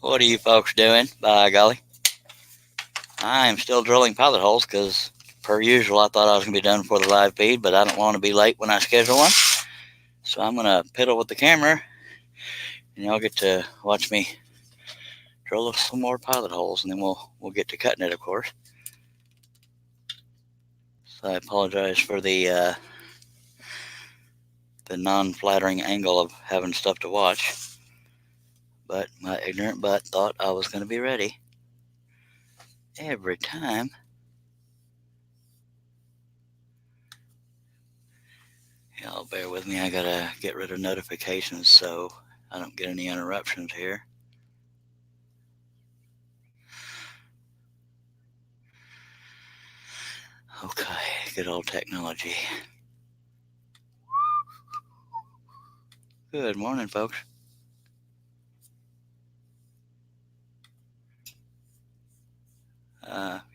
What are you folks doing? By golly, I am still drilling pilot holes because, per usual, I thought I was going to be done for the live feed, but I don't want to be late when I schedule one. So I'm going to piddle with the camera, and y'all get to watch me drill some more pilot holes, and then we'll get to cutting it, of course. So I apologize for the non-flattering angle of having stuff to watch, but my ignorant butt thought I was going to be ready every time. Y'all bear with me. I gotta get rid of notifications so I don't get any interruptions here. Okay, good old technology. Good morning, folks.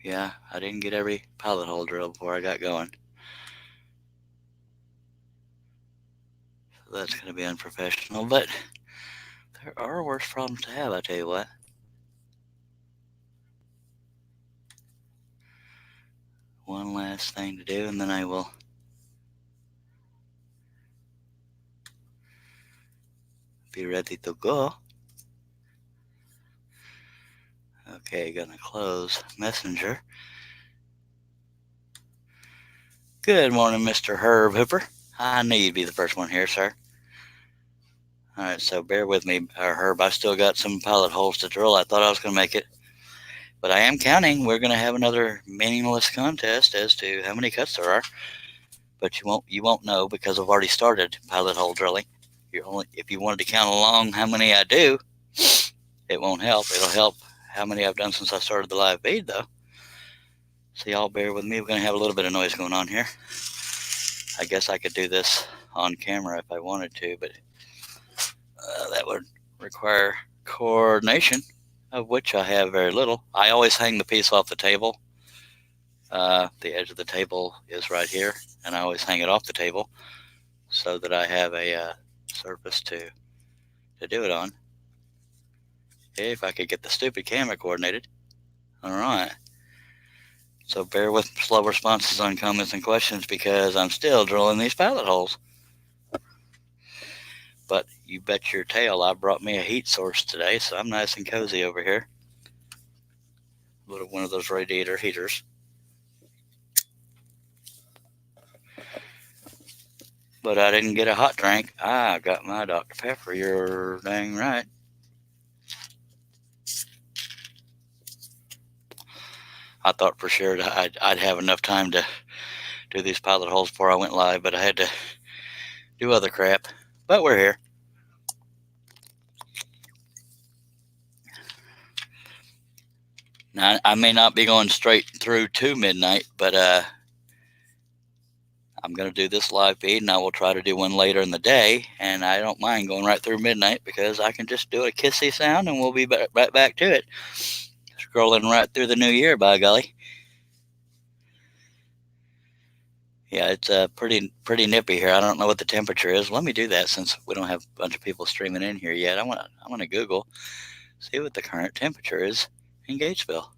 Yeah, I didn't get every pilot hole drilled before I got going. So that's going to be unprofessional, but there are worse problems to have, I tell you what. One last thing to do, and then I will be ready to go. Okay, gonna close Messenger. Good morning, Mr. Herb Hooper. I knew you'd be the first one here, sir. All right, so bear with me, Herb. I still got some pilot holes to drill. I thought I was going to make it, but I am counting. We're going to have another meaningless contest as to how many cuts there are. But you won't know because I've already started pilot hole drilling. If you wanted to count along how many I do, it won't help. It'll help how many I've done since I started the live feed, though. So y'all bear with me. We're going to have a little bit of noise going on here. I guess I could do this on camera if I wanted to, but that would require coordination, of which I have very little. I always hang the piece off the table. The edge of the table is right here, and I always hang it off the table so that I have a surface to do it on. If I could get the stupid camera coordinated. All right. So bear with slow responses on comments and questions because I'm still drilling these pilot holes. But you bet your tail I brought me a heat source today, so I'm nice and cozy over here. One of those radiator heaters. But I didn't get a hot drink. I got my Dr. Pepper. You're dang right. I thought for sure that I'd have enough time to do these pilot holes before I went live, but I had to do other crap. But we're here. Now, I may not be going straight through to midnight, but I'm going to do this live feed, and I will try to do one later in the day. And I don't mind going right through midnight because I can just do a kissy sound, and we'll be right back to it. Scrolling right through the new year, by golly. Yeah, it's pretty nippy here. I don't know what the temperature is. Let me do that since we don't have a bunch of people streaming in here yet. I want to Google, see what the current temperature is in Gatesville.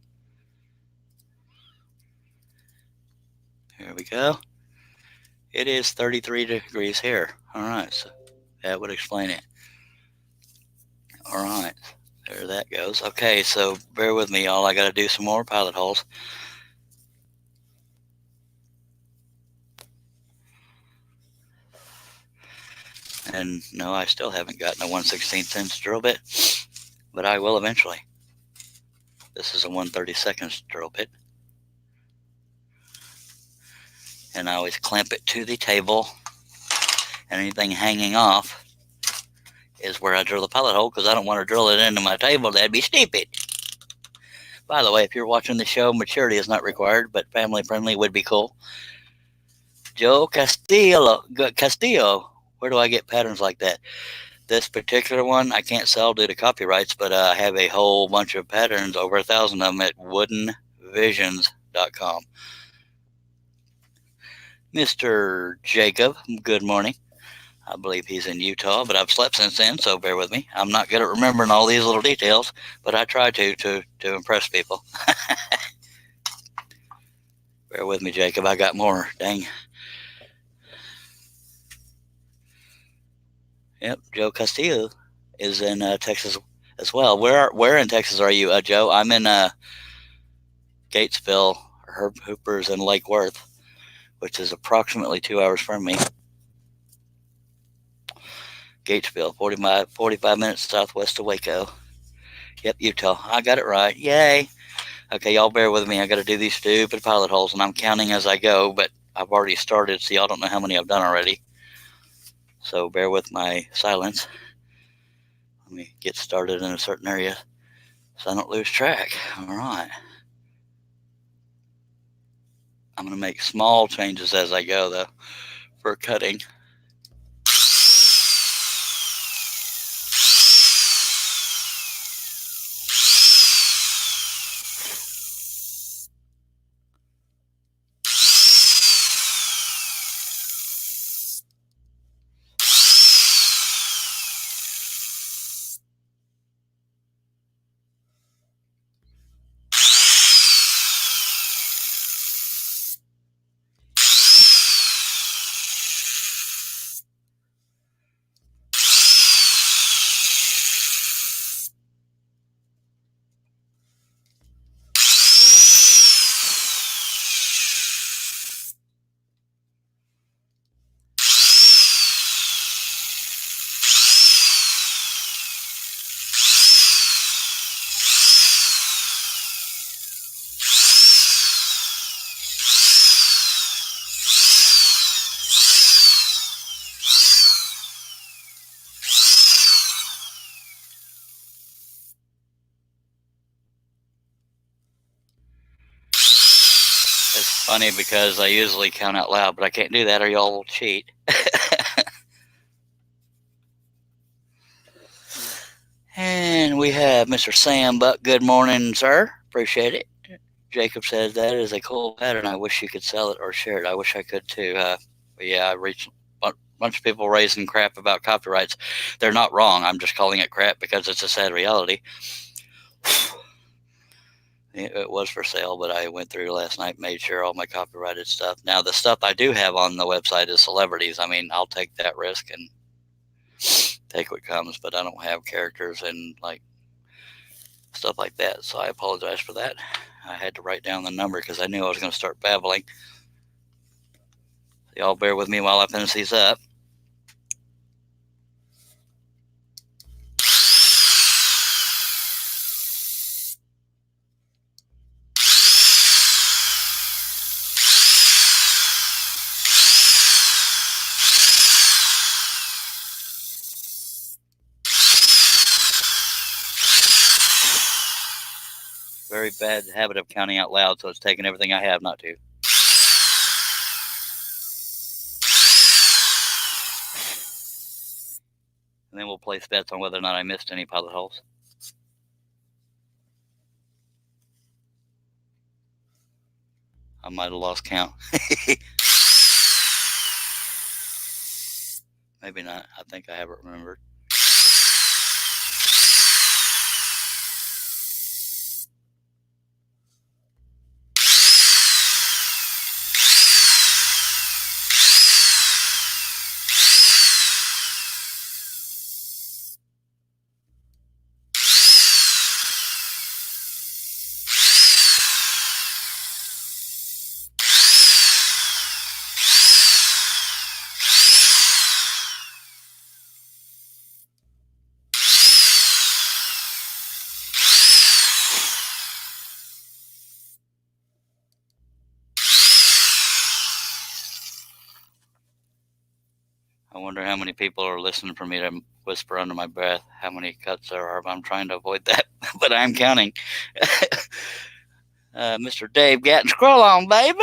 Here we go. It is 33 degrees here. All right, so that would explain it. All right, there that goes. Okay, so bear with me, y'all. I got to do some more pilot holes. And no, I still haven't gotten a 1/16 inch drill bit, but I will eventually. This is a 1/32 drill bit. And I always clamp it to the table, and anything hanging off is where I drill the pilot hole because I don't want to drill it into my table. That'd be stupid. By the way, if you're watching the show, maturity is not required, but family friendly would be cool. Joe Castillo, where do I get patterns like that? This particular one I can't sell due to copyrights, but I have a whole bunch of patterns, over 1,000 of them at woodenvisions.com. Mr. Jacob, good morning. I believe he's in Utah, but I've slept since then, so bear with me. I'm not good at remembering all these little details, but I try to impress people. Bear with me, Jacob. I got more. Dang. Yep, Joe Castillo is in Texas as well. Where in Texas are you, Joe? I'm in Gatesville. Herb Hooper's in Lake Worth, which is approximately 2 hours from me. Gatesville, 45 minutes southwest of Waco. Yep, Utah. I got it right. Yay. Okay, y'all bear with me. I got to do these stupid pilot holes, and I'm counting as I go, but I've already started, so y'all don't know how many I've done already. So bear with my silence. Let me get started in a certain area so I don't lose track. All right. I'm going to make small changes as I go, though, for cutting. It's funny because I usually count out loud, but I can't do that or y'all will cheat. And we have Mr. Sam Buck. Good morning, sir. Appreciate it. Jacob says that is a cool pattern. I wish you could sell it or share it. I wish I could too. But yeah, I reached a bunch of people raising crap about copyrights. They're not wrong. I'm just calling it crap because it's a sad reality. It was for sale, but I went through last night, made sure all my copyrighted stuff. Now, the stuff I do have on the website is celebrities. I mean, I'll take that risk and take what comes, but I don't have characters and like stuff like that. So I apologize for that. I had to write down the number because I knew I was going to start babbling. So y'all bear with me while I finish these up. Very bad habit of counting out loud, so it's taking everything I have not to. And then we'll place bets on whether or not I missed any pilot holes. I might have lost count. Maybe not. I think I have it remembered. I wonder how many people are listening for me to whisper under my breath how many cuts there are. I'm trying to avoid that, but I'm counting. Mr. Dave Gatton, scroll on, baby.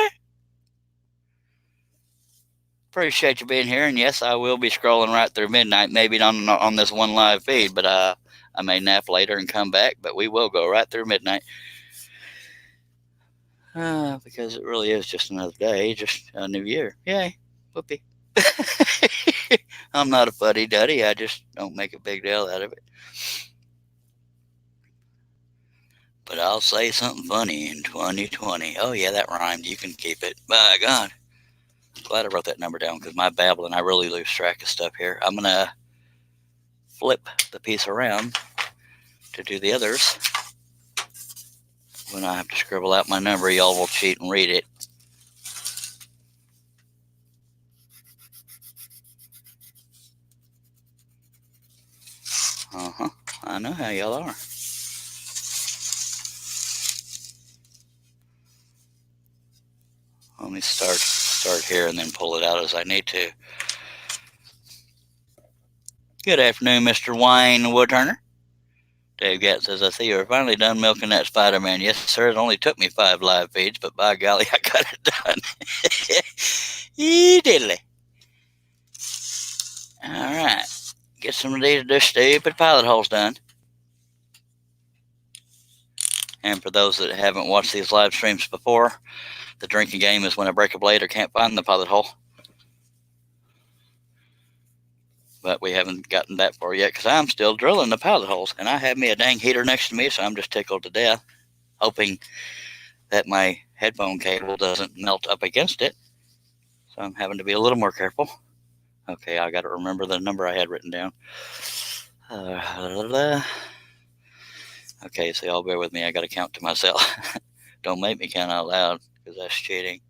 Appreciate you being here, and yes, I will be scrolling right through midnight. Maybe on this one live feed, but I may nap later and come back. But we will go right through midnight because it really is just another day, just a new year. Yay, whoopee! I'm not a fuddy-duddy. I just don't make a big deal out of it. But I'll say something funny in 2020. Oh, yeah, that rhymed. You can keep it. By God. Glad I wrote that number down because my babbling, I really lose track of stuff here. I'm going to flip the piece around to do the others. When I have to scribble out my number, y'all will cheat and read it. I know how y'all are. Let me start here and then pull it out as I need to. Good afternoon, Mr. Wayne Woodturner. Dave Gatt says, I see you're finally done milking that Spider-Man. Yes, sir, it only took me 5 live feeds, but by golly, I got it done. Yee diddly. All right. Get some of these stupid pilot holes done. And for those that haven't watched these live streams before, the drinking game is when I break a blade or can't find the pilot hole. But we haven't gotten that far yet because I'm still drilling the pilot holes. And I have me a dang heater next to me, so I'm just tickled to death, hoping that my headphone cable doesn't melt up against it. So I'm having to be a little more careful. Okay, I got to remember the number I had written down. Okay, so y'all bear with me. I got to count to myself. Don't make me count out loud because that's cheating.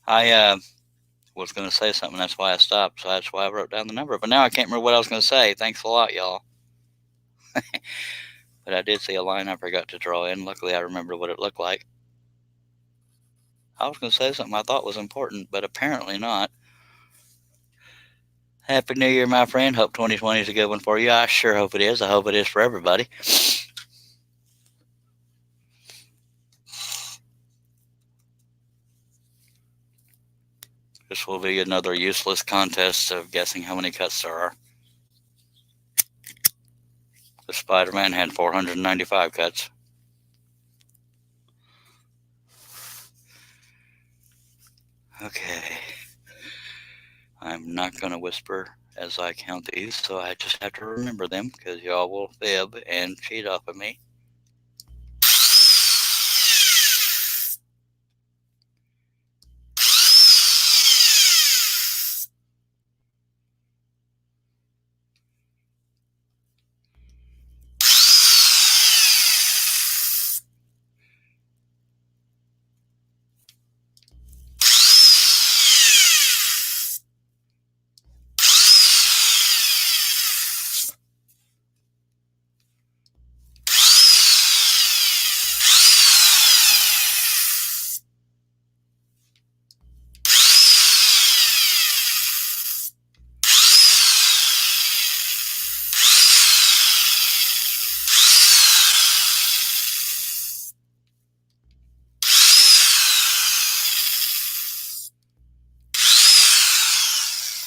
I was going to say something. That's why I stopped. So that's why I wrote down the number. But now I can't remember what I was going to say. Thanks a lot, y'all. But I did see a line I forgot to draw in. Luckily, I remembered what it looked like. I was going to say something I thought was important, but apparently not. Happy New Year, my friend. Hope 2020 is a good one for you. I sure hope it is. I hope it is for everybody. This will be another useless contest of guessing how many cuts there are. The Spider-Man had 495 cuts. Okay. I'm not going to whisper as I count these, so I just have to remember them because y'all will fib and cheat off of me.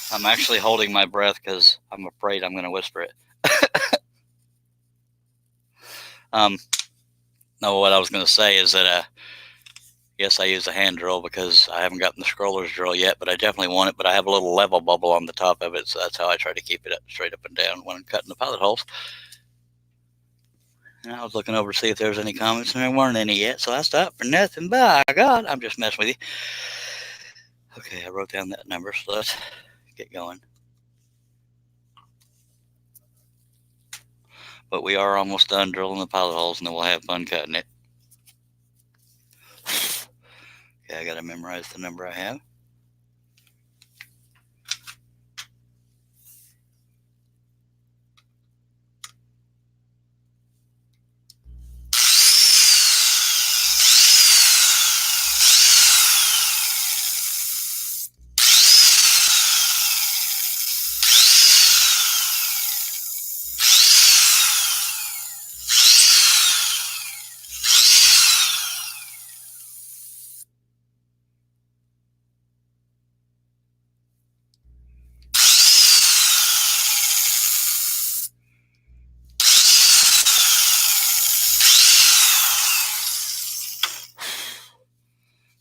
I'm actually holding my breath because I'm afraid I'm going to whisper it. No, what I was going to say is that yes, I use a hand drill because I haven't gotten the scroller's drill yet, but I definitely want it. But I have a little level bubble on the top of it, so that's how I try to keep it up, straight up and down when I'm cutting the pilot holes. And I was looking over to see if there was any comments, and there weren't any yet, so I stopped for nothing. By God, I'm just messing with you. Okay, I wrote down that number, so let's get going. But we are almost done drilling the pilot holes, and then we'll have fun cutting it. Okay, I got to memorize the number I have.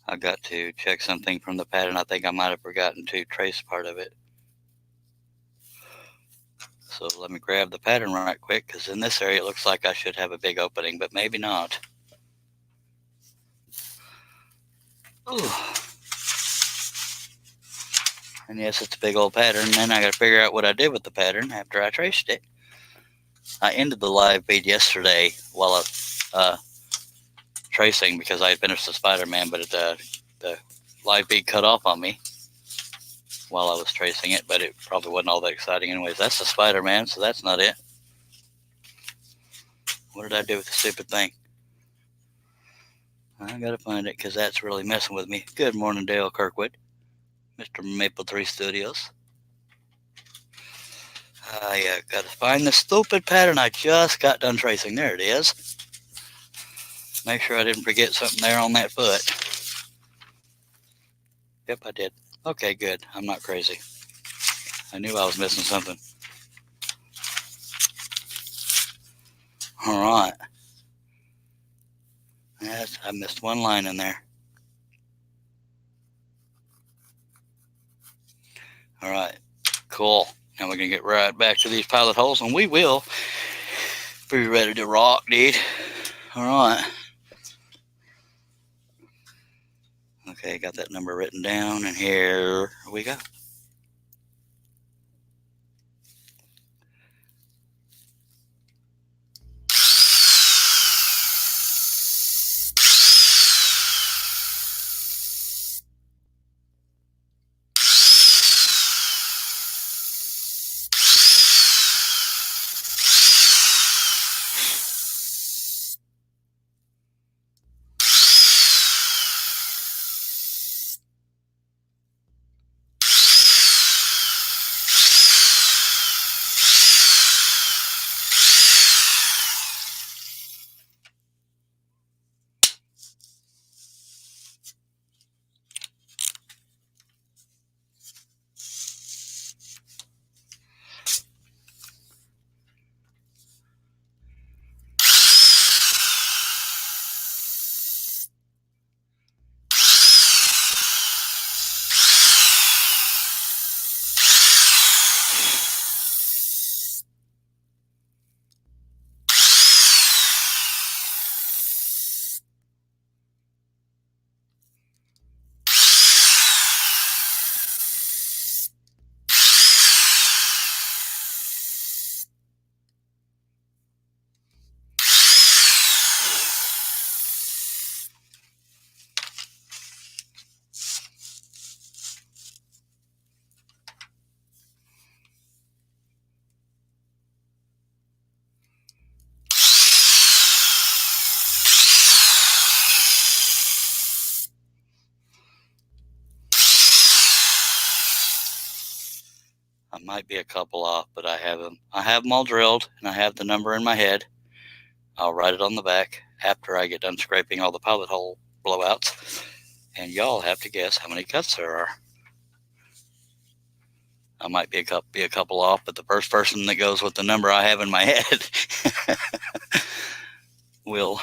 I got to check something from the pattern. I think I might have forgotten to trace part of it. So let me grab the pattern right quick, because in this area it looks like I should have a big opening, but maybe not. Ooh. And yes, it's a big old pattern. And then I got to figure out what I did with the pattern after I traced it. I ended the live feed yesterday while I was tracing, because I had finished the Spider-Man, but the live feed cut off on me while I was tracing it, but it probably wasn't all that exciting anyways. That's the Spider-Man, so that's not it. What did I do with the stupid thing? I gotta find it, because that's really messing with me. Good morning, Dale Kirkwood, Mr. Maple Tree Studios. I gotta find the stupid pattern I just got done tracing. There it is. Make sure I didn't forget something there on that foot. Yep, I did. Okay, good. I'm not crazy. I knew I was missing something. All right. Yes, I missed one line in there. All right, cool. Now we're going to get right back to these pilot holes, and we will be ready to rock, dude. All right. Okay, got that number written down, and here we go. I might be a couple off, but I have them. I have them all drilled, and I have the number in my head. I'll write it on the back after I get done scraping all the pilot hole blowouts, and y'all have to guess how many cuts there are. I might be a couple off, but the first person that goes with the number I have in my head will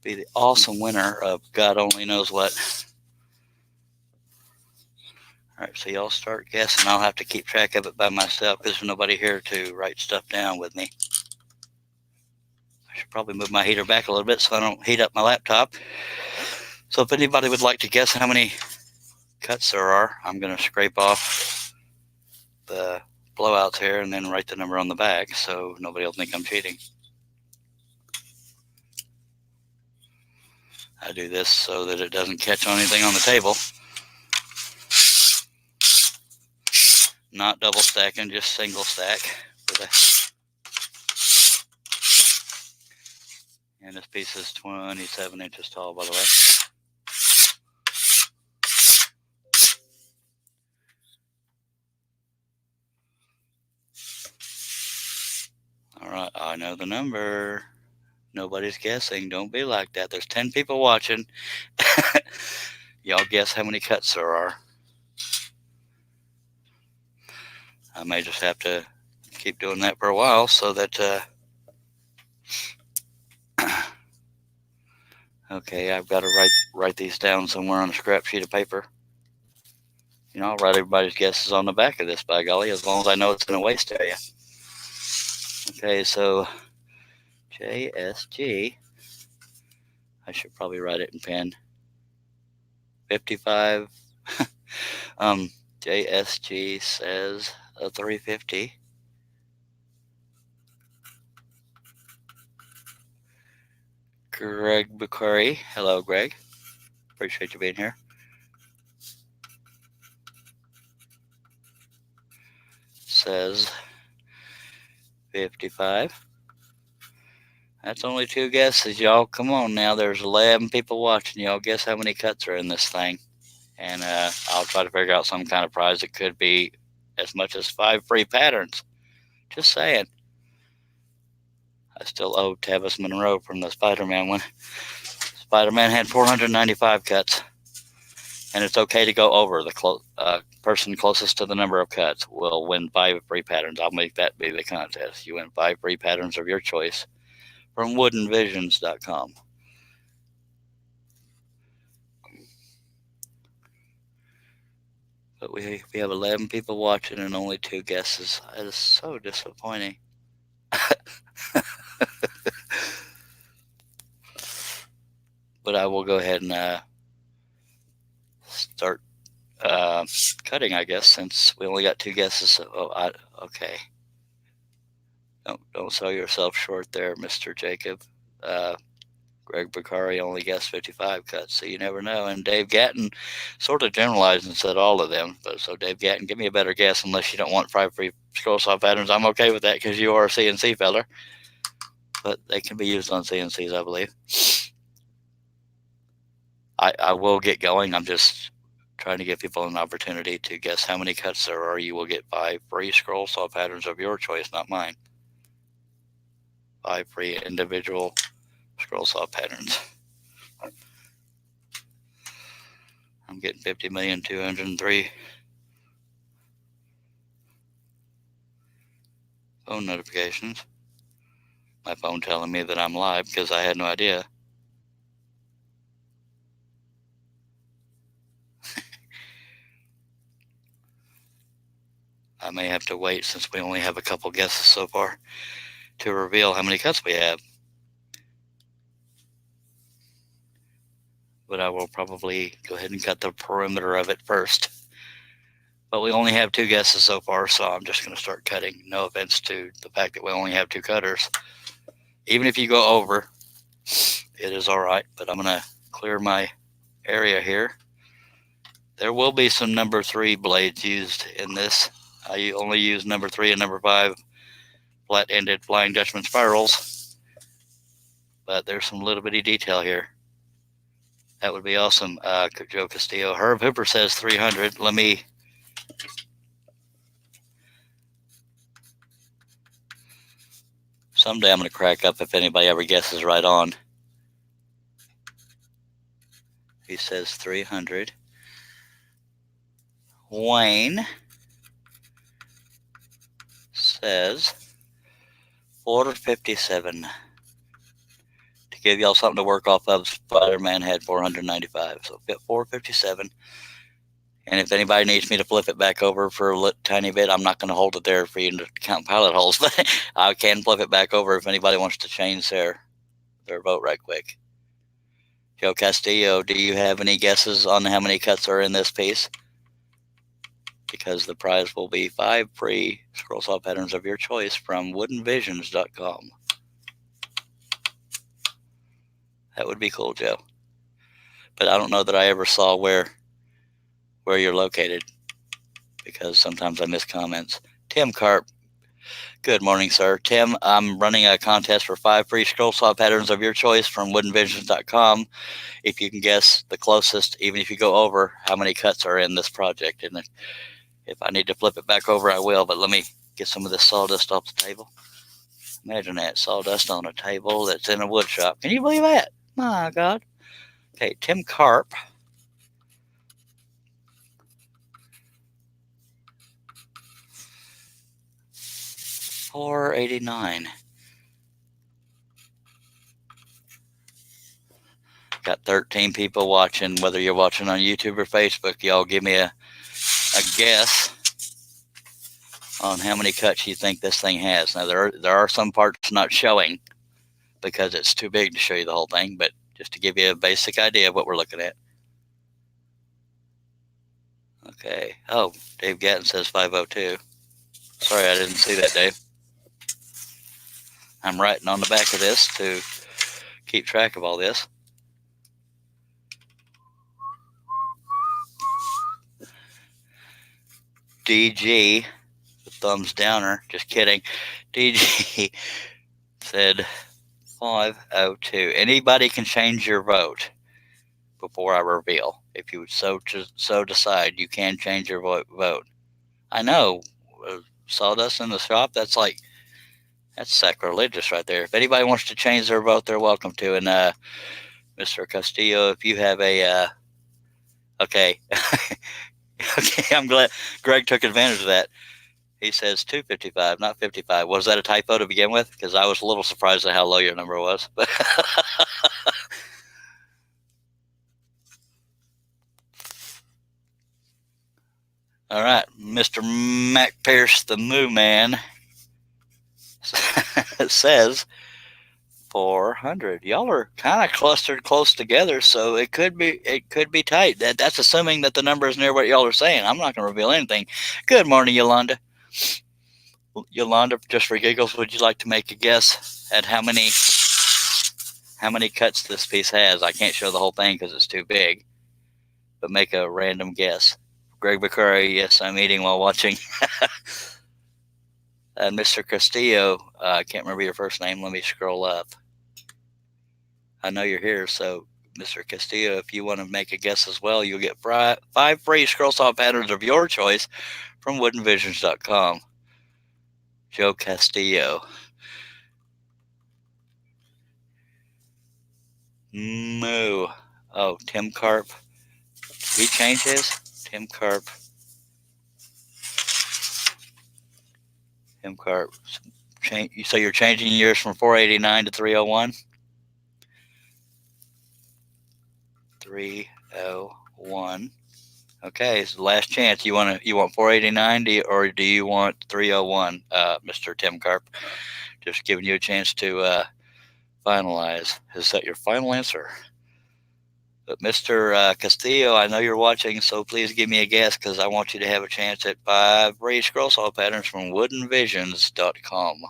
be the awesome winner of God only knows what. All right, so y'all start guessing. I'll have to keep track of it by myself, because there's nobody here to write stuff down with me. I should probably move my heater back a little bit so I don't heat up my laptop. So if anybody would like to guess how many cuts there are, I'm going to scrape off the blowouts here and then write the number on the back, so nobody will think I'm cheating. I do this so that it doesn't catch on anything on the table. Not double stacking, just single stack. And this piece is 27 inches tall, by the way. All right, I know the number. Nobody's guessing. Don't be like that. There's 10 people watching. Y'all guess how many cuts there are. I may just have to keep doing that for a while so that okay, I've got to write these down somewhere on a scrap sheet of paper. You know, I'll write everybody's guesses on the back of this, by golly, as long as I know it's in a waste area. Okay, so JSG, I should probably write it in pen. 55. JSG says a 350. Greg Bukhari. Hello, Greg. Appreciate you being here. Says 55. That's only 2 guesses, y'all. Come on now. There's 11 people watching. Y'all guess how many cuts are in this thing. And I'll try to figure out some kind of prize. It could be as much as 5 free patterns. Just saying. I still owe Tavis Monroe from the Spider-Man one. Spider-Man had 495 cuts. And it's okay to go over. The person closest to the number of cuts will win 5 free patterns. I'll make that be the contest. You win 5 free patterns of your choice from woodenvisions.com. But we have 11 people watching and only 2 guesses. It is so disappointing. But I will go ahead and start cutting, I guess, since we only got 2 guesses. Okay. Don't sell yourself short there, Mr. Jacob. Greg Bukhari only guessed 55 cuts, so you never know. And Dave Gatton sort of generalized and said all of them. But so Dave Gatton, give me a better guess unless you don't want 5 free scroll saw patterns. I'm okay with that because you are a CNC feller. But they can be used on CNCs, I believe. I will get going. I'm just trying to give people an opportunity to guess how many cuts there are. You will get 5 free scroll saw patterns of your choice, not mine. 5 free individual scroll saw patterns. I'm getting 50,203,000 phone notifications. My phone telling me that I'm live because I had no idea. I may have to wait, since we only have a couple guesses so far, to reveal how many cuts we have. But I will probably go ahead and cut the perimeter of it first. But we only have 2 guesses so far, so I'm just going to start cutting. No offense to the fact that we only have 2 cutters. Even if you go over, it is all right. But I'm going to clear my area here. There will be some number 3 blades used in this. I only use number 3 and number 5 flat-ended Flying Dutchman spirals. But there's some little bitty detail here. That would be awesome. Joe Castillo. Herb Hooper says 300. Let me... Someday I'm going to crack up if anybody ever guesses right on. He says 300. Wayne says 457. To give y'all something to work off of, Spider-Man had 495. So 457. And if anybody needs me to flip it back over for a tiny bit, I'm not going to hold it there for you to count pilot holes. But I can flip it back over if anybody wants to change their vote right quick. Joe Castillo, do you have any guesses on how many cuts are in this piece? Because the prize will be 5 free scroll saw patterns of your choice from woodenvisions.com. That would be cool, Joe. but I don't know that I ever saw where you're located, because sometimes I miss comments. Tim Carp, good morning, sir. Tim, I'm running a contest for 5 free scroll saw patterns of your choice from woodenvisions.com. If you can guess the closest, even if you go over, how many cuts are in this project. And if I need to flip it back over, I will, but let me get some of this sawdust off the table. Imagine that, sawdust on a table that's in a wood shop. Can you believe that? My God. Okay, Tim Carp. $4.89. Got 13 people watching, whether you're watching on YouTube or Facebook. Y'all give me a guess on how many cuts you think this thing has. Now, there are some parts not showing because it's too big to show you the whole thing, but just to give you a basic idea of what we're looking at. Okay. Oh, Dave Gatton says 502. Sorry, I didn't see that, Dave. I'm writing on the back of this to keep track of all this. DG, the thumbs downer, just kidding. DG said 502. Anybody can change your vote before I reveal. If you so decide, you can change your vote. I know, sawdust in the shop, that's sacrilegious right there. If anybody wants to change their vote, they're welcome to. And Mr. Castillo, if you have a okay. Okay, I'm glad Greg took advantage of that. He says 255, not 55. Was that a typo to begin with? Because I was a little surprised at how low your number was. All right, Mr. Mac Pierce, the Moo Man, says 400. Y'all are kind of clustered close together, so it could be tight. That's assuming that the number is near what y'all are saying. I'm not going to reveal anything. Good morning, Yolanda. Yolanda, just for giggles, would you like to make a guess at how many cuts this piece has? I can't show the whole thing because it's too big, but make a random guess. Greg McCurry, yes, I'm eating while watching. Mr. Castillo, I can't remember your first name. Let me scroll up. I know you're here, so Mr. Castillo, if you want to make a guess as well, you'll get 5 free scroll saw patterns of your choice from woodenvisions.com. Joe Castillo. Moo. Oh, Tim Carp. Did he change his? Tim Carp. So you're changing yours from 489 to 301? 301. Okay, it's the last chance. You want 489 or do you want 301, Mr. Tim Carp? Just giving you a chance to finalize. Is that your final answer? But Mr. Castillo, I know you're watching, so please give me a guess because I want you to have a chance at 5 free scroll saw patterns from woodenvisions.com.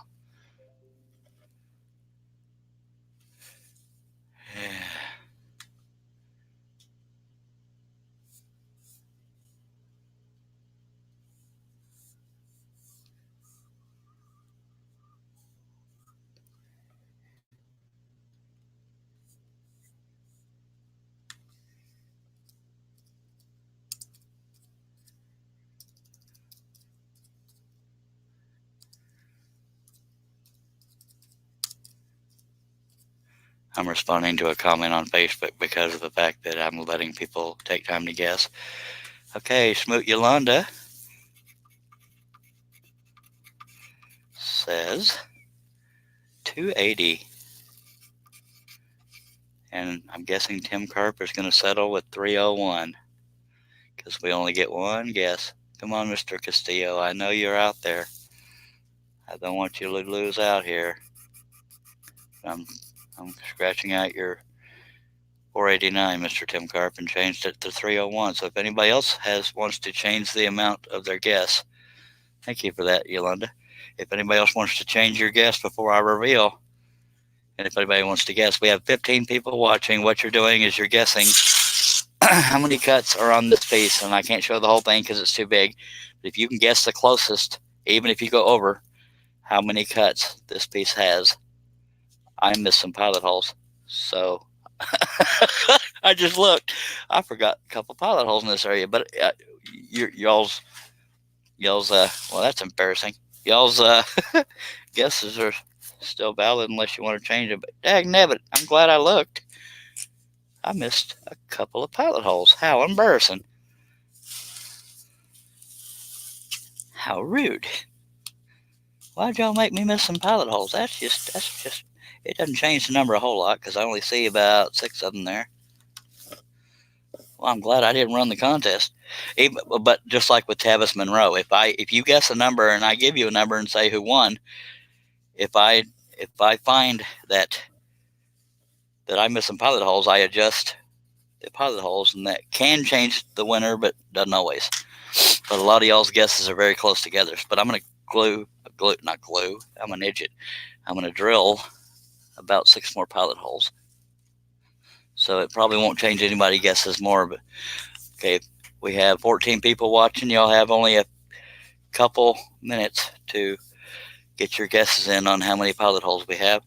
I'm responding to a comment on Facebook because of the fact that I'm letting people take time to guess. Okay, Smoot Yolanda says 280. And I'm guessing Tim Carp is going to settle with 301 because we only get one guess. Come on, Mr. Castillo. I know you're out there. I don't want you to lose out here. I'm scratching out your 489, Mr. Tim Carp, and changed it to 301. So if anybody else wants to change the amount of their guess, thank you for that, Yolanda. If anybody else wants to change your guess before I reveal, and if anybody wants to guess, we have 15 people watching. What you're doing is you're guessing how many cuts are on this piece? And I can't show the whole thing because it's too big. But if you can guess the closest, even if you go over, how many cuts this piece has, I missed some pilot holes. So I just looked. I forgot a couple pilot holes in this area, but y'all's well, that's embarrassing. Y'all's guesses are still valid unless you want to change it. But dagnabbit, I'm glad I looked. I missed a couple of pilot holes. How embarrassing. How rude. Why'd y'all make me miss some pilot holes? That's just, it doesn't change the number a whole lot because I only see about 6 of them there. Well, I'm glad I didn't run the contest. But just like with Tavis Monroe, if you guess a number and I give you a number and say who won, if I find that I miss some pilot holes, I adjust the pilot holes, and that can change the winner, but doesn't always. But a lot of y'all's guesses are very close together. But I'm gonna not glue. I'm an idiot. I'm gonna drill about 6 more pilot holes. So it probably won't change anybody guesses more. But okay, we have 14 people watching. Y'all have only a couple minutes to get your guesses in on how many pilot holes we have.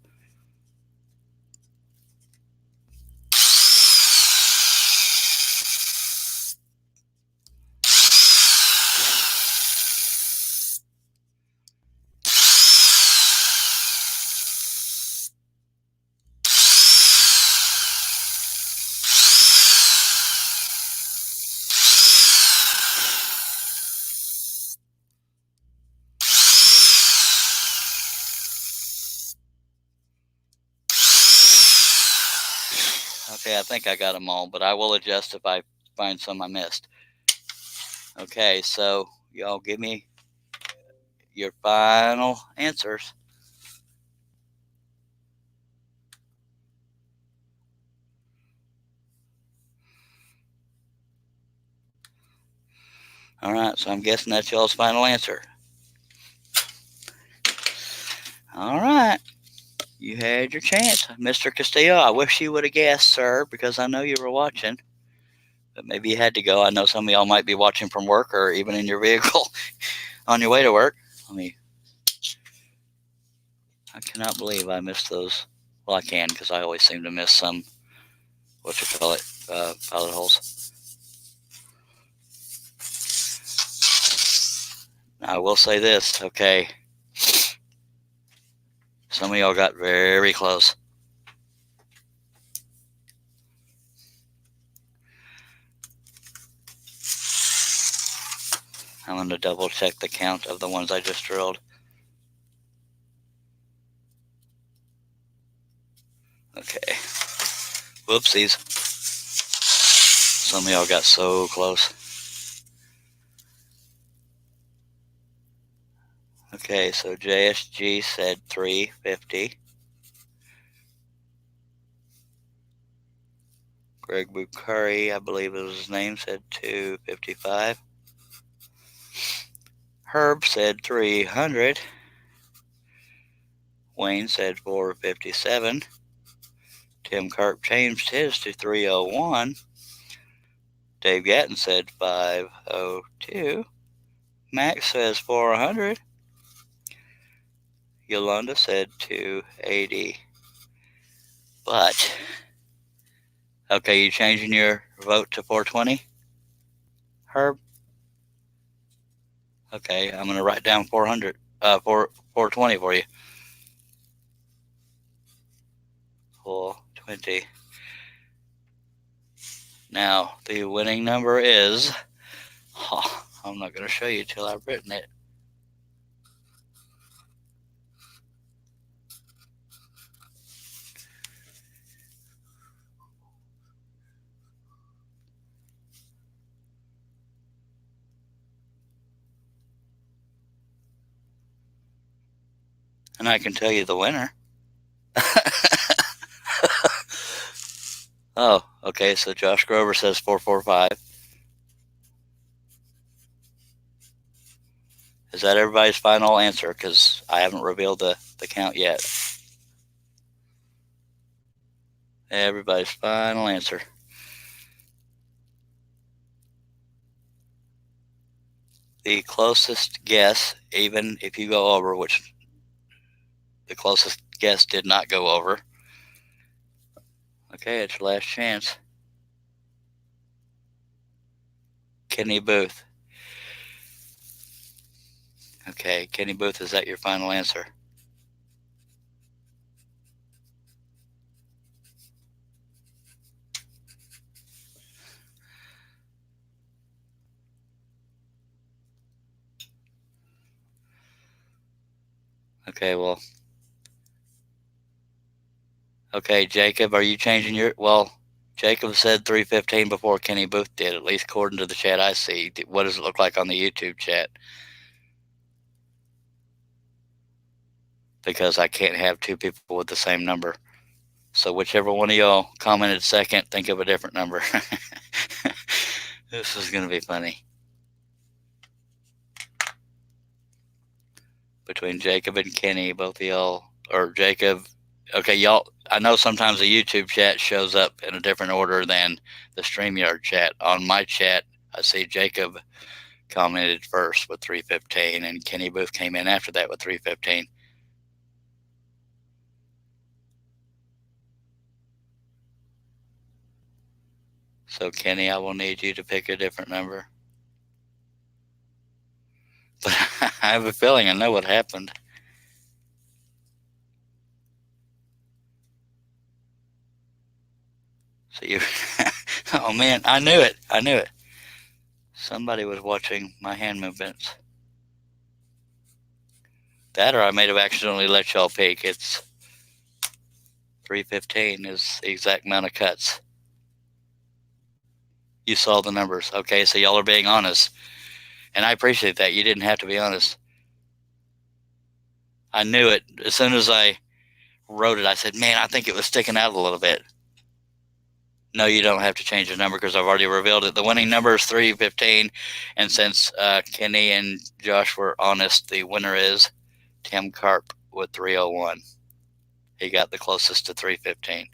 Okay, I think I got them all, but I will adjust if I find some I missed. Okay, so y'all give me your final answers. All right, so I'm guessing that's y'all's final answer. All right, you had your chance, Mr. Castillo. I wish you would have guessed, sir, because I know you were watching. But maybe you had to go. I know some of y'all might be watching from work or even in your vehicle on your way to work. I cannot believe I missed those. Well, I can because I always seem to miss some, pilot holes. Now, I will say this, okay. Some of y'all got very close. I'm going to double check the count of the ones I just drilled. Okay. Whoopsies. Some of y'all got so close. Okay, so JSG said 350. Greg Bukhari, I believe it was his name, said 255. Herb said 300. Wayne said 457. Tim Carp changed his to 301. Dave Gatton said 502. Max says 400. Yolanda said 280. But, okay, you changing your vote to 420? Herb? Okay, I'm going to write down 420 for you. 420. Now, the winning number is, I'm not going to show you till I've written it. And I can tell you the winner. Oh, okay, so Josh Grover says 445. Is that everybody's final answer? Because I haven't revealed the count yet. Everybody's final answer. The closest guess, even if you go over, which the closest guess did not go over. Okay, it's your last chance. Kenny Booth. Okay, Kenny Booth, is that your final answer? Okay, well. Okay, Jacob, are you changing your. Well, Jacob said 3:15 before Kenny Booth did, at least according to the chat I see. What does it look like on the YouTube chat? Because I can't have two people with the same number. So whichever one of y'all commented second, think of a different number. This is going to be funny. Between Jacob and Kenny, both of y'all, or Jacob. Okay, y'all, I know sometimes the YouTube chat shows up in a different order than the StreamYard chat. On my chat, I see Jacob commented first with 3:15, and Kenny Booth came in after that with 3:15. So, Kenny, I will need you to pick a different number. But I have a feeling I know what happened. So you, oh man, I knew it. I knew it. Somebody was watching my hand movements. That or I may have accidentally let y'all peek. It's 3:15 is the exact amount of cuts. You saw the numbers. Okay, so y'all are being honest. And I appreciate that. You didn't have to be honest. I knew it. As soon as I wrote it, I said, man, I think it was sticking out a little bit. No, you don't have to change the number because I've already revealed it. The winning number is 3:15. And since Kenny and Josh were honest, the winner is Tim Carp with 3:01. He got the closest to 3:15.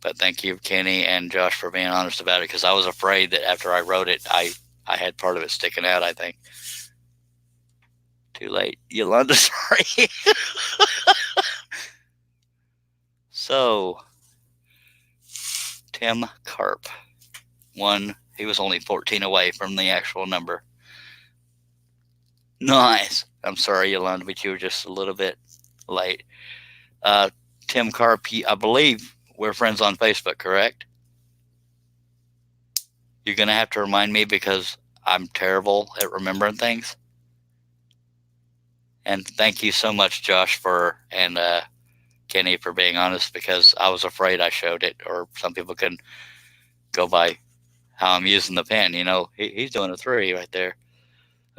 But thank you, Kenny and Josh, for being honest about it, because I was afraid that after I wrote it, I had part of it sticking out, I think. Too late. Yolanda, sorry. So, Tim Carp won. He was only 14 away from the actual number. Nice. I'm sorry, Yolanda, but you were just a little bit late. Tim Carp, I believe we're friends on Facebook, correct? You're going to have to remind me because I'm terrible at remembering things. And thank you so much, Josh, and Kenny, for being honest, because I was afraid I showed it, or some people can go by how I'm using the pen. You know, he's doing a 3 right there.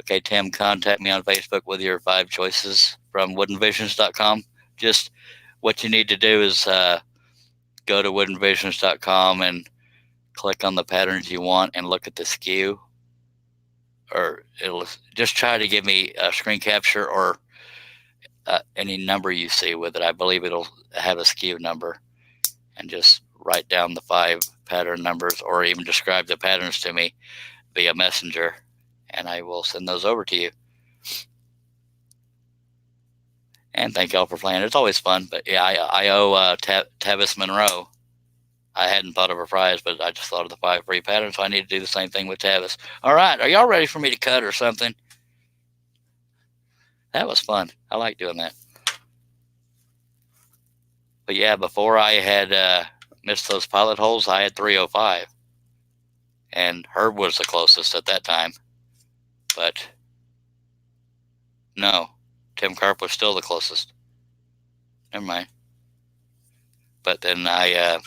Okay, Tim, contact me on Facebook with your 5 choices from woodenvisions.com. Just what you need to do is go to woodenvisions.com and click on the patterns you want and look at the skew. Or it'll just try to give me a screen capture or any number you see with it. I believe it'll have a skew number, and just write down the 5 pattern numbers, or even describe the patterns to me via Messenger, and I will send those over to you. And thank y'all for playing. It's always fun. But yeah, I owe Tavis Monroe. I hadn't thought of a prize, but I just thought of the 5 free patterns, so I need to do the same thing with Tavis. All right, are y'all ready for me to cut or something? That was fun. I like doing that. But yeah, before I had missed those pilot holes, I had 3:05. And Herb was the closest at that time. But no, Tim Carp was still the closest. Never mind. But then I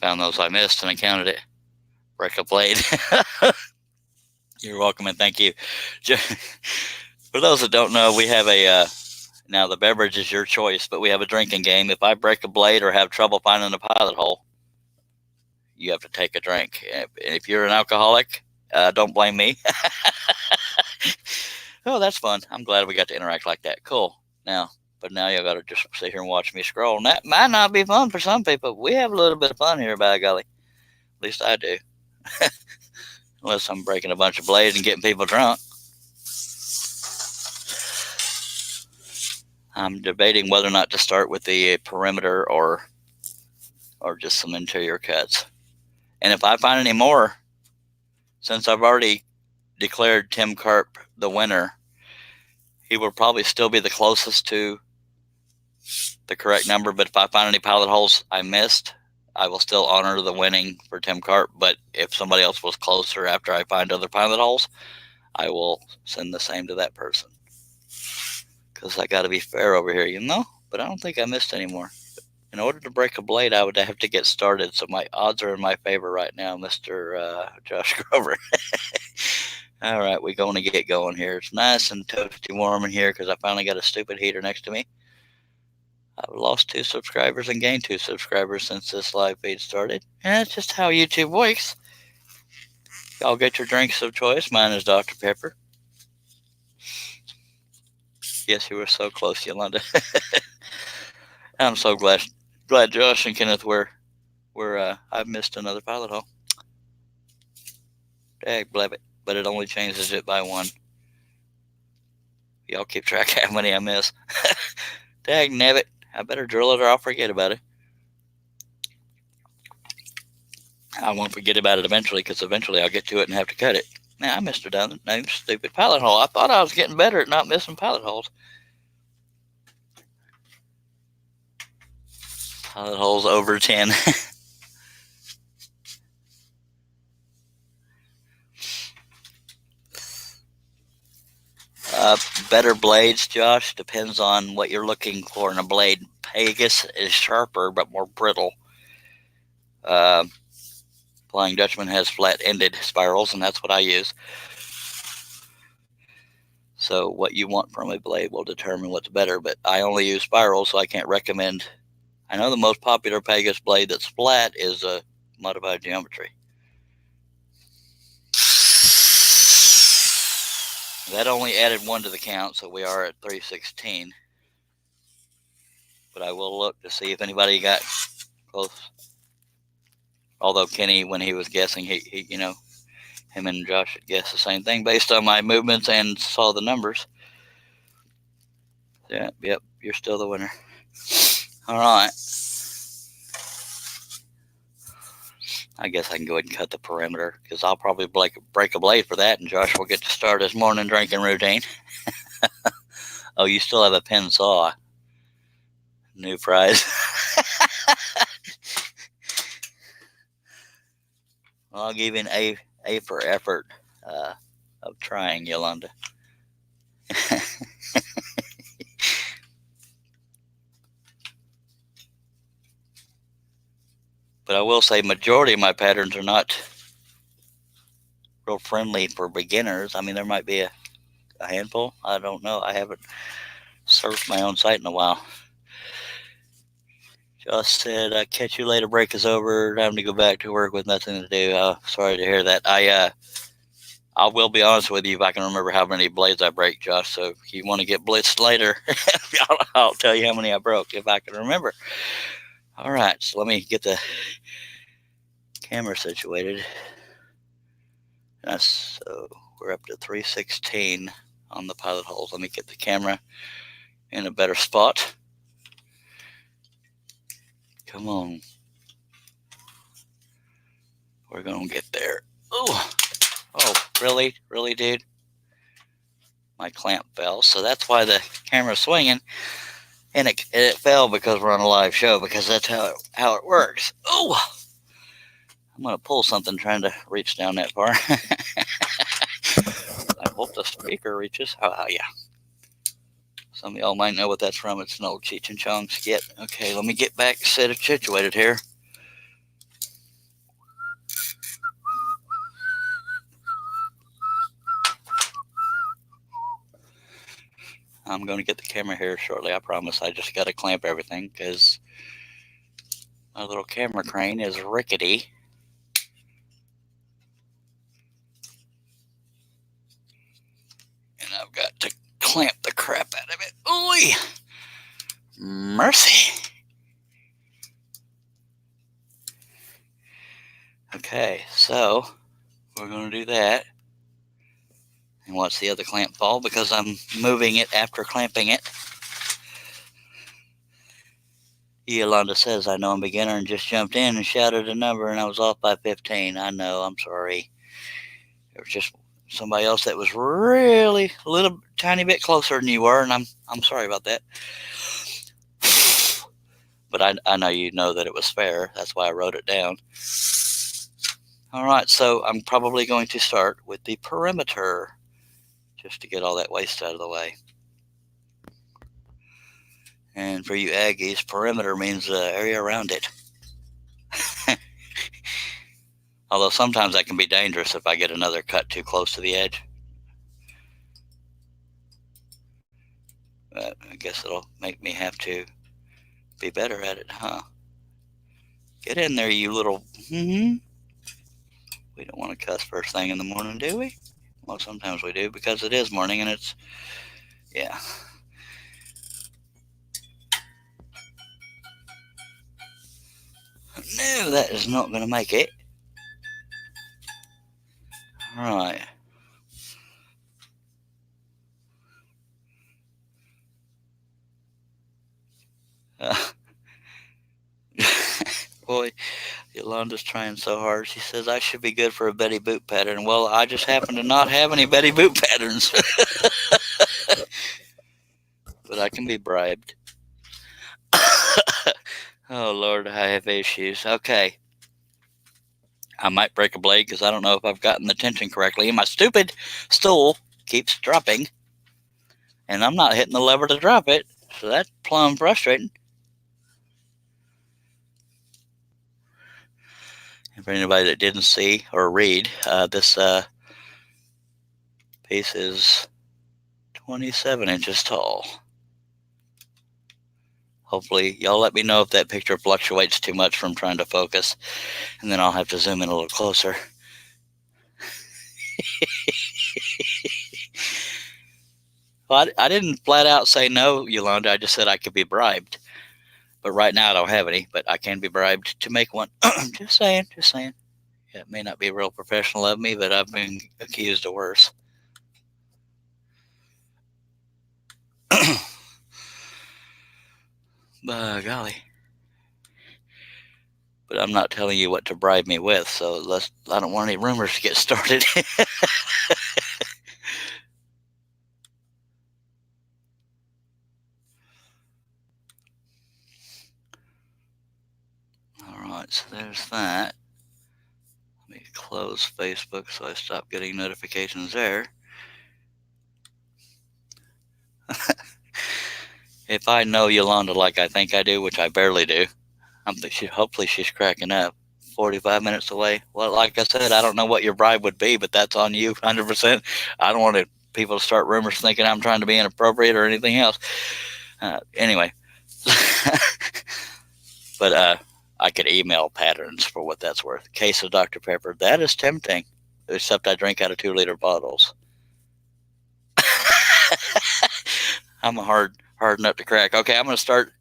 found those I missed, and I counted it. Break a blade. You're welcome, and thank you. For those that don't know, we have now the beverage is your choice, but we have a drinking game. If I break a blade or have trouble finding a pilot hole, you have to take a drink. If you're an alcoholic, don't blame me. Oh, that's fun. I'm glad we got to interact like that. Cool. But now y'all got to just sit here and watch me scroll. And that might not be fun for some people. We have a little bit of fun here, by golly. At least I do. Unless I'm breaking a bunch of blades and getting people drunk. I'm debating whether or not to start with the perimeter or just some interior cuts. And if I find any more, since I've already declared Tim Karp the winner, he will probably still be the closest to the correct number. But if I find any pilot holes I missed, I will still honor the winning for Tim Karp. But if somebody else was closer after I find other pilot holes, I will send the same to that person. Because I got to be fair over here, you know? But I don't think I missed any more. In order to break a blade, I would have to get started. So my odds are in my favor right now, Mr. Josh Grover. All right, we're going to get going here. It's nice and toasty warm in here because I finally got a stupid heater next to me. I've lost 2 subscribers and gained 2 subscribers since this live feed started. And that's just how YouTube works. Y'all get your drinks of choice. Mine is Dr. Pepper. Yes, you were so close, Yolanda. I'm so glad Josh and Kenneth were I've missed another pilot hole. Dag blebbit, but it only changes it by 1. Y'all keep track of how many I miss. Dag nabbit, I better drill it or I'll forget about it. I won't forget about it eventually because eventually I'll get to it and have to cut it. Man, I missed a damn stupid pilot hole. I thought I was getting better at not missing pilot holes. Pilot holes over 10. Better blades, Josh, depends on what you're looking for in a blade. Pegasus is sharper but more brittle. Flying Dutchman has flat-ended spirals, and that's what I use. So what you want from a blade will determine what's better, but I only use spirals, so I can't recommend. I know the most popular Pegasus blade that's flat is a modified geometry. That only added 1 to the count, so we are at 316. But I will look to see if anybody got close. Although Kenny, when he was guessing, he you know, him and Josh had guessed the same thing based on my movements and saw the numbers. Yeah, yep, you're still the winner. All right. I guess I can go ahead and cut the perimeter because I'll probably break a blade for that, and Josh will get to start his morning drinking routine. Oh, you still have a pin saw. New prize. Well, I'll give you an A for effort of trying, Yolanda. But I will say majority of my patterns are not real friendly for beginners. I mean, there might be a handful. I don't know. I haven't searched my own site in a while. Just said, catch you later, break is over. Time to go back to work with nothing to do. Sorry to hear that. I will be honest with you if I can remember how many blades I break, Josh. So if you want to get blitzed later, I'll tell you how many I broke if I can remember. All right, so let me get the camera situated. So we're up to 316 on the pilot holes. Let me get the camera in a better spot. Come on. We're going to get there. Oh, really? Really, dude? My clamp fell, so that's why the camera's swinging. And it fell because we're on a live show, because that's how it works. Oh, I'm going to pull something trying to reach down that far. I hope the speaker reaches. Oh, yeah. Some of y'all might know what that's from. It's an old Cheech and Chong skit. Okay, let me get back situated here. I'm going to get the camera here shortly, I promise. I just got to clamp everything because my little camera crane is rickety. And I've got to clamp the crap out of it. Ooh, mercy. Okay, so watch the other clamp fall because I'm moving it after clamping it. Yolanda says, I know I'm a beginner and just jumped in and shouted a number and I was off by 15. I know, I'm sorry. There was just somebody else that was really a little tiny bit closer than you were, and I'm sorry about that. But I know you know that it was fair. That's why I wrote it down. All right, so I'm probably going to start with the perimeter just to get all that waste out of the way. And for you Aggies, perimeter means the area around it. Although sometimes that can be dangerous if I get another cut too close to the edge. But I guess it'll make me have to be better at it, huh? Get in there, you little... We don't want to cuss first thing in the morning, do we? Well, sometimes we do because it is morning and it's... Yeah. No, that is not going to make it. All right. Boy, Yolanda's trying so hard. She says I should be good for a Betty Boop pattern. Well, I just happen to not have any Betty Boop patterns. But I can be bribed. Oh, Lord, I have issues. Okay. I might break a blade because I don't know if I've gotten the tension correctly. And my stupid stool keeps dropping. And I'm not hitting the lever to drop it. So that's plumb frustrating. And for anybody that didn't see or read, this piece is 27 inches tall. Hopefully, y'all let me know if that picture fluctuates too much from trying to focus, and then I'll have to zoom in a little closer. Well, I didn't flat out say no, Yolanda. I just said I could be bribed. But right now I don't have any, but I can be bribed to make one. Just saying. Yeah, it may not be real professional of me, but I've been accused of worse. By golly. But I'm not telling you what to bribe me with, so I don't want any rumors to get started. All right, so there's that. Let me close Facebook so I stop getting notifications there. If I know Yolanda like I think I do, which I barely do, hopefully she's cracking up. 45 minutes away. Well, like I said, I don't know what your bribe would be, but that's on you 100%. I don't want people to start rumors thinking I'm trying to be inappropriate or anything else. Anyway. But I could email patterns for what that's worth. Case of Dr. Pepper. That is tempting, except I drink out of 2-liter bottles. I'm a hard nut to crack. Okay, I'm going to start.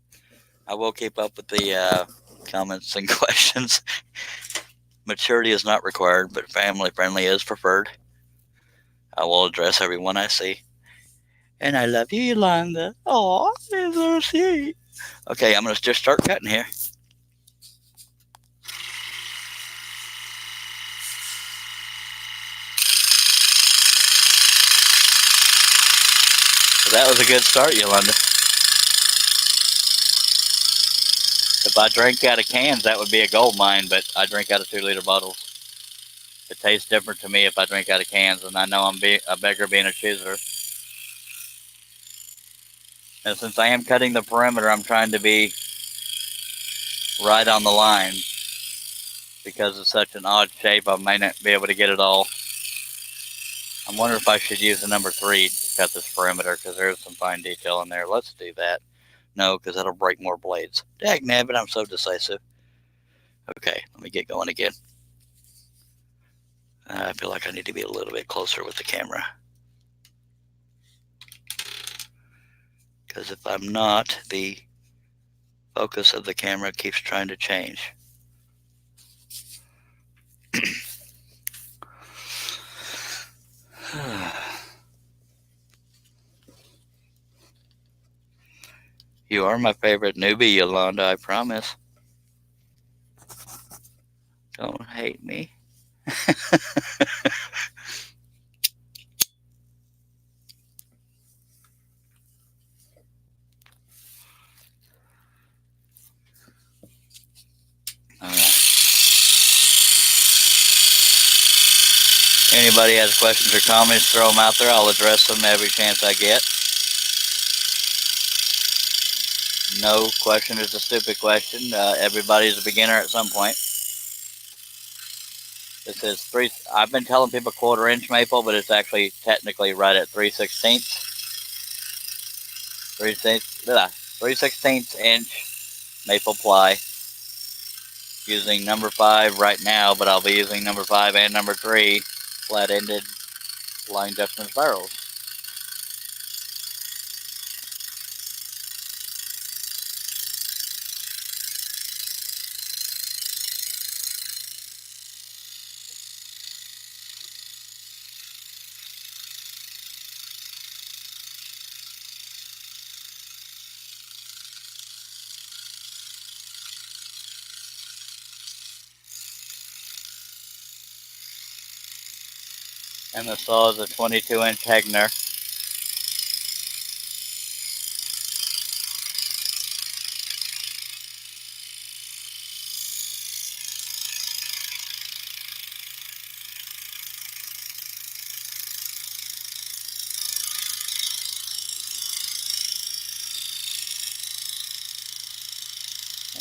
I will keep up with the comments and questions. Maturity is not required, but family friendly is preferred. I will address everyone I see. And I love you, Yolanda. Aw, it's so sweet. Okay, I'm going to just start cutting here. So that was a good start, Yolanda. If I drank out of cans, that would be a gold mine, but I drink out of 2-liter bottles. It tastes different to me if I drink out of cans, and I know I'm a beggar being a chooser. And since I am cutting the perimeter, I'm trying to be right on the line. Because it's such an odd shape, I may not be able to get it all. I'm wondering if I should use the number 3 to cut this perimeter, because there's some fine detail in there. Let's do that. No, because that'll break more blades. Dagnabbit, I'm so decisive. Okay, let me get going again. I feel like I need to be a little bit closer with the camera. Because if I'm not, the focus of the camera keeps trying to change. You are my favorite newbie, Yolanda, I promise. Don't hate me. All right. Anybody has questions or comments, throw them out there. I'll address them every chance I get. No question is a stupid question. Everybody's a beginner at some point. This is three. I've been telling people 1/4 inch maple, but it's actually technically right at 3/16. 3/16 inch maple ply. Using number 5 right now, but I'll be using number 5 and number 3 flat-ended line adjustment barrels. And the saw is a 22-inch Hegner.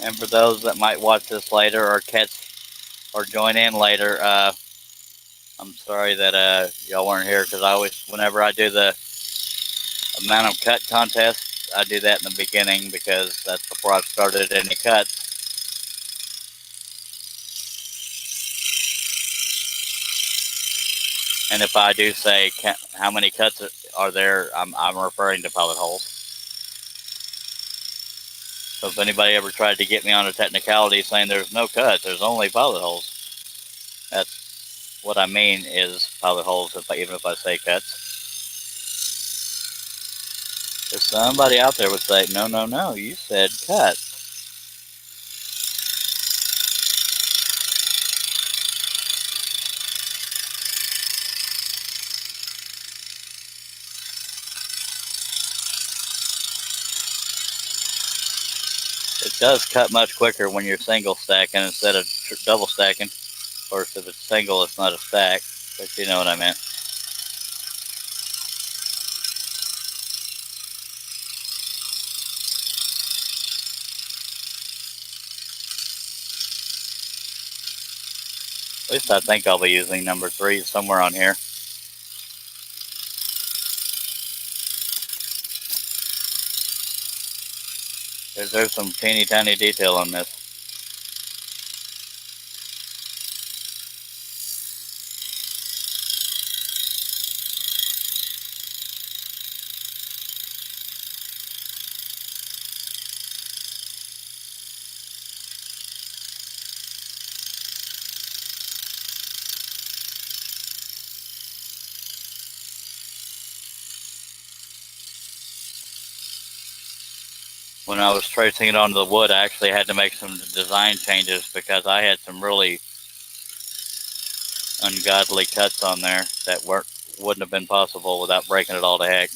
And for those that might watch this later or catch or join in later, I'm sorry that y'all weren't here, because I always, whenever I do the amount of cut contest, I do that in the beginning because that's before I've started any cuts. And if I do say how many cuts are there, I'm referring to pellet holes. So if anybody ever tried to get me on a technicality saying there's no cuts, there's only pellet holes, that's what I mean, is pellet holes, even if I say cuts. If somebody out there would say, no, no, no, you said cuts. It does cut much quicker when you're single stacking instead of double stacking. Of course, if it's single, it's not a stack, but you know what I meant. At least I think I'll be using number 3 somewhere on here. There's some teeny tiny detail on this. When I was tracing it onto the wood, I actually had to make some design changes because I had some really ungodly cuts on there that wouldn't have been possible without breaking it all to heck.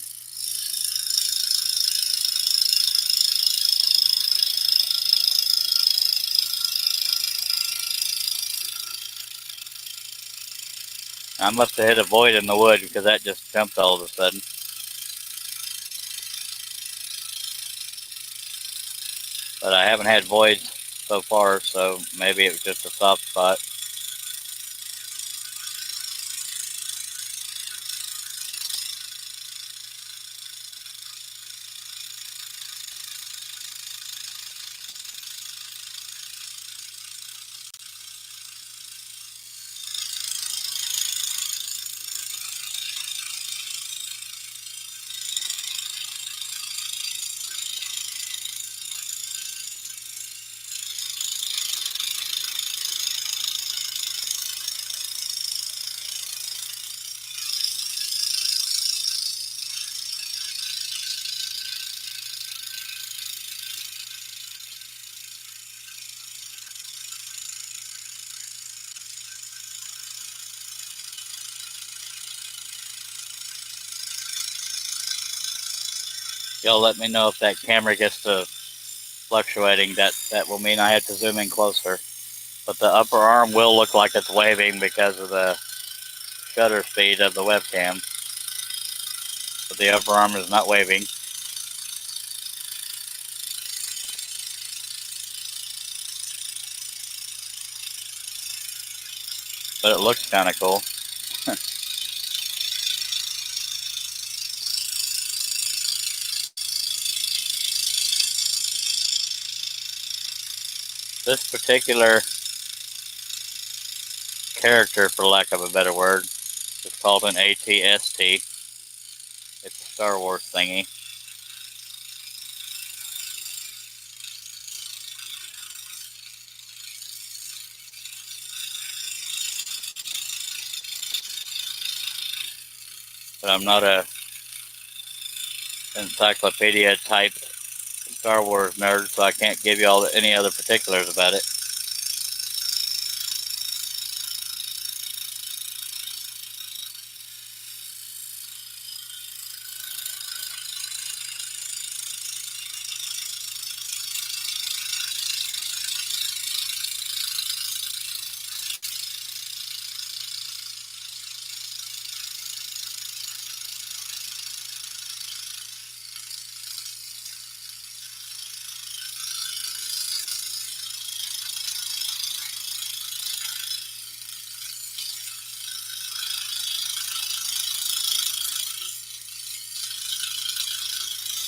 I must have hit a void in the wood because that just jumped all of a sudden. But I haven't had voids so far, so maybe it was just a soft spot. Y'all let me know if that camera gets to fluctuating. That will mean I have to zoom in closer. But the upper arm will look like it's waving because of the shutter speed of the webcam. But the upper arm is not waving. But it looks kind of cool. This particular character, for lack of a better word, is called an ATST. It's a Star Wars thingy. But I'm not a encyclopedia type Star Wars nerd, so I can't give you any other particulars about it.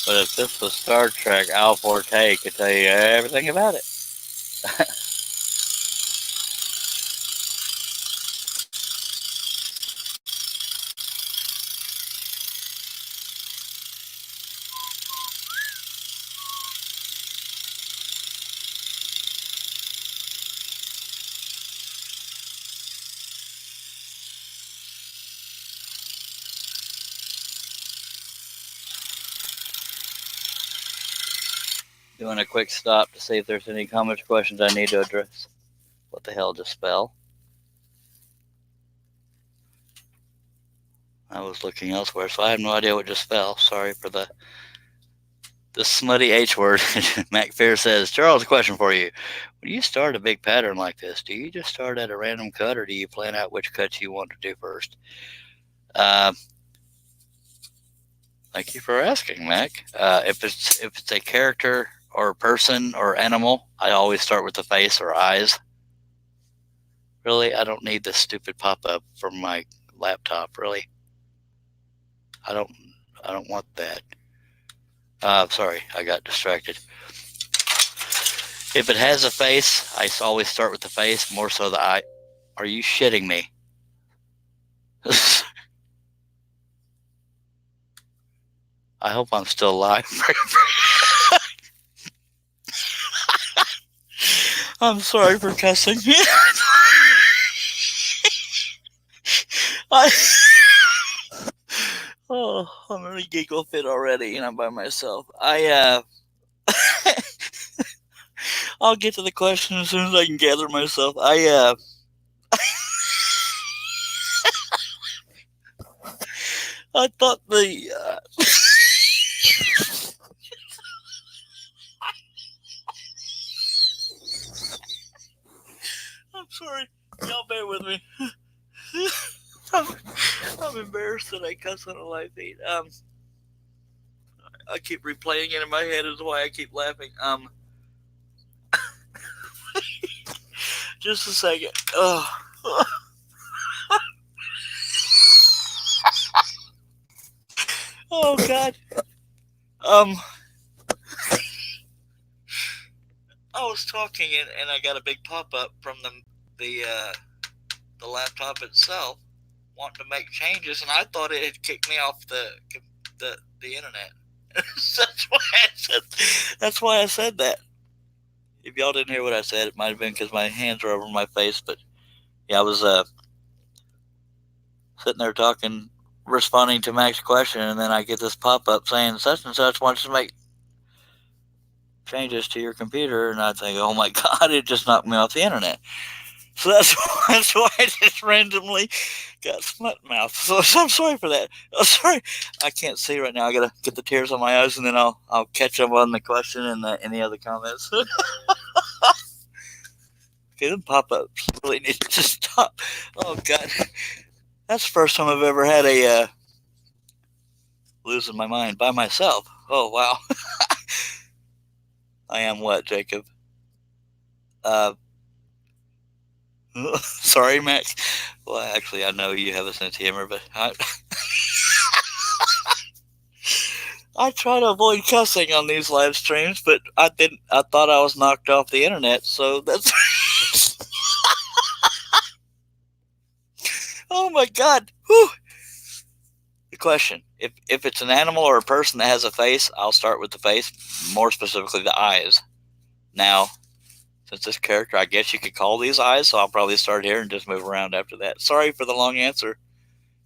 But if this was Star Trek, Al Forte could tell you everything about it. Doing a quick stop to see if there's any comments or questions I need to address. What the hell just fell? I was looking elsewhere, so I have no idea what just fell. Sorry for the smutty H word. Mac Fair says, Charles, a question for you. When you start a big pattern like this, do you just start at a random cut, or do you plan out which cuts you want to do first? Thank you for asking, Mac. If it's a character or a person or animal, I always start with the face or eyes. Really, I don't need this stupid pop-up from my laptop. Really, I don't want that. Sorry, I got distracted. If it has a face, I always start with the face, more so the eye. Are you shitting me? I hope I'm still alive. I'm sorry for cussing. I'm in a giggle fit already, and I'm by myself. I'll get to the question as soon as I can gather myself. I thought I'm sorry. Y'all bear with me. I'm embarrassed that I cuss on a live feed. I keep replaying it in my head, is why I keep laughing. Just a second. Oh God. I was talking and I got a big pop up from the laptop itself, wanting to make changes, and I thought it had kicked me off the internet. That's why I said that. If y'all didn't hear what I said, it might have been because my hands were over my face. But yeah, I was sitting there talking, responding to Mac's question, and then I get this pop up saying such and such wants to make changes to your computer, and I think, oh my God, it just knocked me off the internet. So that's why I just randomly got smut mouth. So I'm sorry for that. I'm sorry. I can't see right now. I gotta get the tears on my eyes, and then I'll catch up on the question and any other comments. Okay, the pop-ups really need to stop. Oh God, that's the first time I've ever had a losing my mind by myself. Oh wow. I am what, Jacob? Uh, sorry, Max. Well, actually, I know you have a sense of humor, but I try to avoid cussing on these live streams, but I didn't. I thought I was knocked off the internet, so that's. Oh my God! Whew. The question: if it's an animal or a person that has a face, I'll start with the face, more specifically the eyes. Now, since this character, I guess you could call these eyes, so I'll probably start here and just move around after that. Sorry for the long answer.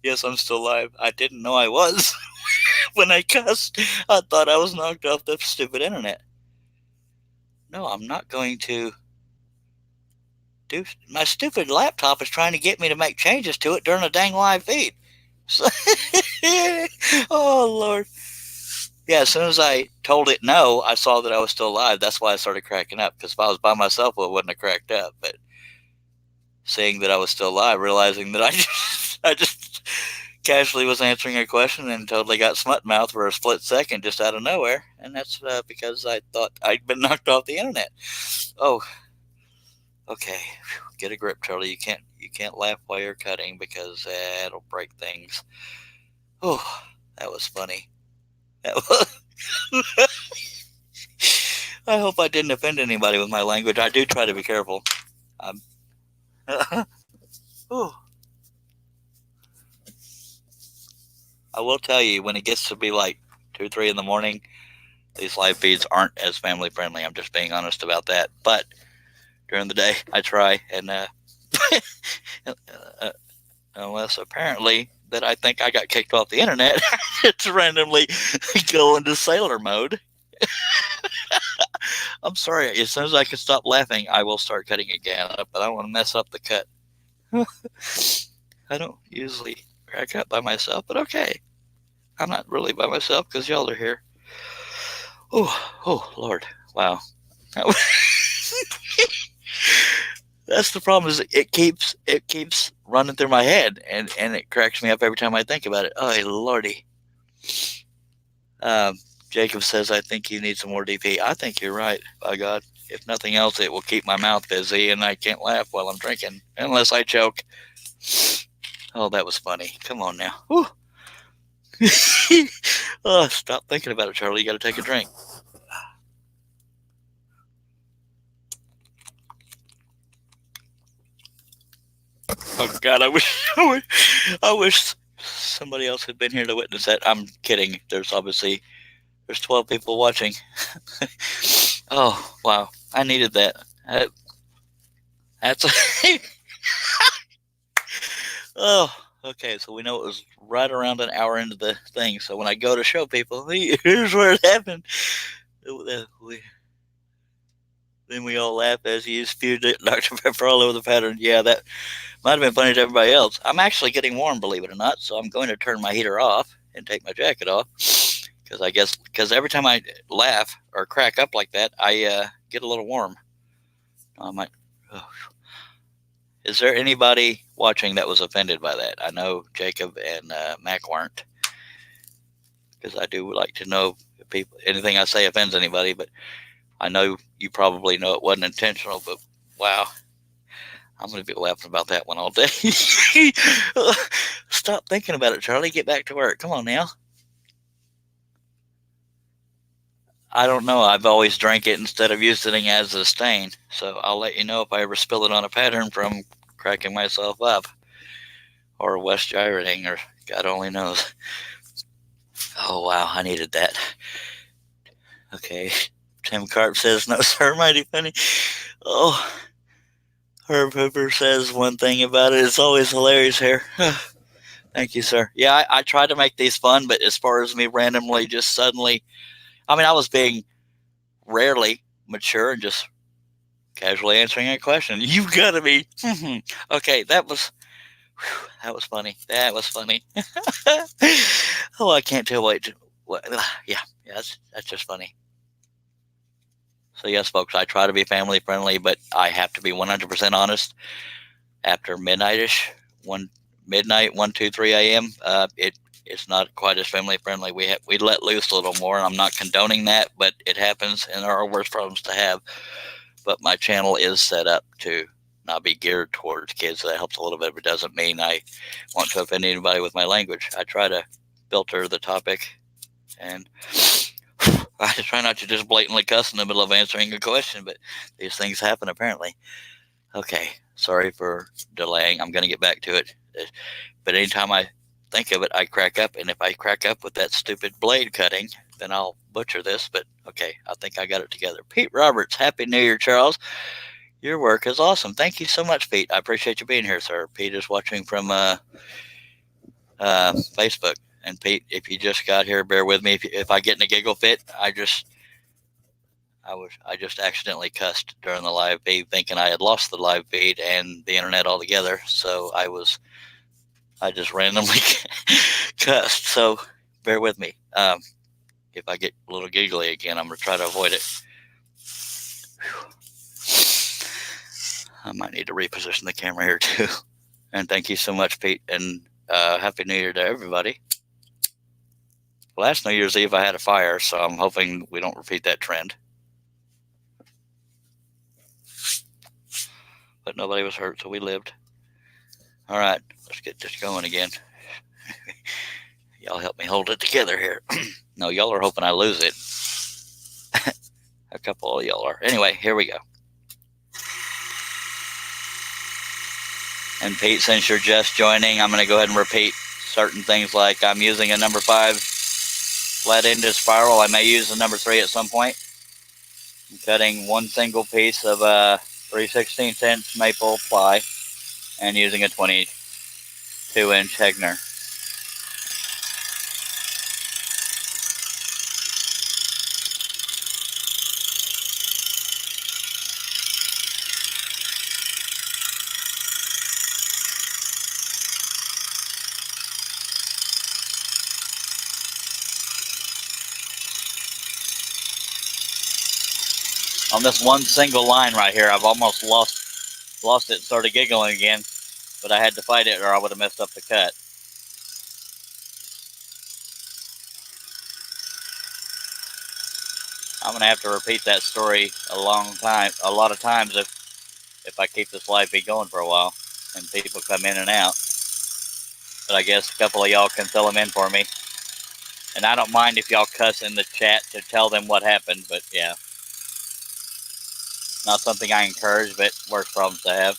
Yes, I'm still alive. I didn't know I was when I cussed. I thought I was knocked off the stupid internet. No, I'm not going to do. My stupid laptop is trying to get me to make changes to it during a dang live feed. So, oh, Lord. Yeah, as soon as I told it no, I saw that I was still alive. That's why I started cracking up, because if I was by myself, well, it wouldn't have cracked up. But seeing that I was still alive, realizing that I just casually was answering a question and totally got smut mouth for a split second just out of nowhere. And that's because I thought I'd been knocked off the internet. Oh, okay. Get a grip, Charlie. You can't laugh while you're cutting, because it'll break things. Oh, that was funny. That was. I hope I didn't offend anybody with my language. I do try to be careful. Oh. I will tell you, when it gets to be like 2, 3 in the morning, these live feeds aren't as family friendly. I'm just being honest about that. But during the day, I try, and unless apparently that I think I got kicked off the internet, it's randomly go into sailor mode. I'm sorry. As soon as I can stop laughing, I will start cutting again. But I don't want to mess up the cut. I don't usually crack up by myself, but okay. I'm not really by myself because y'all are here. Oh, Lord. Wow. That's the problem, is it keeps running through my head, and it cracks me up every time I think about it. Oh, Lordy. Jacob says, I think you need some more DP. I think you're right, by God. If nothing else, it will keep my mouth busy, and I can't laugh while I'm drinking, unless I choke. Oh, that was funny. Come on now. Oh, stop thinking about it, Charlie. You got to take a drink. Oh God, I wish somebody else had been here to witness that. I'm kidding. There's 12 people watching. Oh wow, I needed that. That's oh, okay. So we know it was right around an hour into the thing. So when I go to show people, here's where it happened. Then we all laugh as you spewed Dr. Pepper all over the pattern. Yeah, that might have been funny to everybody else. I'm actually getting warm, believe it or not, so I'm going to turn my heater off and take my jacket off, because every time I laugh or crack up like that, I get a little warm. I might. Oh. Is there anybody watching that was offended by that? I know Jacob and Mac weren't, because I do like to know if anything I say offends anybody, but I know you probably know it wasn't intentional, but wow. I'm going to be laughing about that one all day. Stop thinking about it, Charlie. Get back to work. Come on now. I don't know. I've always drank it instead of using it as a stain. So I'll let you know if I ever spill it on a pattern from cracking myself up, or West gyrating, or God only knows. Oh, wow. I needed that. Okay. Tim Carp says, no, sir, mighty funny. Oh, Herb Hooper says one thing about it. It's always hilarious here. Thank you, sir. Yeah, I try to make these fun, but as far as me randomly just suddenly, I mean, I was being rarely mature and just casually answering a question. You've got to be. Okay, that was funny. That was funny. Oh, I can't tell wait. Yeah, that's just funny. So yes, folks, I try to be family friendly, but I have to be 100% honest. After midnightish, 1, 2, 3 a.m., it's not quite as family friendly. We let loose a little more, and I'm not condoning that, but it happens, and there are worse problems to have. But my channel is set up to not be geared towards kids. So that helps a little bit, but it doesn't mean I want to offend anybody with my language. I try to filter the topic, and I try not to just blatantly cuss in the middle of answering a question, but these things happen apparently. Okay, sorry for delaying. I'm going to get back to it. But anytime I think of it, I crack up. And if I crack up with that stupid blade cutting, then I'll butcher this. But okay, I think I got it together. Pete Roberts, Happy New Year, Charles. Your work is awesome. Thank you so much, Pete. I appreciate you being here, sir. Pete is watching from Facebook. And Pete, if you just got here, bear with me. If I get in a giggle fit, I just accidentally cussed during the live feed, thinking I had lost the live feed and the internet altogether. So I just randomly cussed. So bear with me. If I get a little giggly again, I'm gonna try to avoid it. I might need to reposition the camera here too. And thank you so much, Pete. And Happy New Year to everybody. Last New Year's Eve, I had a fire, so I'm hoping we don't repeat that trend. But nobody was hurt, so we lived. All right, let's get this going again. Y'all help me hold it together here. No, y'all are hoping I lose it. A couple of y'all are. Anyway, here we go. And Pete, since you're just joining, I'm going to go ahead and repeat certain things like I'm using a number 5 flat-ended spiral. I may use a number 3 at some point. I'm cutting one single piece of 3/16" maple ply and using a 22-inch Hegner. On this one single line right here, I've almost lost it and started giggling again, but I had to fight it or I would have messed up the cut. I'm going to have to repeat that story a lot of times if I keep this live feed going for a while and people come in and out. But I guess a couple of y'all can fill them in for me. And I don't mind if y'all cuss in the chat to tell them what happened, but yeah. Not something I encourage, but worse problems to have.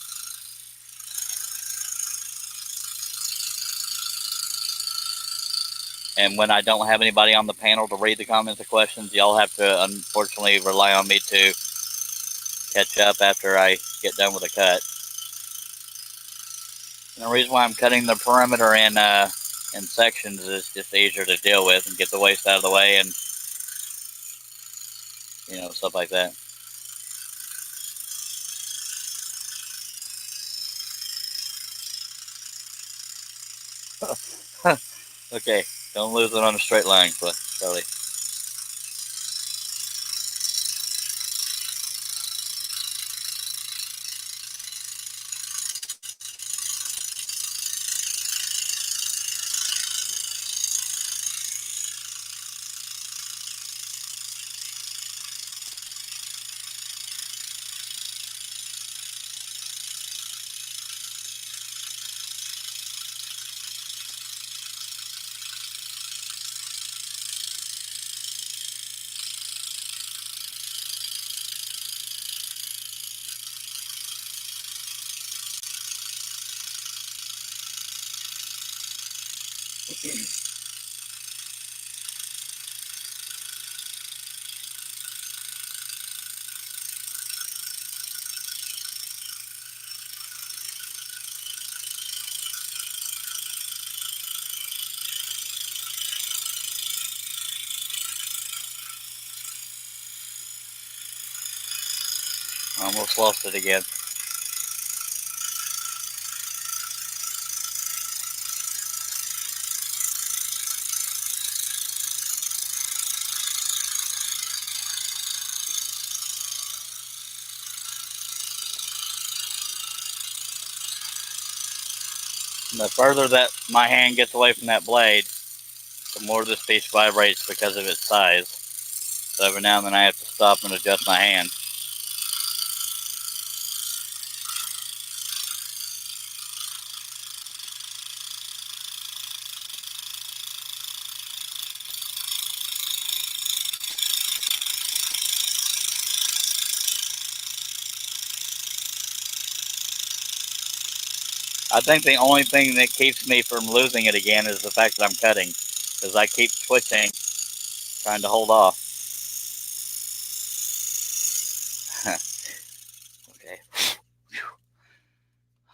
And when I don't have anybody on the panel to read the comments or questions, y'all have to unfortunately rely on me to catch up after I get done with the cut. And the reason why I'm cutting the perimeter in sections is just easier to deal with and get the waste out of the way and, you know, stuff like that. Okay, don't lose it on a straight line, Charlie. Almost lost it again. The further that my hand gets away from that blade, the more this piece vibrates because of its size. So every now and then I have to stop and adjust my hand. I think the only thing that keeps me from losing it again is the fact that I'm cutting, because I keep twitching, trying to hold off. Okay.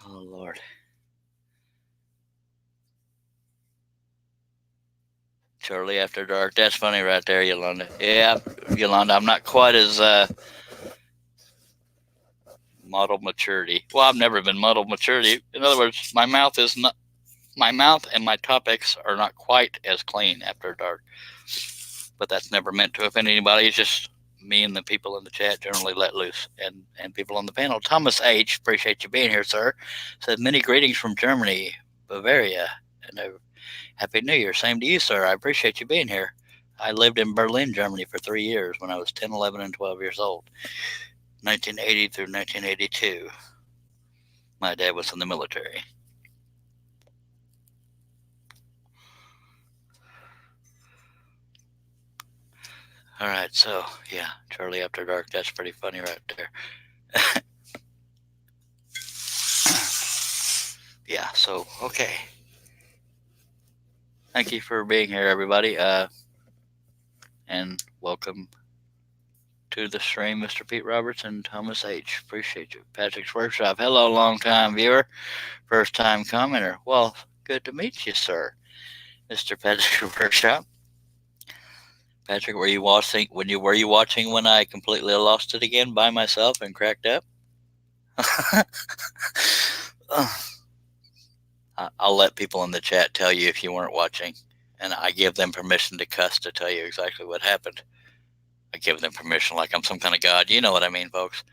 Oh, Lord. Charlie After Dark. That's funny right there, Yolanda. Yeah, Yolanda, I'm not quite as model maturity. Well, I've never been model maturity. In other words, my mouth and my topics are not quite as clean after dark. But that's never meant to offend anybody. It's just me and the people in the chat generally let loose, and people on the panel. Thomas H., appreciate you being here, sir. Said many greetings from Germany, Bavaria, and a Happy New Year. Same to you, sir. I appreciate you being here. I lived in Berlin, Germany for 3 years when I was 10, 11, and 12 years old, 1980 through 1982. My dad was in the military. All right, so yeah, Charlie After Dark. That's pretty funny right there. Yeah, so okay. Thank you for being here, everybody, and welcome to the stream, Mr. Pete Roberts and Thomas H. Appreciate you. Patrick's Workshop. Hello, long-time viewer, first-time commenter. Well, good to meet you, sir, Mr. Patrick's Workshop. Patrick, were you watching when I completely lost it again by myself and cracked up? I'll let people in the chat tell you if you weren't watching, and I give them permission to cuss to tell you exactly what happened. I give them permission like I'm some kind of god. You know what I mean, folks.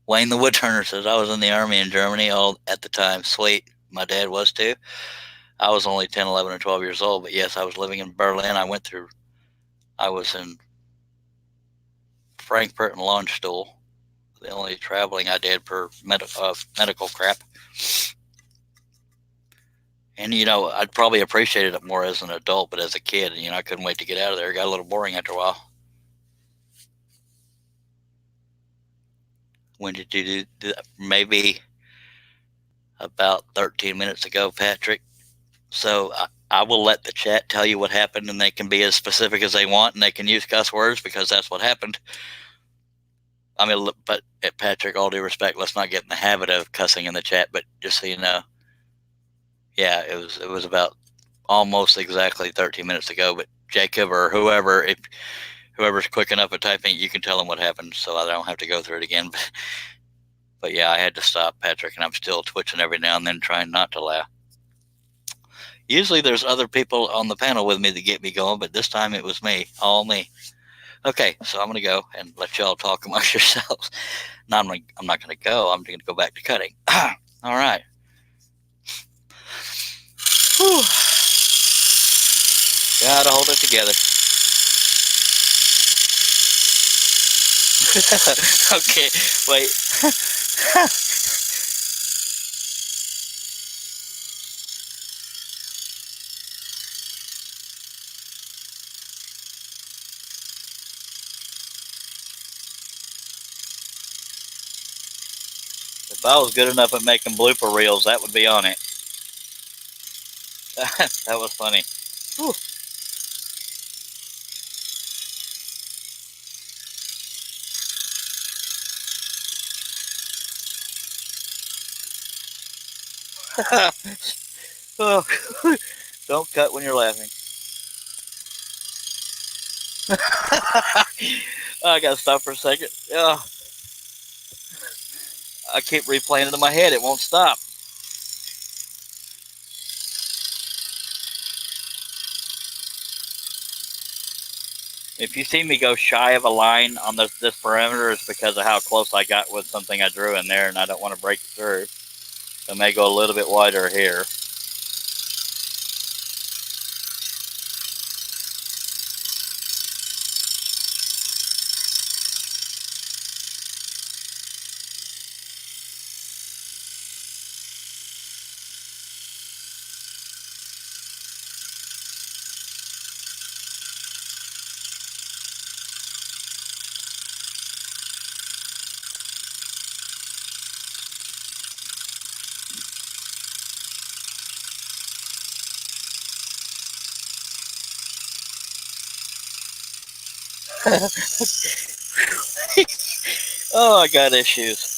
Wayne the Woodturner says, I was in the Army in Germany all at the time. Sweet. My dad was too. I was only 10, 11, or 12 years old, but yes, I was living in Berlin. I was in Frankfurt and Landstuhl. The only traveling I did for medical crap. And, I'd probably appreciated it more as an adult, but as a kid, I couldn't wait to get out of there. It got a little boring after a while. When did you do that? Maybe about 13 minutes ago, Patrick. So I will let the chat tell you what happened, and they can be as specific as they want, and they can use cuss words because that's what happened. I mean, but Patrick, all due respect, let's not get in the habit of cussing in the chat, but just so you know, yeah, it was about almost exactly 13 minutes ago, but Jacob or whoever's quick enough at typing, you can tell them what happened so I don't have to go through it again. But yeah, I had to stop, Patrick, and I'm still twitching every now and then trying not to laugh. Usually there's other people on the panel with me that get me going, but this time it was me, all me. Okay, so I'm going to go and let y'all talk amongst yourselves. No, I'm not going to go. I'm going to go back to cutting. All right. Whew. Gotta hold it together. Okay, wait. If I was good enough at making blooper reels, that would be on it. That was funny. Whew. Oh, don't cut when you're laughing. I gotta stop for a second. I keep replaying it in my head. It won't stop. If you see me go shy of a line on this parameter, it's because of how close I got with something I drew in there, and I don't want to break it through. So I may go a little bit wider here. Oh, I got issues.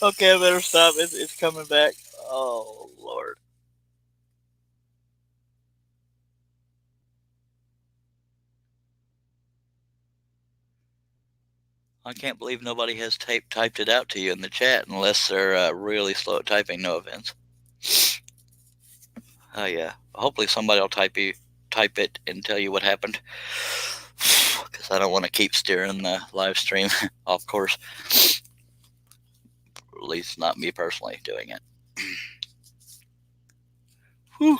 Okay, I better stop. It's coming back. Oh, Lord. I can't believe nobody has typed it out to you in the chat unless they're really slow at typing. No offense. Oh, yeah. Hopefully somebody will type it and tell you what happened. Because I don't want to keep steering the live stream off course. At least not me personally doing it. Whew.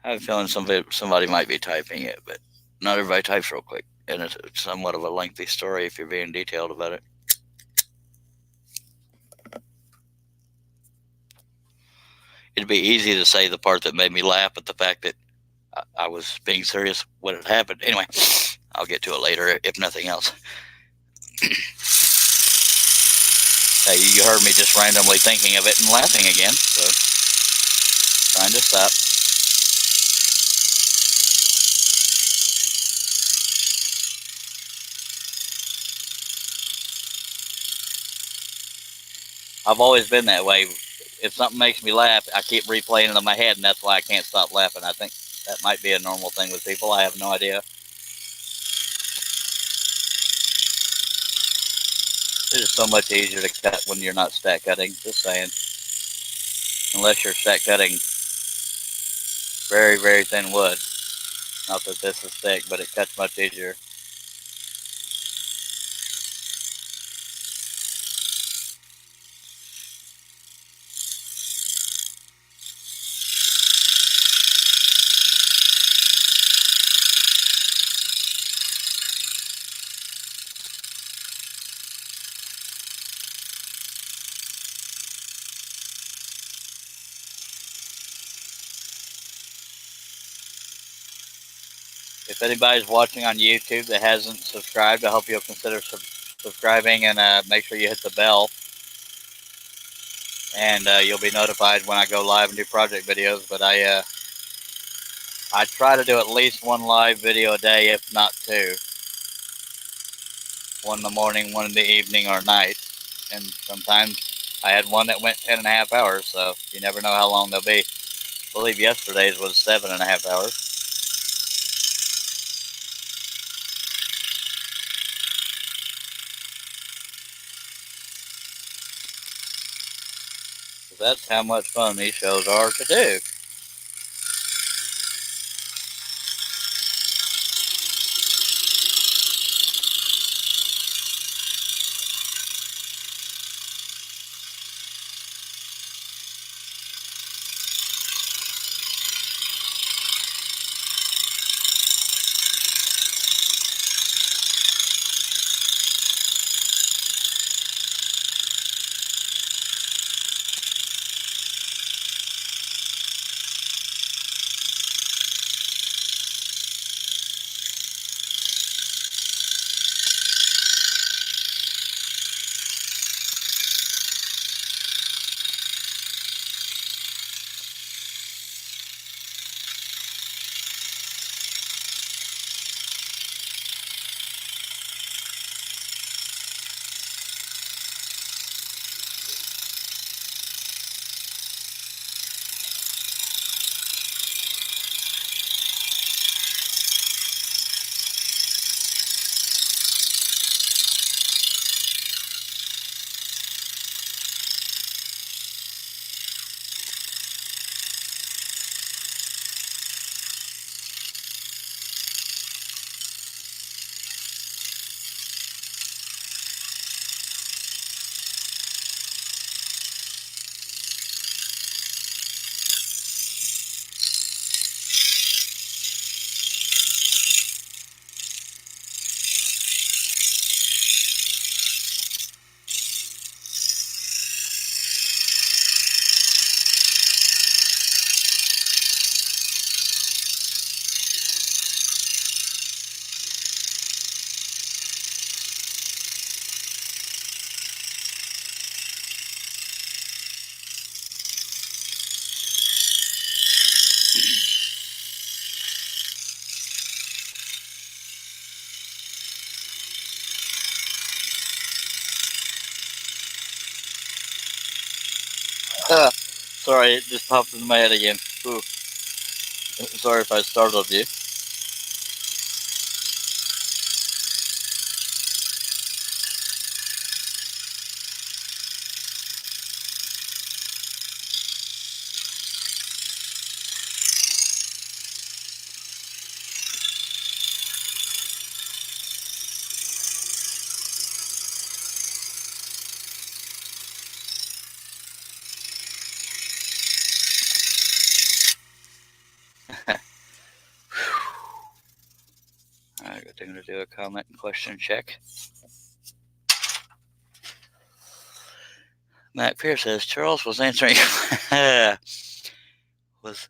I have a feeling somebody might be typing it, but not everybody types real quick. And it's somewhat of a lengthy story if you're being detailed about it. It'd be easy to say the part that made me laugh at the fact that I was being serious when it happened. Anyway, I'll get to it later if nothing else. You heard me just randomly thinking of it and laughing again, so trying to stop. I've always been that way. If something makes me laugh, I keep replaying it in my head, and that's why I can't stop laughing. I think that might be a normal thing with people. I have no idea. It is so much easier to cut when you're not stack cutting, just saying. Unless you're stack cutting very, very thin wood. Not that this is thick, but it cuts much easier. If anybody's watching on YouTube that hasn't subscribed, I hope you'll consider subscribing and make sure you hit the bell. And you'll be notified when I go live and do project videos. But I try to do at least one live video a day, if not two. One in the morning, one in the evening or night. And sometimes I had one that went 10.5 hours, so you never know how long they'll be. I believe yesterday's was 7.5 hours. So that's how much fun these shows are to do. Sorry, it just popped into my head again. Ooh. Sorry if I startled you. Alright, I'm going to do a comment and question check. Matt Pierce says Charles was answering. was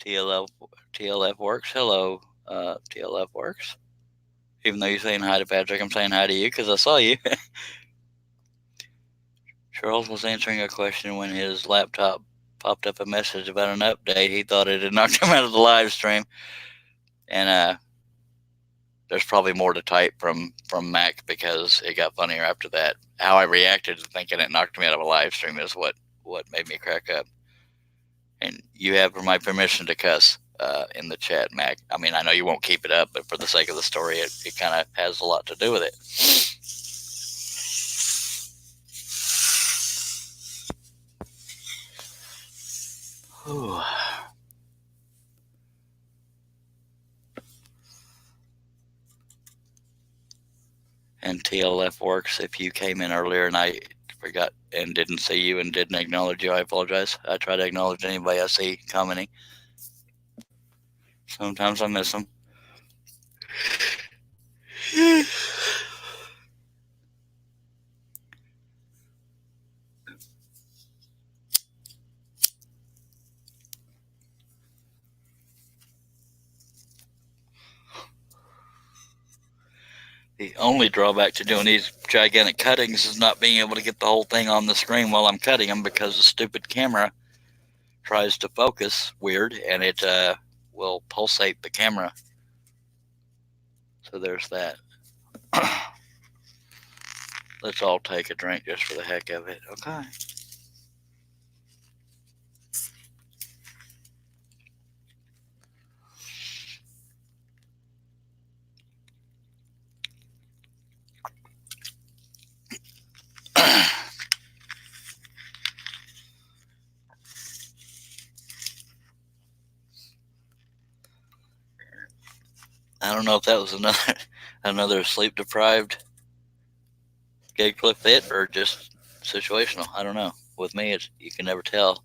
TLF works. Hello, TLF works. Even though you're saying hi to Patrick, I'm saying hi to you because I saw you. Charles was answering a question when his laptop popped up a message about an update. He thought it had knocked him out of the live stream. And there's probably more to type from Mac because it got funnier after that. How I reacted to thinking it knocked me out of a live stream is what made me crack up. And you have my permission to cuss in the chat, Mac. I mean, I know you won't keep it up, but for the sake of the story, it kind of has a lot to do with it. Whew. And TLF works. If you came in earlier and I forgot and didn't see you and didn't acknowledge you, I apologize. I try to acknowledge anybody I see commenting. Sometimes I miss them. The only drawback to doing these gigantic cuttings is not being able to get the whole thing on the screen while I'm cutting them because the stupid camera tries to focus weird and it will pulsate the camera. So there's that. Let's all take a drink just for the heck of it. Okay. I don't know if that was another sleep deprived gig clip fit or just situational. I don't know. With me, you can never tell.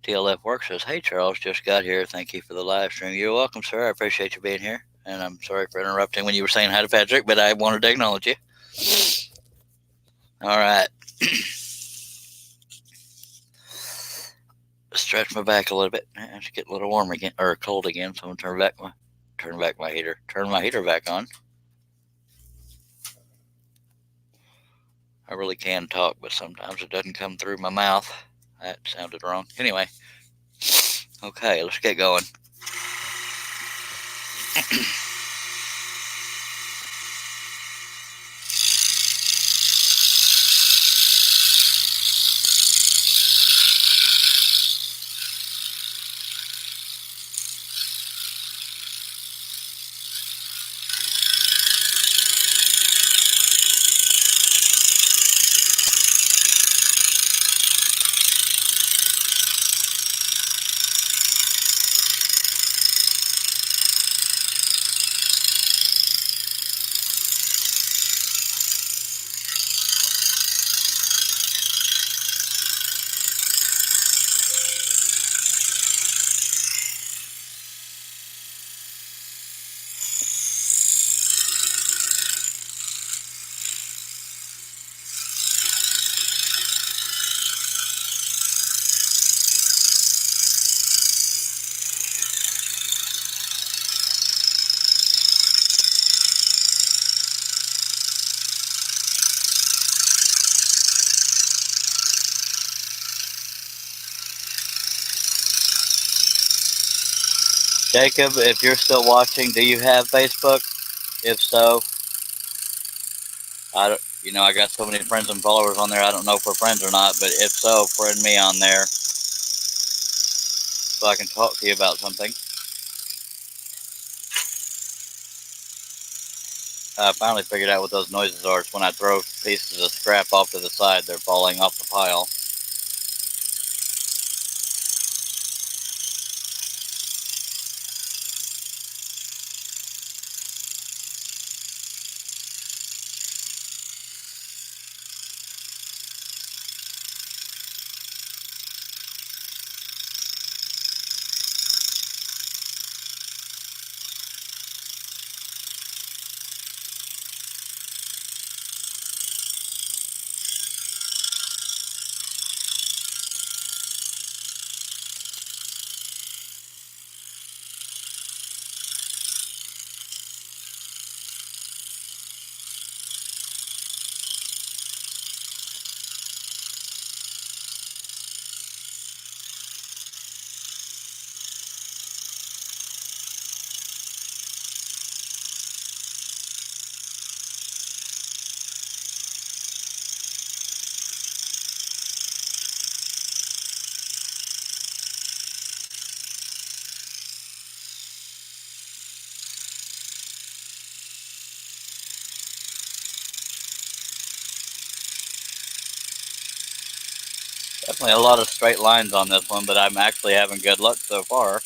TLF Work says, "Hey Charles, just got here. Thank you for the live stream." You're welcome, sir. I appreciate you being here, and I'm sorry for interrupting when you were saying hi to Patrick, but I wanted to acknowledge you. All right. Stretch my back a little bit. It's getting a little warm again or cold again, so I'm gonna turn my heater back on. I really can talk, but sometimes it doesn't come through my mouth. That sounded wrong. Anyway, okay, let's get going. Jacob, if you're still watching, do you have Facebook? If so, You know, I got so many friends and followers on there, I don't know if we're friends or not, but if so, friend me on there so I can talk to you about something. I finally figured out what those noises are. It's when I throw pieces of scrap off to the side, they're falling off the pile. Definitely a lot of straight lines on this one, but I'm actually having good luck so far.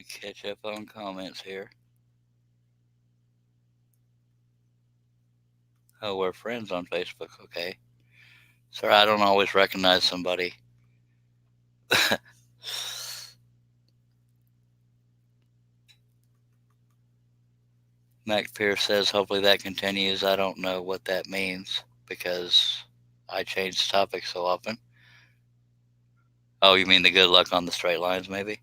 catch up on comments here. Oh, we're friends on Facebook. Okay. Sir, I don't always recognize somebody. Mac Pierce says, hopefully that continues. I don't know what that means because I change topics so often. Oh, you mean the good luck on the straight lines, maybe?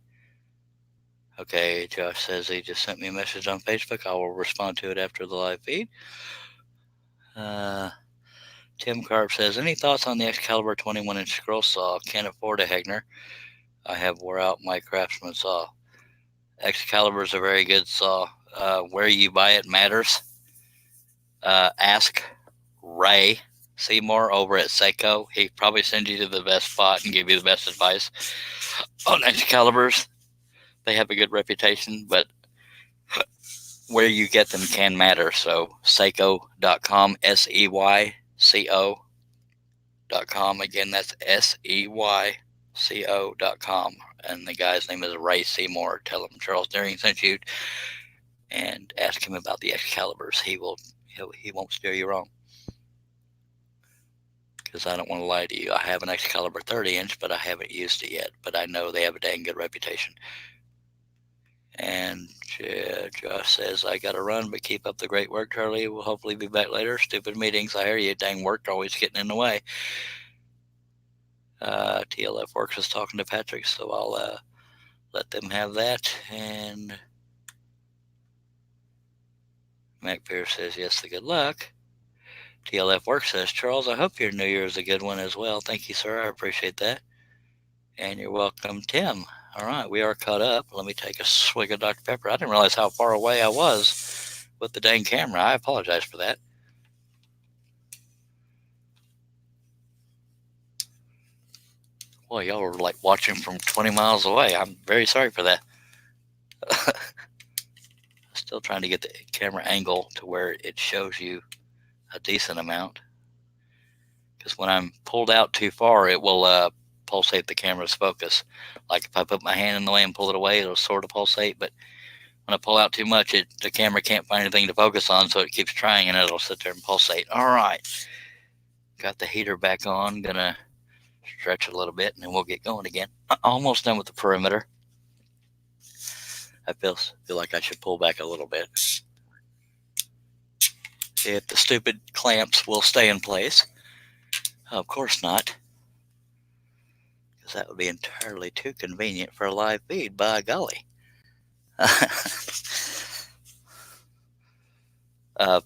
Okay, Josh says he just sent me a message on Facebook. I will respond to it after the live feed. Tim Carp says, any thoughts on the Excalibur 21-inch scroll saw? Can't afford a Hegner. I have wore out my Craftsman saw. Excalibur is a very good saw. Where you buy it matters. Ask Ray Seymour over at Seiko. He probably send you to the best spot and give you the best advice on Excaliburs. They have a good reputation, but where you get them can matter. So Seiko.com, SEYCO.com. Again, that's SEYCO.com. And the guy's name is Ray Seymour. Tell him Charles Deering sent you and ask him about the Excaliburs. He won't steer you wrong. Because I don't want to lie to you. I have an Excalibur 30-inch, but I haven't used it yet. But I know they have a dang good reputation. And Josh says, I got to run, but keep up the great work, Charlie. We'll hopefully be back later. Stupid meetings. I hear you. Dang work always getting in the way. TLF Works is talking to Patrick, so I'll let them have that. And Mac Pierce says, yes, the good luck. TLF Works says, Charles, I hope your New Year is a good one as well. Thank you, sir. I appreciate that. And you're welcome, Tim. All right, we are caught up. Let me take a swig of Dr. Pepper. I didn't realize how far away I was with the dang camera. I apologize for that. Boy, y'all were like watching from 20 miles away. I'm very sorry for that. Still trying to get the camera angle to where it shows you a decent amount. Because when I'm pulled out too far, it will pulsate the camera's focus. Like if I put my hand in the way and pull it away, it'll sort of pulsate. But when I pull out too much, the camera can't find anything to focus on, so it keeps trying and it'll sit there and pulsate. All right. Got the heater back on. Gonna stretch a little bit and then we'll get going again. Almost done with the perimeter. I feel like I should pull back a little bit. If the stupid clamps will stay in place. Of course not. Because that would be entirely too convenient for a live feed, by golly.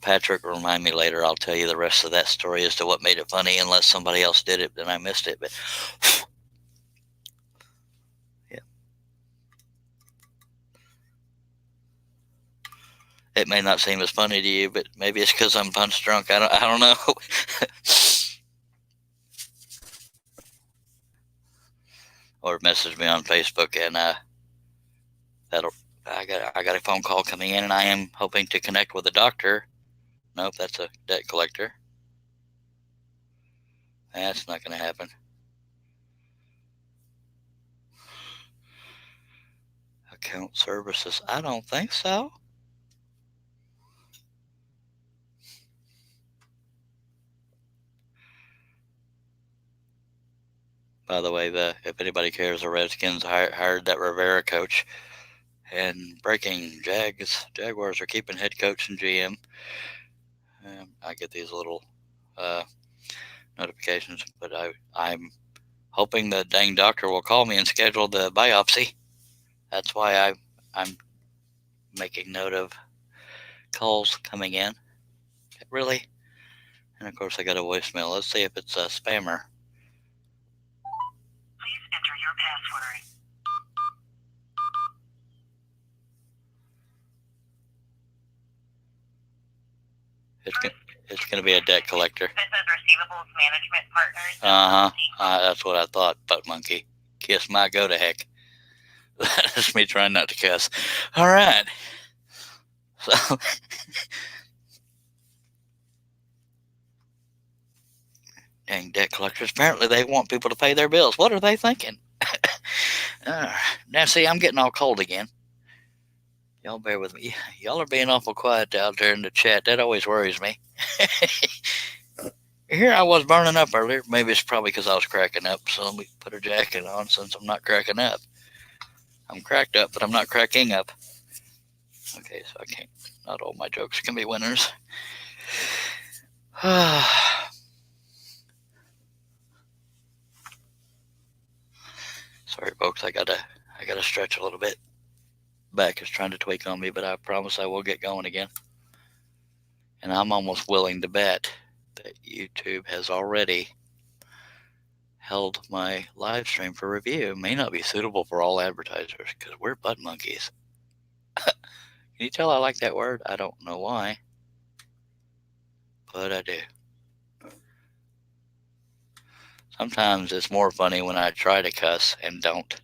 Patrick, remind me later. I'll tell you the rest of that story as to what made it funny. Unless somebody else did it, then I missed it. But yeah, it may not seem as funny to you, but maybe it's because I'm punch drunk. I don't know. Or message me on Facebook, and I got a phone call coming in, and I am hoping to connect with a doctor. Nope, that's a debt collector. That's not going to happen. Account services. I don't think so. By the way, if anybody cares, the Redskins hired that Rivera coach. And breaking, Jaguars are keeping head coach and GM. I get these little notifications, but I'm hoping the dang doctor will call me and schedule the biopsy. That's why I'm making note of calls coming in. Really? And of course I got a voicemail. Let's see if it's a spammer. Please enter your password. It's going to be a debt collector. This is Receivables Management Partners. That's what I thought, butt monkey. Kiss my go to heck. That's me trying not to cuss. All right. So, dang debt collectors. Apparently they want people to pay their bills. What are they thinking? Now, see, I'm getting all cold again. Y'all bear with me. Y'all are being awful quiet out there in the chat. That always worries me. Here I was burning up earlier. Maybe it's probably because I was cracking up. So let me put a jacket on since I'm not cracking up. I'm cracked up, but I'm not cracking up. Okay, so I can't. Not all my jokes can be winners. Sorry, folks. I gotta stretch a little bit. Back is trying to tweak on me, but I promise I will get going again. And I'm almost willing to bet that YouTube has already held my live stream for review. It may not be suitable for all advertisers because we're butt monkeys. Can you tell I like that word? I don't know why, but I do. Sometimes it's more funny when I try to cuss and don't,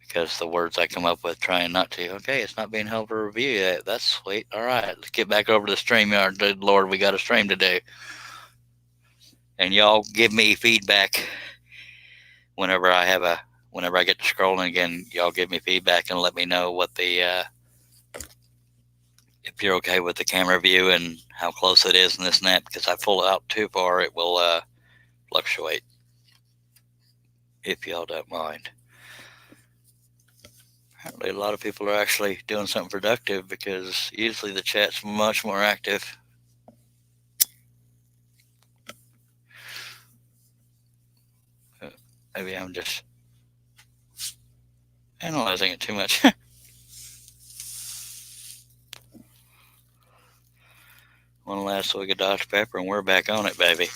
because the words I come up with trying not to. Okay, it's not being held for review yet. That's sweet. All right, let's get back over to the StreamYard. Good Lord, we got a stream to do. And y'all give me feedback whenever I get to scrolling again. Y'all give me feedback and let me know what the if you're okay with the camera view and how close it is and this and that, because I pull it out too far, it will fluctuate, if y'all don't mind. Apparently a lot of people are actually doing something productive, because usually the chat's much more active. Maybe I'm just analyzing it too much. One last swig of Dr. Pepper and we're back on it, baby.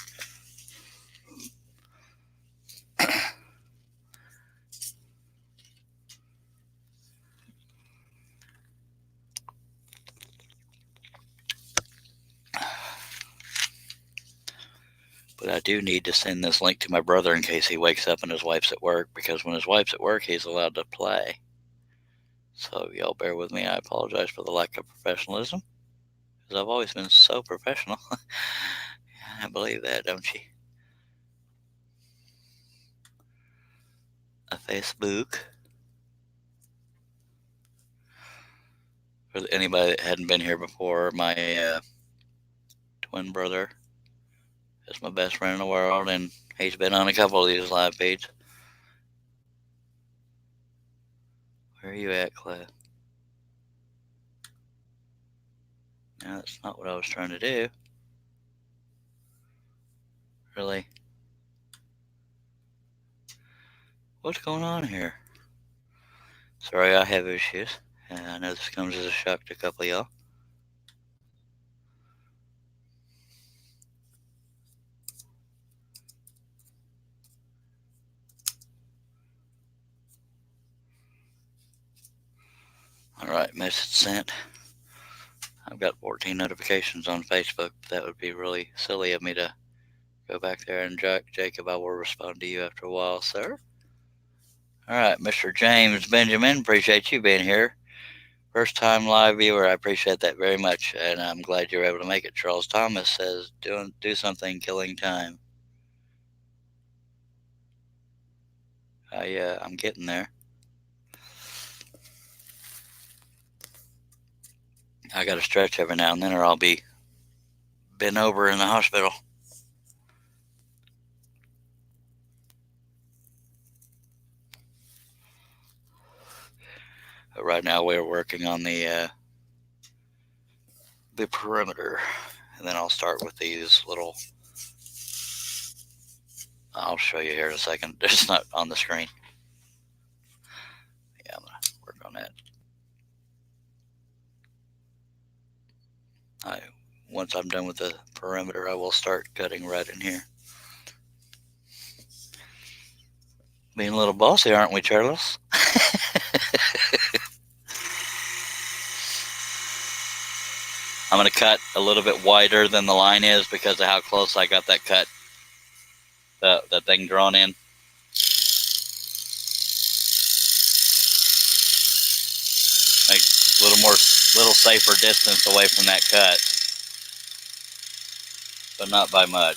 But I do need to send this link to my brother in case he wakes up and his wife's at work, because when his wife's at work, he's allowed to play. So y'all bear with me. I apologize for the lack of professionalism, because I've always been so professional. I believe that, don't you? A Facebook. For anybody that hadn't been here before, my twin brother is my best friend in the world, and he's been on a couple of these live feeds. Where are you at, Cliff? No, that's not what I was trying to do. Really? What's going on here? Sorry, I have issues. I know this comes as a shock to a couple of y'all. Alright, message sent. I've got 14 notifications on Facebook. That would be really silly of me to go back there and Jacob, I will respond to you after a while, sir. Alright, Mr. James Benjamin, appreciate you being here. First time live viewer, I appreciate that very much, and I'm glad you were able to make it. Charles Thomas says, do something, killing time. I'm getting there. I got to stretch every now and then, or I'll be bent over in the hospital. But right now we're working on the perimeter, and then I'll start with these little. I'll show you here in a second. It's not on the screen. Yeah, I'm gonna work on that. Once I'm done with the perimeter, I will start cutting right in here. Being a little bossy, aren't we, Charles? I'm going to cut a little bit wider than the line is because of how close I got that cut, the thing drawn in. Make a little safer distance away from that cut, but not by much.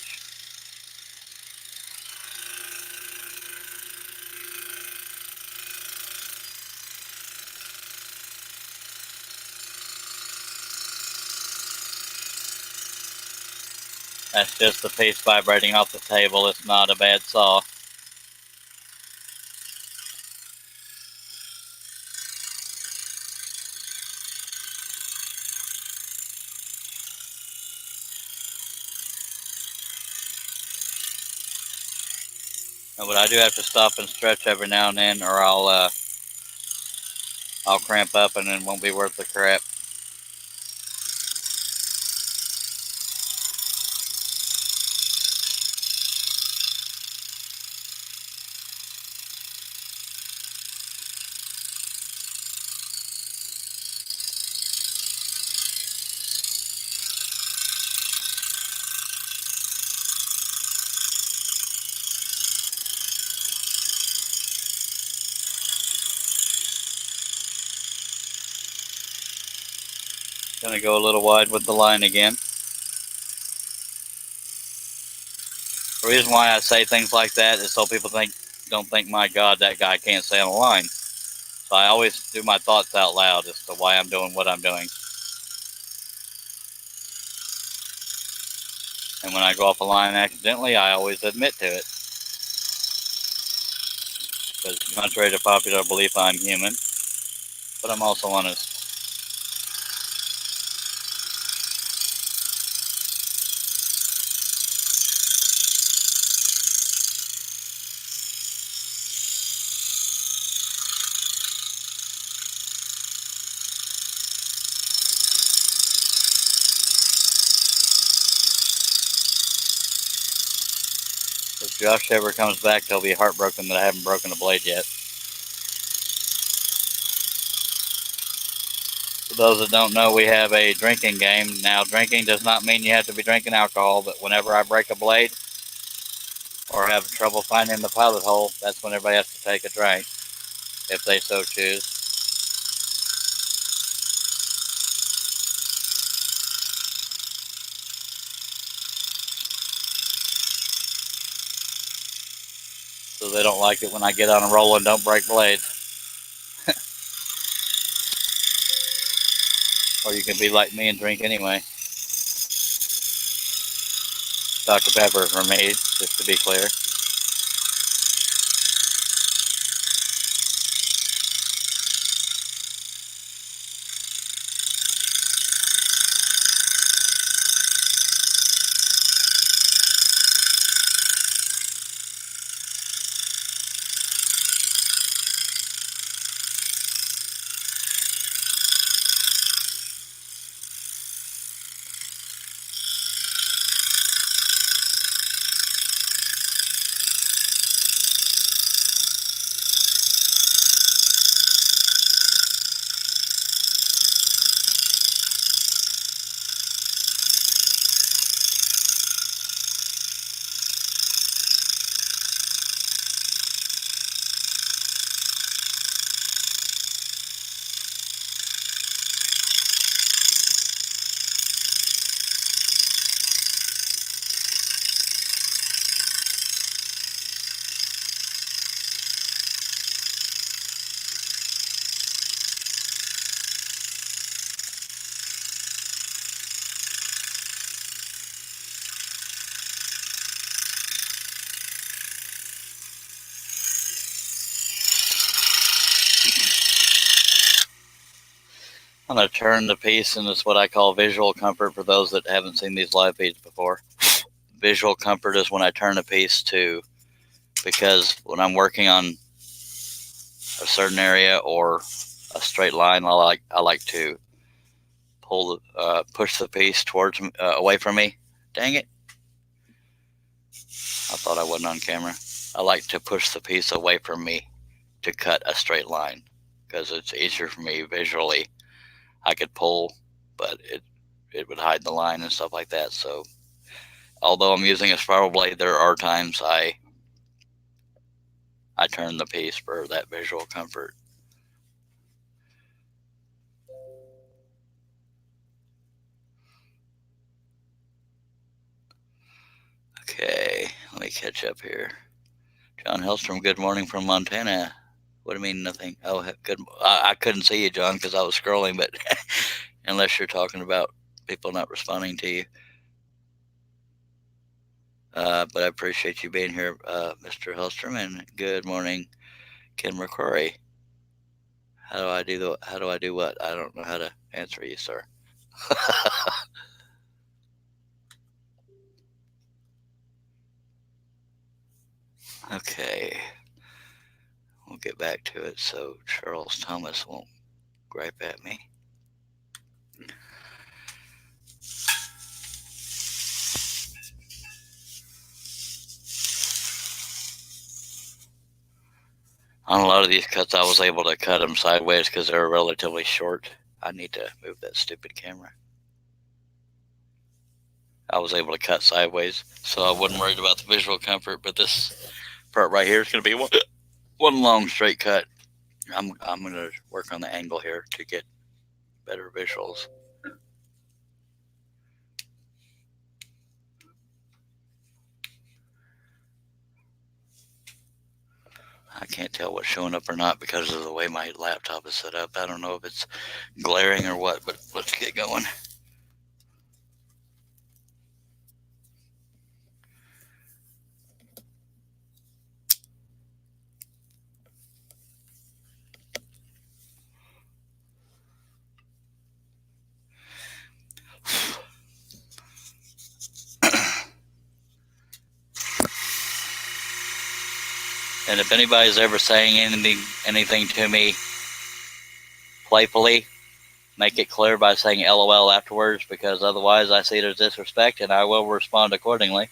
That's just the piece vibrating off the table. It's not a bad saw. But I do have to stop and stretch every now and then, or I'll cramp up and it won't be worth the crap. Gonna go a little wide with the line again. The reason why I say things like that is so people don't think, my God, that guy can't stay on a line. So I always do my thoughts out loud as to why I'm doing what I'm doing. And when I go off a line accidentally, I always admit to it. Because contrary to popular belief, I'm human, but I'm also honest. If Josh ever comes back, he'll be heartbroken that I haven't broken a blade yet. For those that don't know, we have a drinking game. Now, drinking does not mean you have to be drinking alcohol, but whenever I break a blade or have trouble finding the pilot hole, that's when everybody has to take a drink, if they so choose. So they don't like it when I get on a roll and don't break blades. Or you can be like me and drink anyway. Dr. Pepper for me, just to be clear. I'm going to turn the piece, and it's what I call visual comfort for those that haven't seen these live feeds before. Visual comfort is when I turn a piece to, because when I'm working on a certain area or a straight line, I like to push the piece towards away from me. Dang it! I thought I wasn't on camera. I like to push the piece away from me to cut a straight line because it's easier for me visually. I could pull, but it would hide the line and stuff like that. So although I'm using a spiral blade, there are times I turn the piece for that visual comfort. Okay, let me catch up here. John Hellstrom, good morning from Montana. What do you mean nothing? Oh, good. I couldn't see you, John, because I was scrolling, but unless you're talking about people not responding to you. But I appreciate you being here, Mr. Hellstrom, and good morning, Ken McCrory. How do I do what? I don't know how to answer you, sir. Okay, we'll get back to it so Charles Thomas won't gripe at me. On a lot of these cuts, I was able to cut them sideways because they're relatively short. I need to move that stupid camera. I was able to cut sideways, so I wasn't worried about the visual comfort. But this part right here is going to be one long straight cut. I'm going to work on the angle here to get better visuals. I can't tell what's showing up or not because of the way my laptop is set up. I don't know if it's glaring or what, but let's get going. And if anybody's ever saying anything to me playfully, make it clear by saying LOL afterwards, because otherwise I see it as disrespect and I will respond accordingly.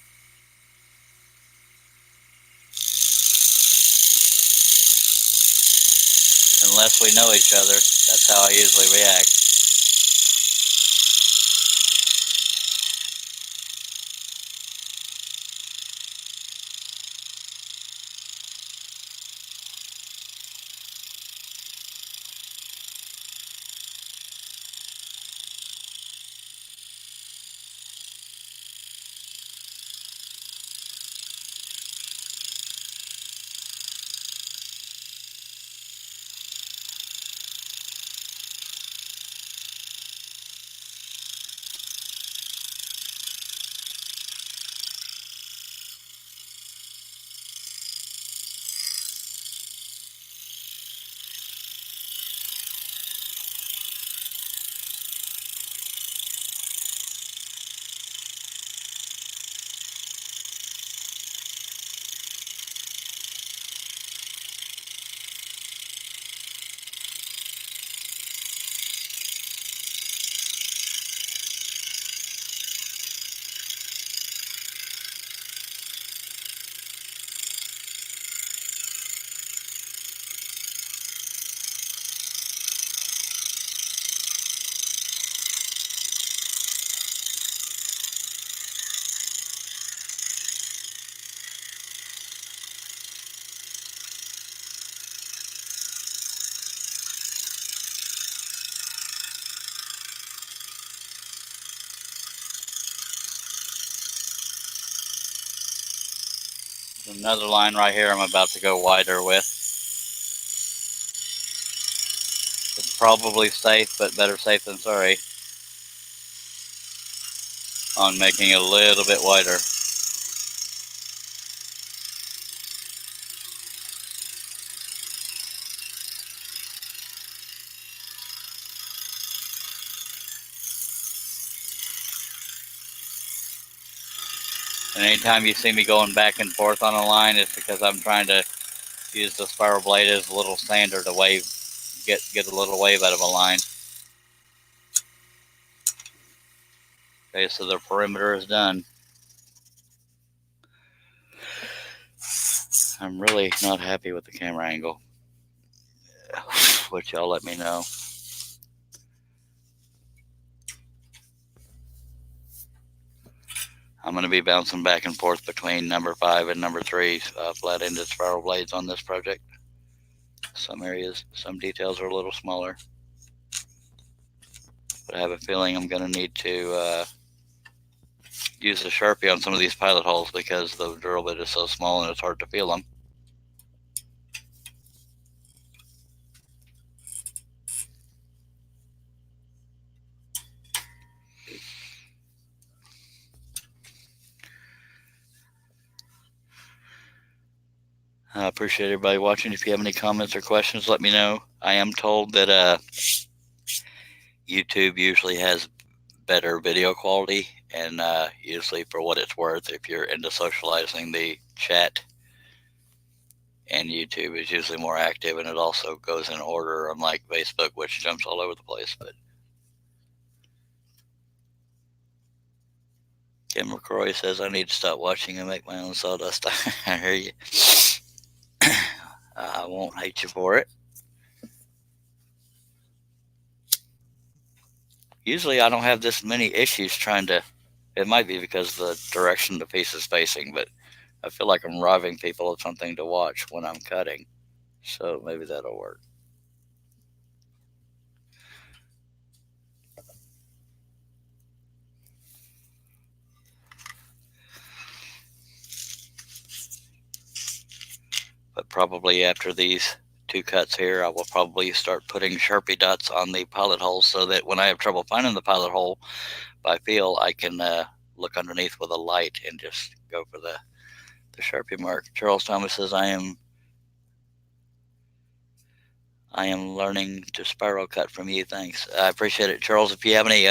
Unless we know each other, that's how I usually react. Another line right here I'm about to go wider with. It's probably safe, but better safe than sorry on making it a little bit wider. And anytime you see me going back and forth on a line, it's because I'm trying to use the spiral blade as a little sander to get a little wave out of a line. Okay, so the perimeter is done. I'm really not happy with the camera angle, which y'all let me know. I'm going to be bouncing back and forth between number 5 and number 3 flat-ended spiral blades on this project. Some areas, some details are a little smaller, but I have a feeling I'm going to need to use the Sharpie on some of these pilot holes because the drill bit is so small and it's hard to feel them. I appreciate everybody watching. If you have any comments or questions, let me know. I am told that YouTube usually has better video quality, and usually, for what it's worth, if you're into socializing, the chat and YouTube is usually more active, and it also goes in order, unlike Facebook, which jumps all over the place. But Kim McCrory says, I need to stop watching and make my own sawdust. I hear you. I won't hate you for it. Usually I don't have this many issues trying to, it might be because of the direction the piece is facing, but I feel like I'm robbing people of something to watch when I'm cutting. So maybe that'll work. But probably after these 2 cuts here, I will probably start putting Sharpie dots on the pilot holes so that when I have trouble finding the pilot hole by feel, I can look underneath with a light and just go for the Sharpie mark. Charles Thomas says, I am learning to spiral cut from you. Thanks. I appreciate it, Charles. If you have any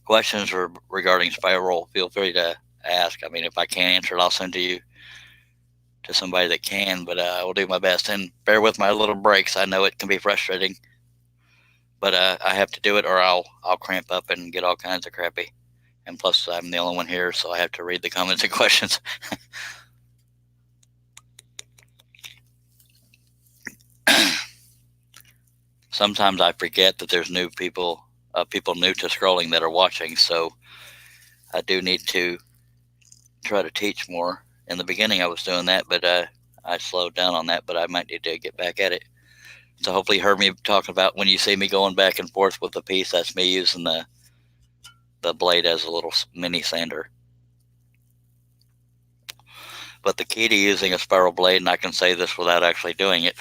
questions regarding spiral, feel free to ask. I mean, if I can't answer it, I'll send you to somebody that can, but I will do my best. And bear with my little breaks. I know it can be frustrating, but I have to do it, or I'll cramp up and get all kinds of crappy. And plus, I'm the only one here, so I have to read the comments and questions. Sometimes I forget that there's new people new to scrolling that are watching, so I do need to try to teach more. In the beginning I was doing that, but I slowed down on that, but I might need to get back at it. So hopefully you heard me talking about when you see me going back and forth with the piece, that's me using the blade as a little mini sander. But the key to using a spiral blade, and I can say this without actually doing it,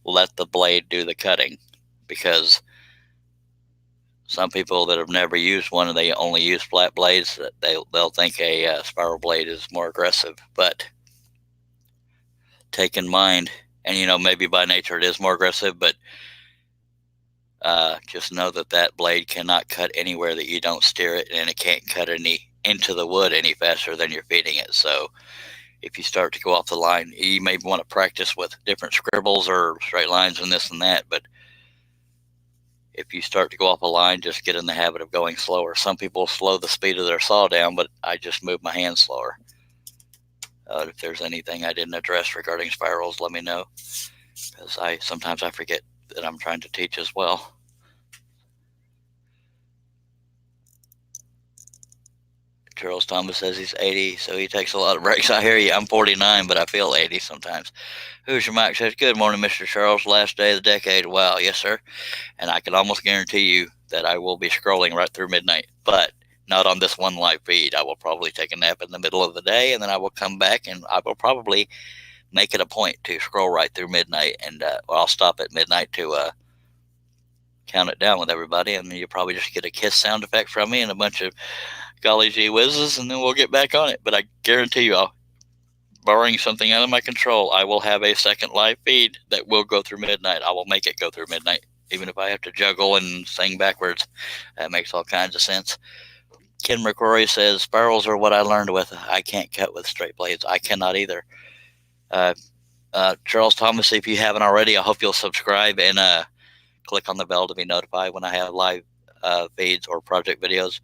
let the blade do the cutting, because some people that have never used one and they only use flat blades, they'll think a spiral blade is more aggressive. But take in mind, and maybe by nature it is more aggressive, but just know that blade cannot cut anywhere that you don't steer it, and it can't cut into the wood any faster than you're feeding it. So if you start to go off the line, you may want to practice with different scribbles or straight lines and this and that, but if you start to go off a line, just get in the habit of going slower. Some people slow the speed of their saw down, but I just move my hand slower. If there's anything I didn't address regarding spirals, let me know, because sometimes I forget that I'm trying to teach as well. Charles Thomas says he's 80, so he takes a lot of breaks. I hear you. I'm 49, but I feel 80 sometimes. Who's your Mike says, good morning, Mr. Charles. Last day of the decade. Wow, yes, sir. And I can almost guarantee you that I will be scrolling right through midnight, but not on this one live feed. I will probably take a nap in the middle of the day, and then I will come back, and I will probably make it a point to scroll right through midnight. And I'll stop at midnight to count it down with everybody, and you'll probably just get a kiss sound effect from me and a bunch of golly gee whizzes, and then we'll get back on it. But I guarantee you, barring something out of my control, I will have a second live feed that will go through midnight. I will make it go through midnight, even if I have to juggle and sing backwards. That makes all kinds of sense. Ken McCrory says, spirals are what I learned with. I can't cut with straight blades. I cannot either. Charles Thomas, if you haven't already, I hope you'll subscribe and click on the bell to be notified when I have live feeds or project videos.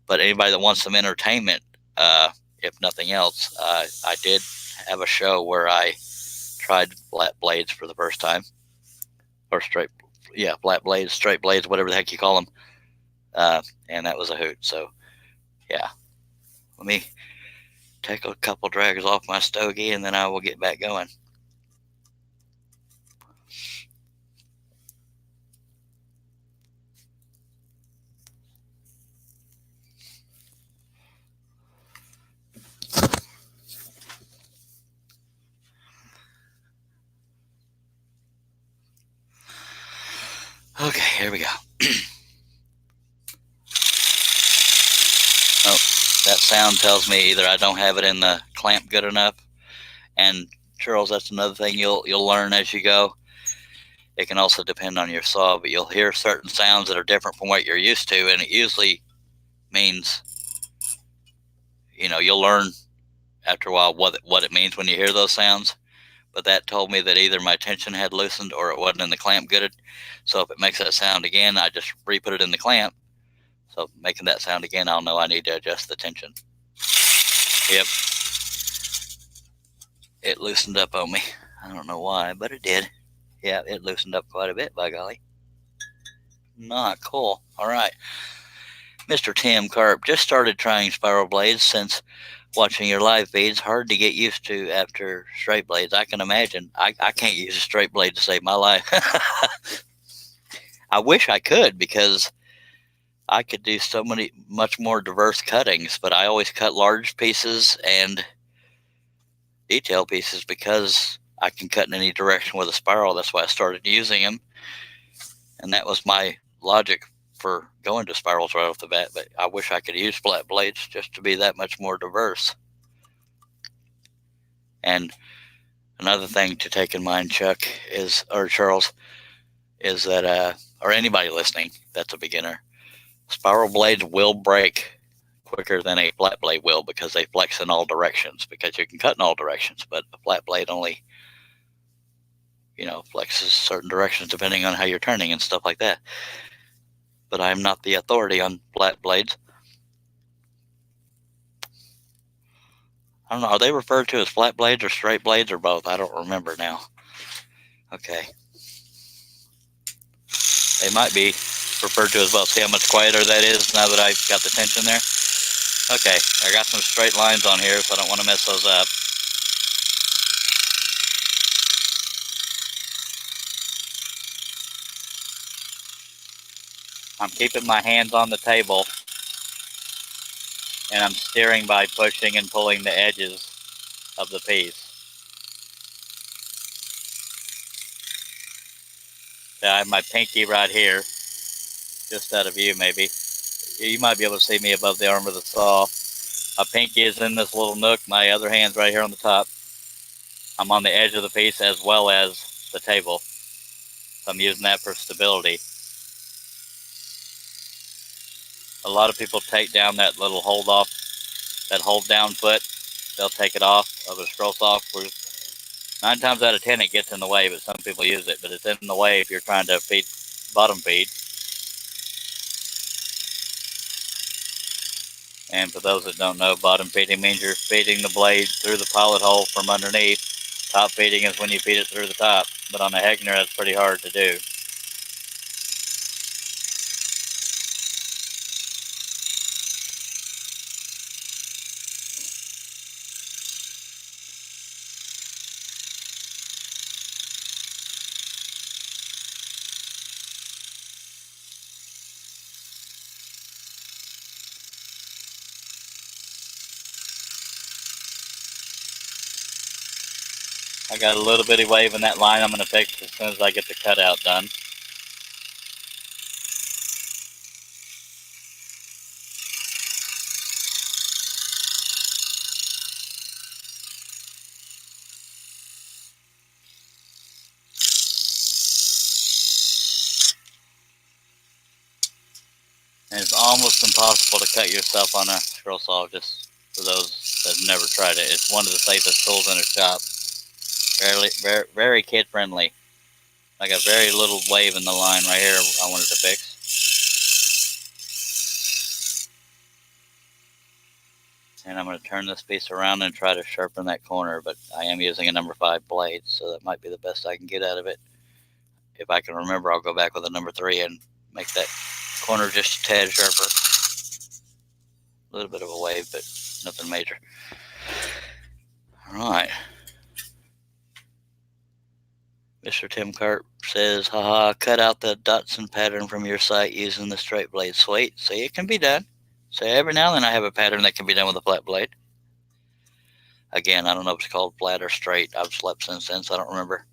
But anybody that wants some entertainment, if nothing else, I did have a show where I tried flat blades for the first time, or flat blades, straight blades, whatever the heck you call them, and that was a hoot. So, yeah, let me take a couple drags off my stogie, and then I will get back going. Okay, here we go. Oh, that sound tells me either I don't have it in the clamp good enough, And Charles, that's another thing you'll learn as you go. It can also depend on your saw, but you'll hear certain sounds that are different from what you're used to, and it usually means, you'll learn after a while what it means when you hear those sounds. But that told me that either my tension had loosened or it wasn't in the clamp good. So if it makes that sound again, I just re-put it in the clamp. So making that sound again, I'll know I need to adjust the tension. Yep. It loosened up on me. I don't know why, but it did. Yeah, it loosened up quite a bit, by golly. Not cool. All right. Mr. Tim Carp just started trying spiral blades since watching your live feeds. Hard to get used to after straight blades. I can imagine. I can't use a straight blade to save my life. I wish I could, because I could do so much more diverse cuttings, but I always cut large pieces and detail pieces because I can cut in any direction with a spiral. That's why I started using them. And that was my logic for going to spirals right off the bat. But I wish I could use flat blades just to be that much more diverse. And another thing to take in mind, Chuck, or Charles, is that, or anybody listening that's a beginner, spiral blades will break quicker than a flat blade will, because they flex in all directions, because you can cut in all directions, but a flat blade only, flexes certain directions depending on how you're turning and stuff like that. But I'm not the authority on flat blades. I don't know, are they referred to as flat blades or straight blades or both? I don't remember now. Okay. They might be referred to as both. See how much quieter that is now that I've got the tension there? Okay, I got some straight lines on here, so I don't want to mess those up. I'm keeping my hands on the table, and I'm steering by pushing and pulling the edges of the piece. I have my pinky right here, just out of view maybe. You might be able to see me above the arm of the saw. My pinky is in this little nook, my other hand's right here on the top. I'm on the edge of the piece as well as the table, so I'm using that for stability. A lot of people take down that little hold down foot. They'll take it off of a scroll saw. 9 times out of 10 it gets in the way, but some people use it. But it's in the way if you're trying to bottom feed. And for those that don't know, bottom feeding means you're feeding the blade through the pilot hole from underneath. Top feeding is when you feed it through the top. But on a Hegner, that's pretty hard to do. I got a little bitty wave in that line I'm going to fix as soon as I get the cutout done. And it's almost impossible to cut yourself on a scroll saw, just for those that have never tried it. It's one of the safest tools in a shop. Very, very kid friendly. I got very little wave in the line right here I wanted to fix. And I'm going to turn this piece around and try to sharpen that corner, but I am using a number 5 blade, so that might be the best I can get out of it. If I can remember, I'll go back with a number 3 and make that corner just a tad sharper. A little bit of a wave, but nothing major. All right. Mr. Tim Carp says, haha, cut out the Dotson pattern from your site using the straight blade. Sweet. See, it can be done. So every now and then I have a pattern that can be done with a flat blade. Again, I don't know if it's called flat or straight. I've slept since then, so I don't remember.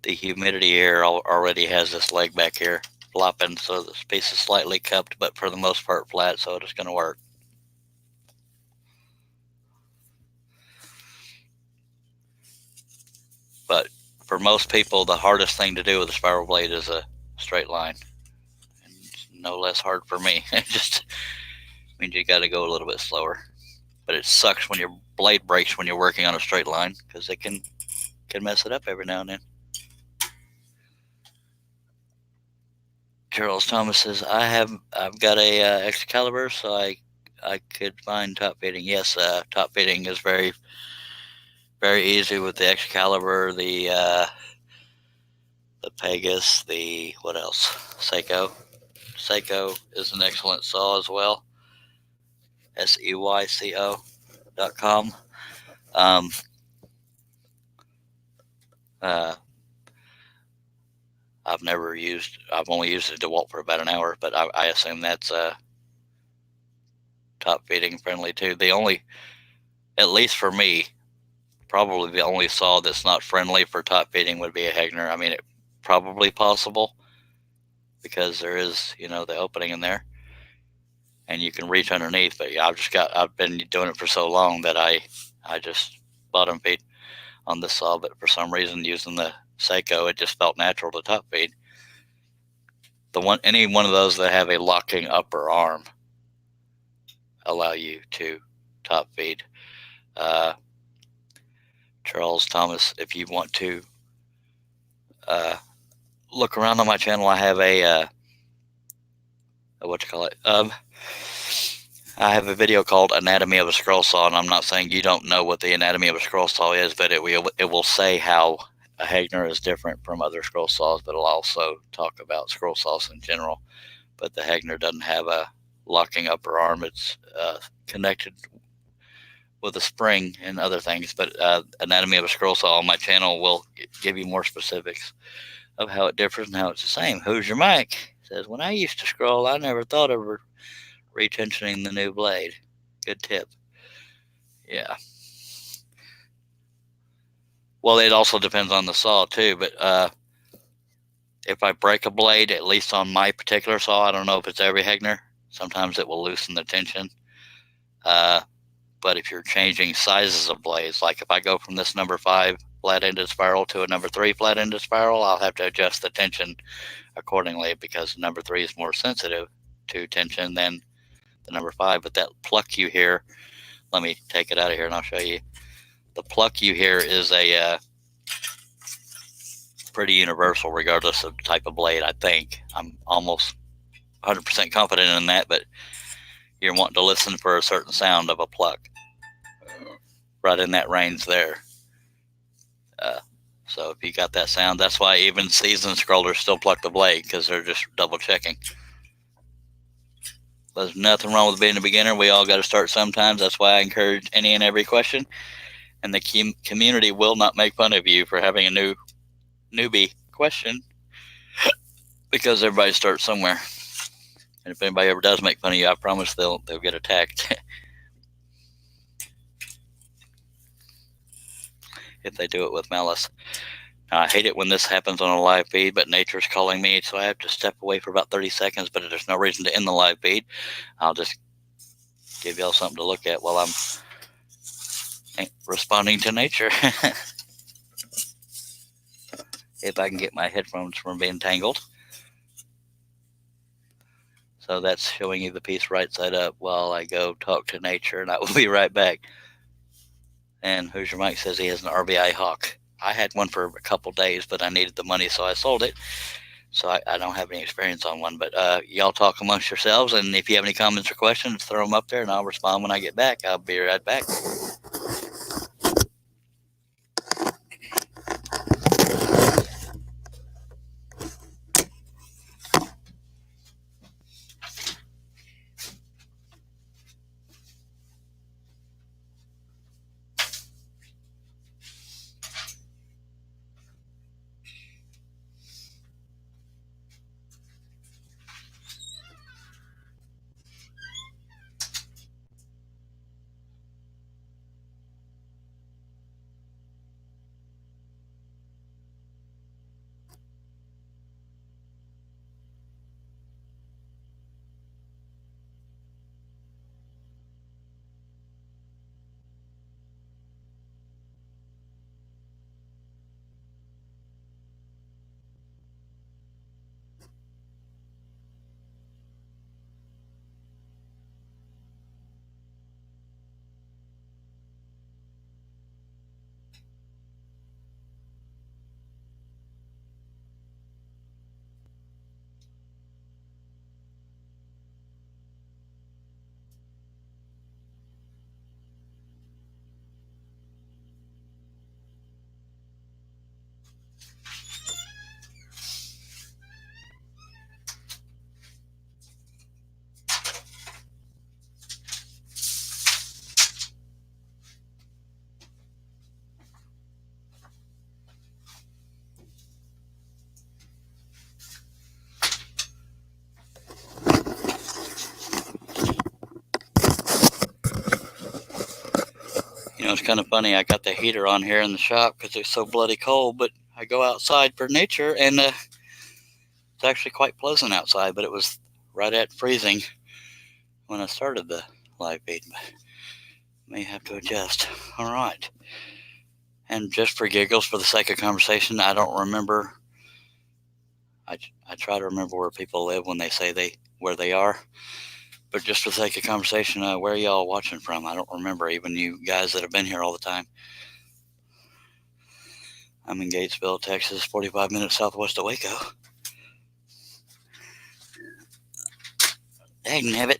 The humidity here already has this leg back here flopping, so this piece is slightly cupped, but for the most part flat, so it's going to work. But for most people, the hardest thing to do with a spiral blade is a straight line. And it's no less hard for me. It just means you got to go a little bit slower. But it sucks when your blade breaks when you're working on a straight line, because it can mess it up every now and then. Charles Thomas says, I've got a Excalibur, so I could find top fitting. Yes, top fitting is very, very easy with the Excalibur, the Pegasus, the what else? Seiko. Seiko is an excellent saw as well. SEYCO.com. I've only used a DeWalt for about an hour, but I assume that's top fitting friendly too. The only, at least for me, probably the only saw that's not friendly for top fitting would be a Hegner. I mean, it's probably possible because there is, the opening in there and you can reach underneath. But yeah, I've been doing it for so long that I just bottom feed on this saw. But for some reason, using the Seiko, it just felt natural to top feed. Any one of those that have a locking upper arm allow you to top feed. Charles Thomas, if you want to look around on my channel, I have a I have a video called Anatomy of a Scroll Saw, and I'm not saying you don't know what the anatomy of a scroll saw is, but it will say how a Hegner is different from other scroll saws, but it'll also talk about scroll saws in general. But the Hegner doesn't have a locking upper arm. It's connected with a spring and other things. But Anatomy of a Scroll Saw on my channel will give you more specifics of how it differs and how it's the same. Who's your mic? Says, when I used to scroll, I never thought of retensioning the new blade. Good tip. Yeah. Well, it also depends on the saw too, but if I break a blade, at least on my particular saw, I don't know if it's every Hegner, sometimes it will loosen the tension. But if you're changing sizes of blades, like if I go from this number 5 flat-ended spiral to a number 3 flat-ended spiral, I'll have to adjust the tension accordingly because number 3 is more sensitive to tension than the number 5. But that pluck you hear, let me take it out of here and I'll show you. The pluck you hear is a pretty universal regardless of type of blade, I think. I'm almost 100% confident in that, but you're wanting to listen for a certain sound of a pluck right in that range there. So if you got that sound, that's why even seasoned scrollers still pluck the blade, because they're just double checking. There's nothing wrong with being a beginner. We all got to start sometimes. That's why I encourage any and every question. And the community will not make fun of you for having a newbie question, because everybody starts somewhere. And if anybody ever does make fun of you, I promise they'll get attacked. If they do it with malice. Now, I hate it when this happens on a live feed, but nature's calling me, so I have to step away for about 30 seconds, but there's no reason to end the live feed. I'll just give y'all something to look at while I'm responding to nature. If I can get my headphones from being tangled. So that's showing you the piece right side up while I go talk to nature, and I will be right back. And Who's Your Mike says he has an RBI Hawk. I had one for a couple days, but I needed the money, so I sold it. So I don't have any experience on one. But y'all talk amongst yourselves, and if you have any comments or questions, throw them up there, and I'll respond when I get back. I'll be right back. kind of funny. I got the heater on here in the shop because it's so bloody cold, but I go outside for nature, and it's actually quite pleasant outside, but it was right at freezing when I started the live feed. May have to adjust. All right. And just for giggles, for the sake of conversation, I don't remember. I try to remember where people live when they say where they are. But just for the sake of conversation, where are y'all watching from? I don't remember, even you guys that have been here all the time. I'm in Gatesville, Texas, 45 minutes southwest of Waco. Dangnabbit.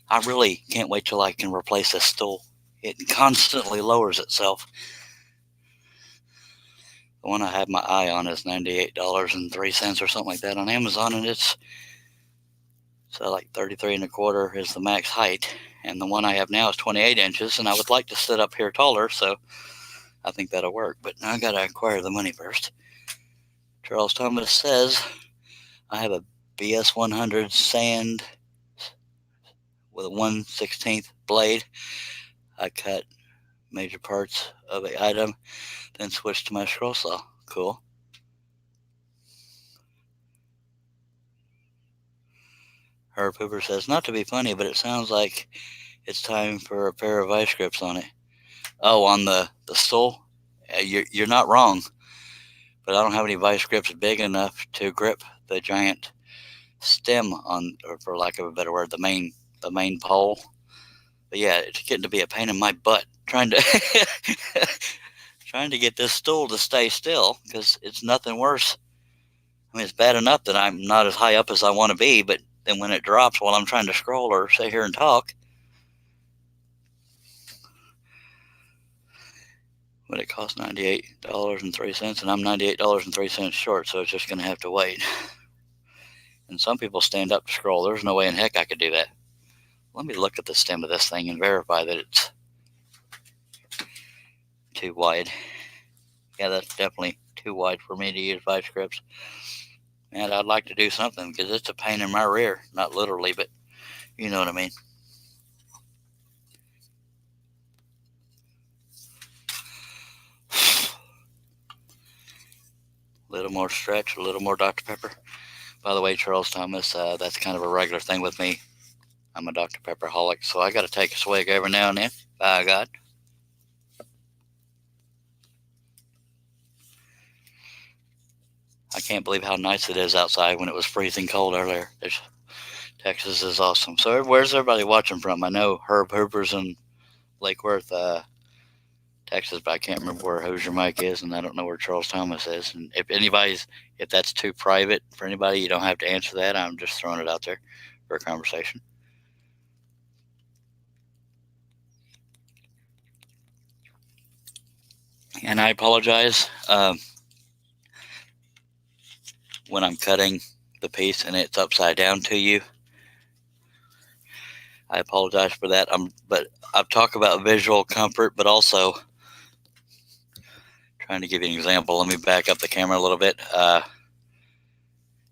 I really can't wait till I can replace this stool. It constantly lowers itself. The one I have my eye on is $98.03 or something like that on Amazon, and it's so like 33 1/4 is the max height, and the one I have now is 28 inches, and I would like to sit up here taller, so I think that'll work, but I gotta acquire the money first. Charles Thomas says I have a BS 100 sand with a 1/16 blade. I cut major parts of an item, then switched to my scroll saw. Cool. Herb Hoover says, not to be funny, but it sounds like it's time for a pair of vice grips on it. Oh, on the stool? You're not wrong, but I don't have any vice grips big enough to grip the giant stem on, or for lack of a better word, the main pole. But yeah, it's getting to be a pain in my butt trying to get this stool to stay still, because it's nothing worse. I mean, it's bad enough that I'm not as high up as I want to be, but then when it drops while I'm trying to scroll or sit here and talk, but it costs $98.03, and I'm $98.03 short, so it's just going to have to wait. And some people stand up to scroll. There's no way in heck I could do that. Let me look at the stem of this thing and verify that it's too wide. Yeah, that's definitely too wide for me to use vice grips. And I'd like to do something, because it's a pain in my rear. Not literally, but you know what I mean. A little more stretch, a little more Dr. Pepper. By the way, Charles Thomas, that's kind of a regular thing with me. I'm a Dr. Pepper-holic, so I got to take a swig every now and then. By God. I can't believe how nice it is outside when it was freezing cold earlier. Texas is awesome. So where's everybody watching from? I know Herb Hoover's in Lake Worth, Texas, but I can't remember where Hoosier Mike is, and I don't know where Charles Thomas is. And if that's too private for anybody, you don't have to answer that. I'm just throwing it out there for a conversation. And I apologize when I'm cutting the piece and it's upside down to you. I apologize for that. But I've talked about visual comfort, but also trying to give you an example. Let me back up the camera a little bit.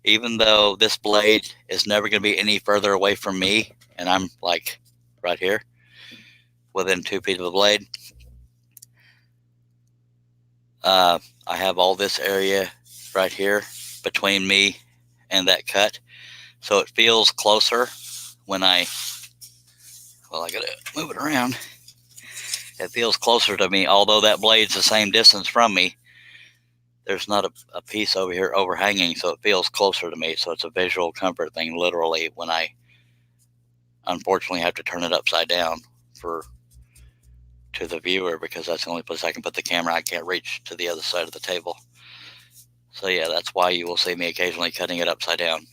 Even though this blade is never going to be any further away from me, and I'm like right here within 2 feet of the blade, I have all this area right here between me and that cut, so it feels closer when I gotta move it around. It feels closer to me, although that blade's the same distance from me. There's not a piece over here overhanging, so it feels closer to me. So it's a visual comfort thing, literally, when I unfortunately have to turn it upside down to the viewer, because that's the only place I can put the camera. I can't reach to the other side of the table. So yeah, that's why you will see me occasionally cutting it upside down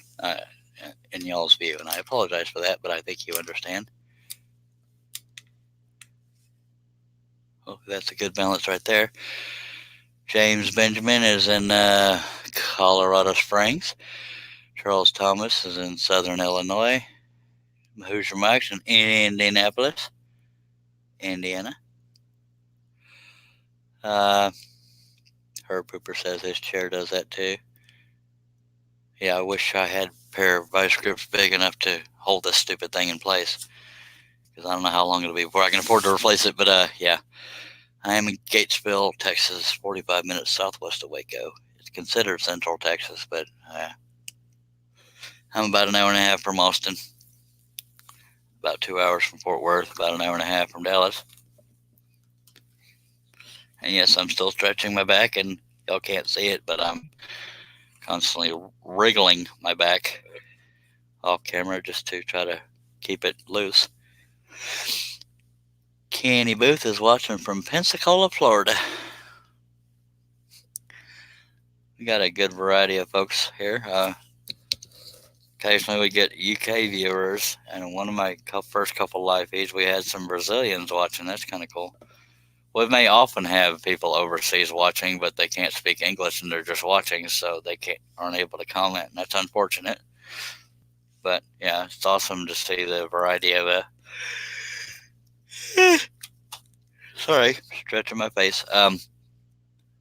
in y'all's view, and I apologize for that, but I think you understand. Oh, that's a good balance right there. James Benjamin is in Colorado Springs. Charles Thomas is in Southern Illinois. Hoosier Mike's in Indianapolis, Indiana. Herb Pooper says his chair does that too. Yeah, I wish I had a pair of vice grips big enough to hold this stupid thing in place, because I don't know how long it'll be before I can afford to replace it. But yeah, I am in Gatesville, Texas, 45 minutes southwest of Waco. It's considered Central Texas, but I'm about an hour and a half from Austin, about 2 hours from Fort Worth, about an hour and a half from Dallas. And yes, I'm still stretching my back, and y'all can't see it, but I'm constantly wriggling my back off camera just to try to keep it loose. Kenny Booth is watching from Pensacola, Florida. We got a good variety of folks here. Occasionally we get UK viewers, and one of my first couple live feeds, we had some Brazilians watching. That's kind of cool. We may often have people overseas watching, but they can't speak English and they're just watching, so they aren't able to comment, and that's unfortunate. But yeah, it's awesome to see the variety of sorry, stretching my face.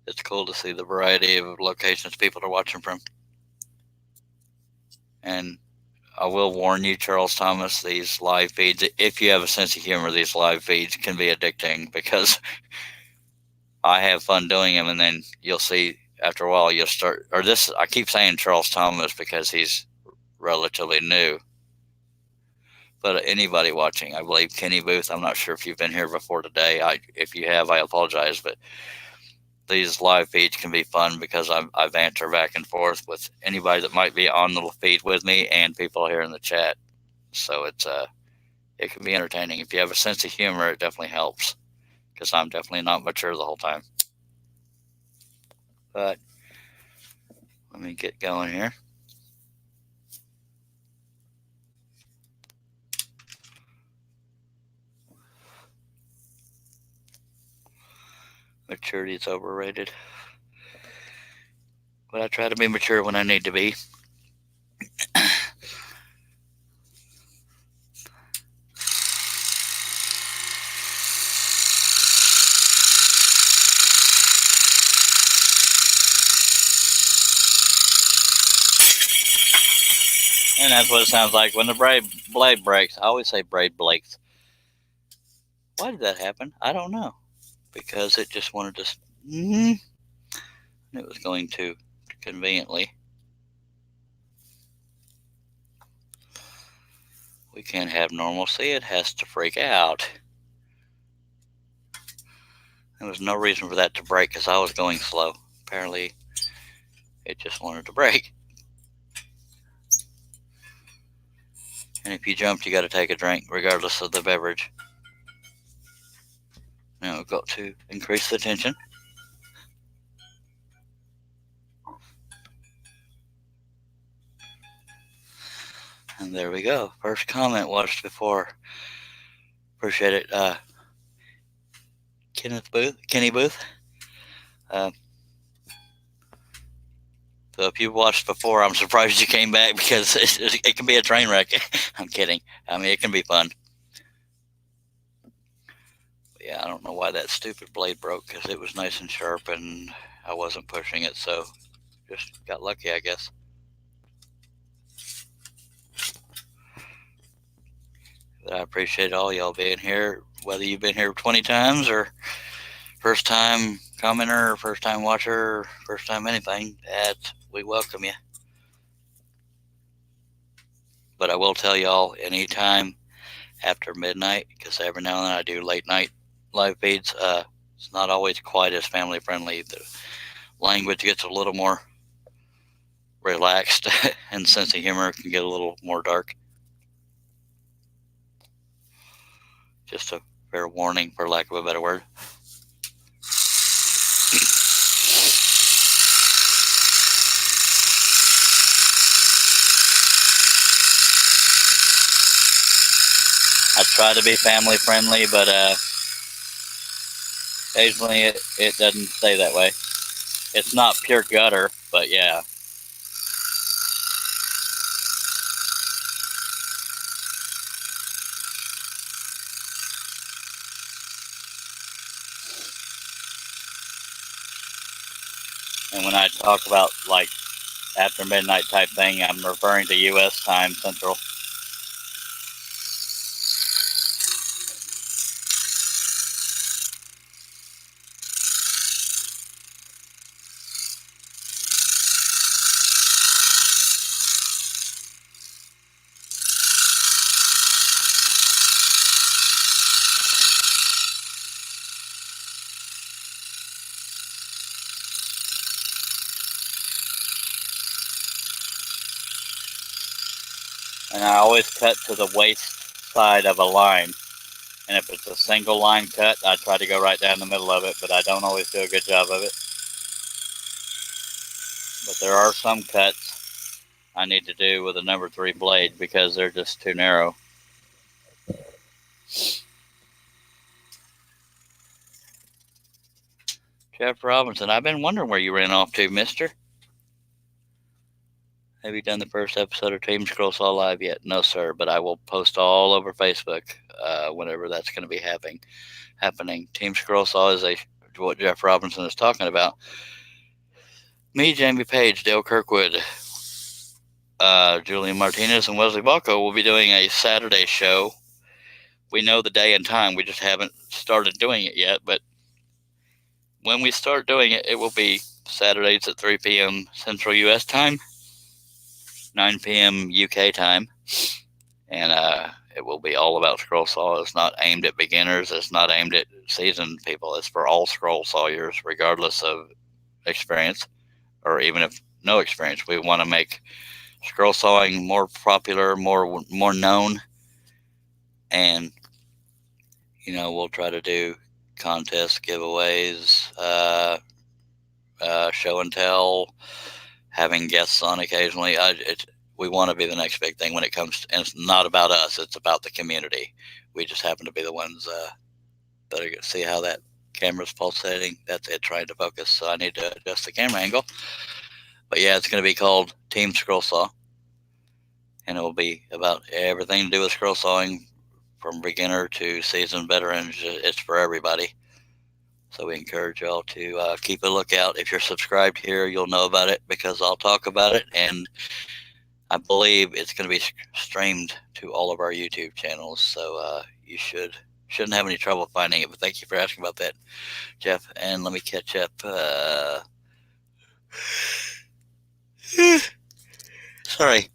It's cool to see the variety of locations people are watching from. And I will warn you, Charles Thomas, these live feeds, if you have a sense of humor, these live feeds can be addicting, because I have fun doing them, and then you'll see after a while you'll start, I keep saying Charles Thomas because he's relatively new, but anybody watching, I believe Kenny Booth, I'm not sure if you've been here before today. If you have, I apologize, but these live feeds can be fun because I banter back and forth with anybody that might be on the feed with me and people here in the chat. So it can be entertaining. If you have a sense of humor, it definitely helps, because I'm definitely not mature the whole time. But let me get going here. Maturity is overrated. But I try to be mature when I need to be. And that's what it sounds like when the blade breaks. I always say blade breaks. Why did that happen? I don't know. Because it just wanted to. It was going to conveniently. We can't have normalcy. It has to freak out. There was no reason for that to break because I was going slow. Apparently, it just wanted to break. And if you jumped, you got to take a drink, regardless of the beverage. Now we've got to increase the tension. And there we go. First comment watched before. Appreciate it. Kenny Booth. So if you've watched before, I'm surprised you came back, because it can be a train wreck. I'm kidding. I mean, it can be fun. But yeah, I don't know why that stupid blade broke, because it was nice and sharp and I wasn't pushing it, so just got lucky, I guess. But I appreciate all y'all being here, whether you've been here 20 times or first time commenter, or first time watcher, or first time anything. We welcome you. But I will tell y'all, anytime after midnight, because every now and then I do late night live feeds, it's not always quite as family friendly. The language gets a little more relaxed and sense of humor can get a little more dark. Just a fair warning, for lack of a better word. I try to be family friendly, but occasionally it doesn't stay that way. It's not pure gutter, but yeah. And when I talk about like after midnight type thing, I'm referring to U.S. time, Central. And I always cut to the waist side of a line. And if it's a single line cut, I try to go right down the middle of it, but I don't always do a good job of it. But there are some cuts I need to do with a number 3 blade because they're just too narrow. Jeff Robinson, I've been wondering where you ran off to, mister. Have you done the first episode of Team Scroll Saw Live yet? No, sir, but I will post all over Facebook whenever that's going to be happening. Team Scroll Saw is what Jeff Robinson is talking about. Me, Jamie Page, Dale Kirkwood, Julian Martinez, and Wesley Balco will be doing a Saturday show. We know the day and time. We just haven't started doing it yet, but when we start doing it, it will be Saturdays at 3 p.m. Central U.S. time, 9 p.m. UK time, and it will be all about scroll saw. It's not aimed at beginners. It's not aimed at seasoned people. It's for all scroll sawyers, regardless of experience, or even if no experience. We want to make scroll sawing more popular, more known, and we'll try to do contests, giveaways, show and tell, having guests on occasionally. We want to be the next big thing when it comes to, and it's not about us, it's about the community. We just happen to be the ones that are, see how that camera's pulsating? That's it trying to focus, so I need to adjust the camera angle. But yeah, it's going to be called Team Scroll Saw, and it will be about everything to do with scroll sawing, from beginner to seasoned veterans. It's for everybody. So we encourage y'all to keep a lookout. If you're subscribed here, you'll know about it because I'll talk about it. And I believe it's going to be streamed to all of our YouTube channels. So you shouldn't have any trouble finding it. But thank you for asking about that, Jeff. And let me catch up. Sorry.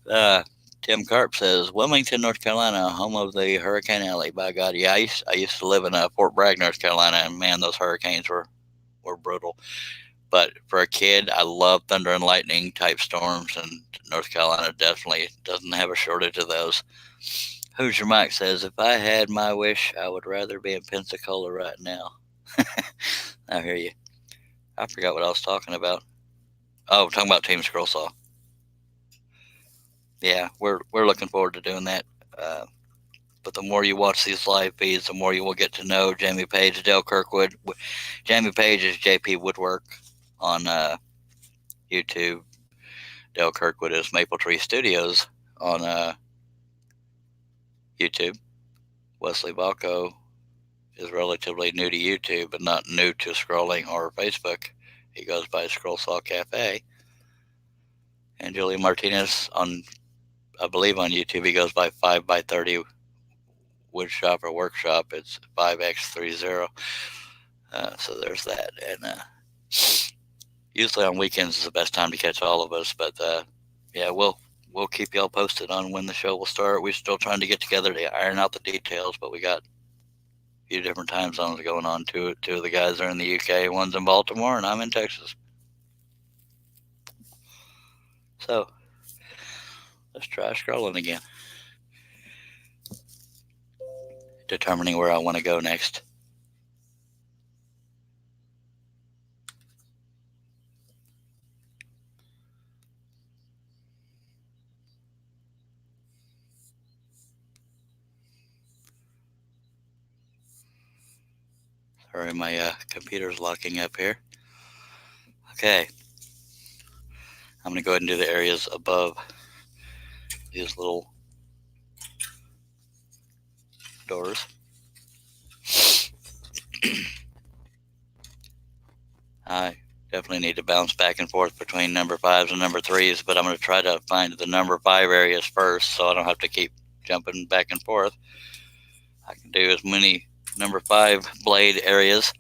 Tim Carp says, Wilmington, North Carolina, home of the Hurricane Alley. By God, yeah, I used to live in Fort Bragg, North Carolina, and man, those hurricanes were brutal. But for a kid, I love thunder and lightning type storms, and North Carolina definitely doesn't have a shortage of those. Hoosier Mike says, if I had my wish, I would rather be in Pensacola right now. I hear you. I forgot what I was talking about. Oh, talking about Team Scroll Saw. Yeah, we're looking forward to doing that. But the more you watch these live feeds, the more you will get to know Jamie Page, Dale Kirkwood. Jamie Page is JP Woodwork on YouTube. Dale Kirkwood is Maple Tree Studios on YouTube. Wesley Balco is relatively new to YouTube, but not new to scrolling or Facebook. He goes by Scroll Saw Cafe. And Julian Martinez I believe on YouTube, he goes by 5x30 wood shop or workshop. It's 5x30. So there's that. And usually on weekends is the best time to catch all of us. But yeah, we'll keep y'all posted on when the show will start. We're still trying to get together to iron out the details, but we got a few different time zones going on. Two of the guys are in the UK, one's in Baltimore, and I'm in Texas. So let's try scrolling again. Determining where I want to go next. Sorry, my computer's locking up here. Okay. I'm going to go ahead and do the areas above these little doors. I definitely need to bounce back and forth between number 5s and number 3s, but I'm going to try to find the number 5 areas first so I don't have to keep jumping back and forth. I can do as many number 5 blade areas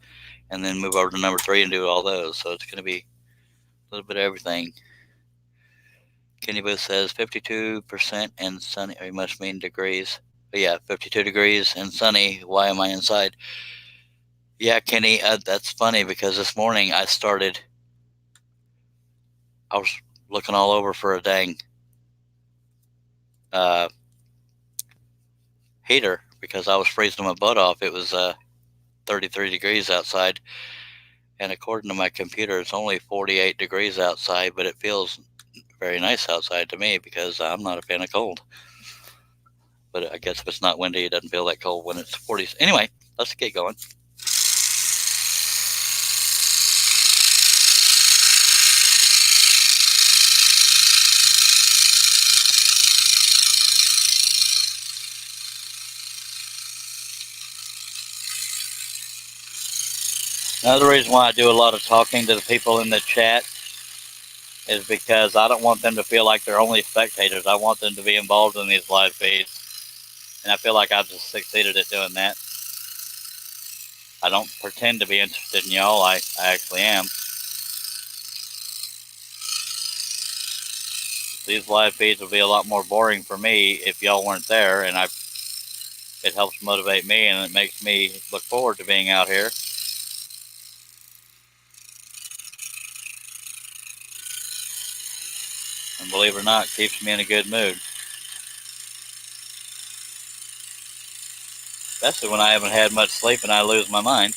and then move over to number 3 and do all those. So it's going to be a little bit of everything. Kenny Booth says 52% and sunny. You must mean degrees. But yeah, 52 degrees and sunny. Why am I inside? Yeah, Kenny, that's funny because this morning I was looking all over for a dang heater because I was freezing my butt off. It was 33 degrees outside, and according to my computer, it's only 48 degrees outside, but it feels very nice outside to me because I'm not a fan of cold. But I guess if it's not windy, it doesn't feel that cold when it's 40. Anyway, let's get going. Another reason why I do a lot of talking to the people in the chat is because I don't want them to feel like they're only spectators. I want them to be involved in these live feeds. And I feel like I've just succeeded at doing that. I don't pretend to be interested in y'all. I actually am. These live feeds will be a lot more boring for me if y'all weren't there, and it helps motivate me, and it makes me look forward to being out here. And believe it or not, it keeps me in a good mood. Especially when I haven't had much sleep and I lose my mind.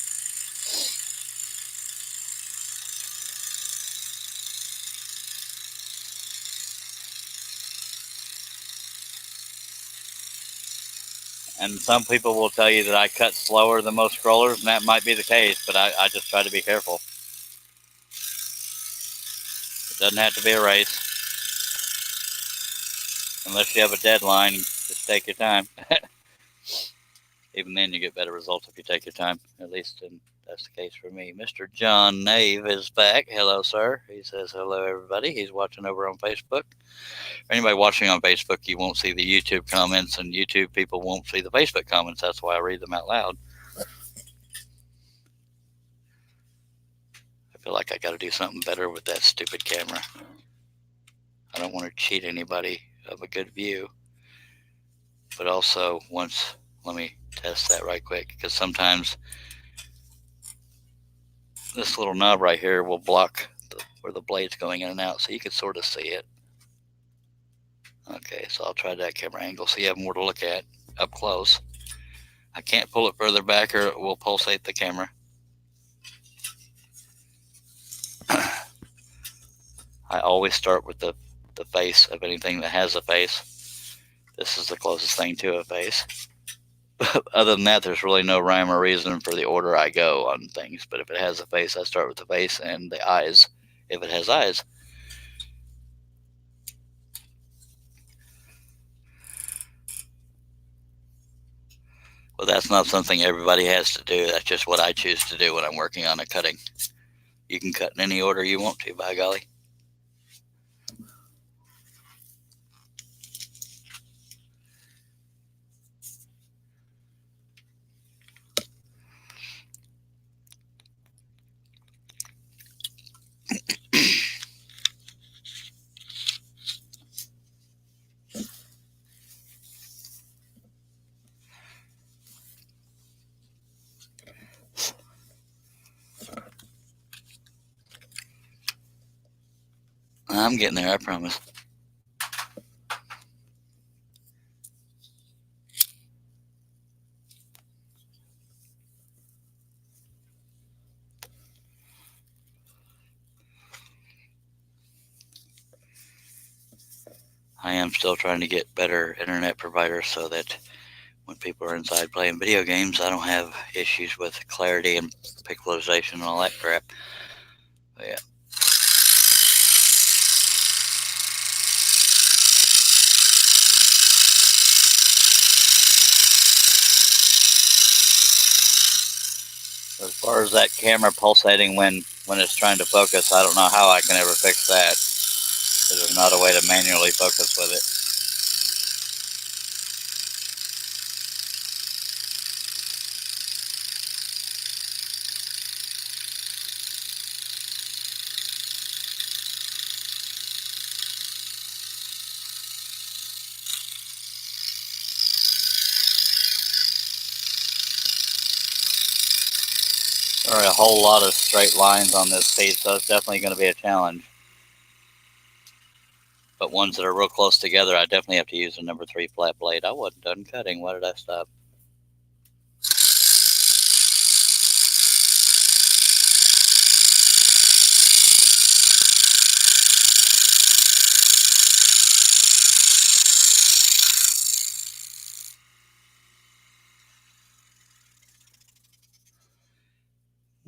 And some people will tell you that I cut slower than most scrollers, and that might be the case, but I just try to be careful. It doesn't have to be a race. Unless you have a deadline, just take your time. Even then, you get better results if you take your time. At least that's the case for me. Mr. John Nave is back. Hello, sir. He says hello, everybody. He's watching over on Facebook. For anybody watching on Facebook, you won't see the YouTube comments, and YouTube people won't see the Facebook comments. That's why I read them out loud. I feel like I got to do something better with that stupid camera. I don't want to cheat anybody of a good view. But also, let me test that right quick, because sometimes this little knob right here will block where the blade's going in and out, so you can sort of see it. Okay, so I'll try that camera angle so you have more to look at up close. I can't pull it further back or it will pulsate the camera. I always start with the face of anything that has a face. This is the closest thing to a face. Other than that, there's really no rhyme or reason for the order I go on things. But if it has a face, I start with the face and the eyes, if it has eyes. Well, that's not something everybody has to do. That's just what I choose to do when I'm working on a cutting. You can cut in any order you want to, by golly. I'm getting there, I promise. I am still trying to get better internet providers so that when people are inside playing video games, I don't have issues with clarity and pixelization and all that crap. But yeah. As far as that camera pulsating when it's trying to focus, I don't know how I can ever fix that. There's not a way to manually focus with it. There are a whole lot of straight lines on this piece, so it's definitely going to be a challenge. But ones that are real close together, I definitely have to use a number 3 flat blade. I wasn't done cutting. Why did I stop?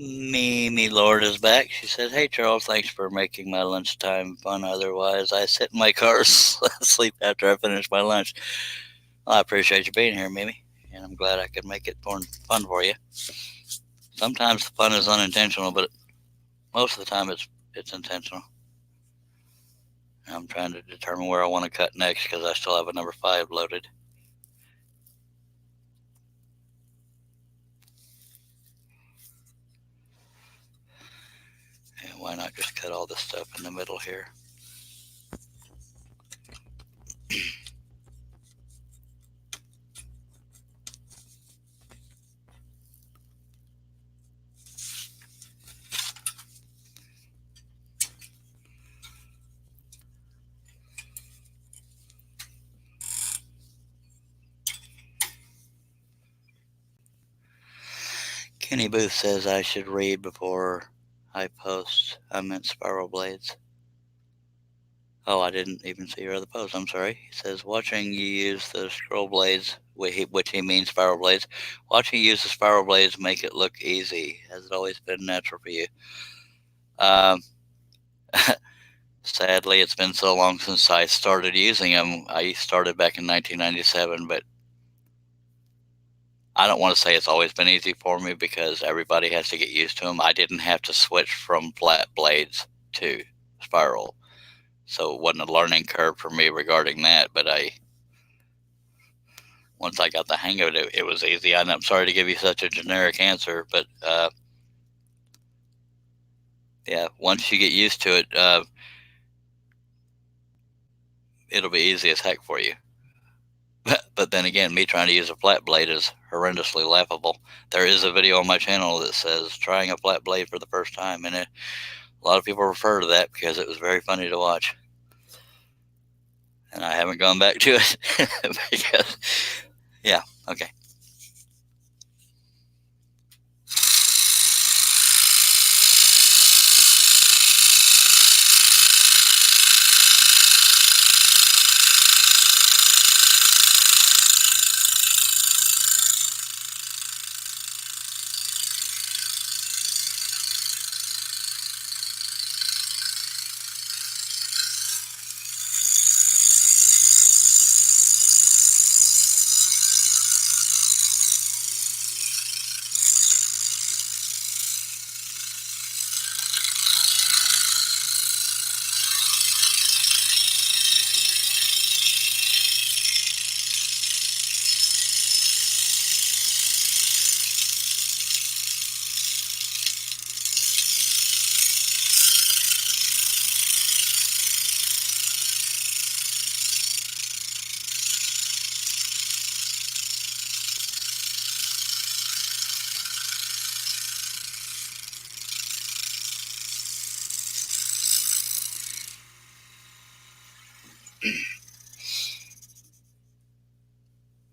Mimi Lord is back. She said, "Hey Charles, thanks for making my lunchtime fun. Otherwise, I sit in my car asleep after I finish my lunch." Well, I appreciate you being here, Mimi, and I'm glad I could make it fun for you. Sometimes the fun is unintentional, but most of the time it's intentional. I'm trying to determine where I want to cut next because I still have a number 5 loaded. And why not just cut all this stuff in the middle here? Kenny Booth says I should read before I post. I meant spiral blades. Oh, I didn't even see your other post. I'm sorry. He says, watching you use the scroll blades, which he means spiral blades, watching you use the spiral blades make it look easy. Has it always been natural for you? Sadly, it's been so long since I started using them. I started back in 1997, but I don't want to say it's always been easy for me because everybody has to get used to them. I didn't have to switch from flat blades to spiral. So it wasn't a learning curve for me regarding that, but once I got the hang of it, it was easy. And I'm sorry to give you such a generic answer, but yeah, once you get used to it, it'll be easy as heck for you. But then again, me trying to use a flat blade is horrendously laughable. There is a video on my channel that says trying a flat blade for the first time, and a lot of people refer to that because it was very funny to watch. And I haven't gone back to it because, yeah, okay.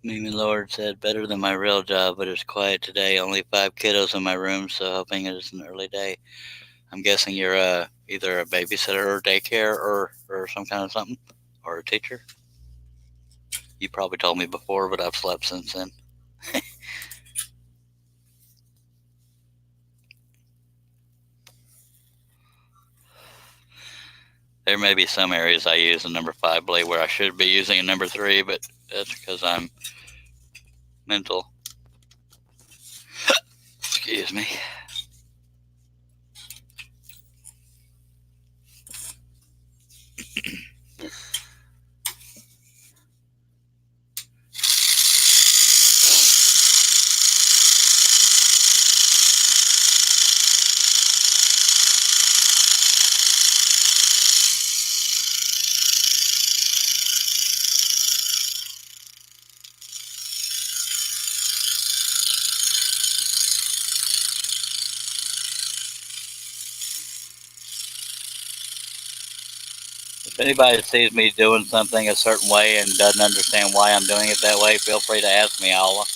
Mimi Lord said, better than my real job, but it's quiet today. Only 5 kiddos in my room, so hoping it is an early day. I'm guessing you're either a babysitter or daycare or some kind of something, or a teacher. You probably told me before, but I've slept since then. There may be some areas I use a number 5 blade where I should be using a number 3, but that's because I'm mental. Excuse me. If anybody sees me doing something a certain way and doesn't understand why I'm doing it that way, feel free to ask me. I'll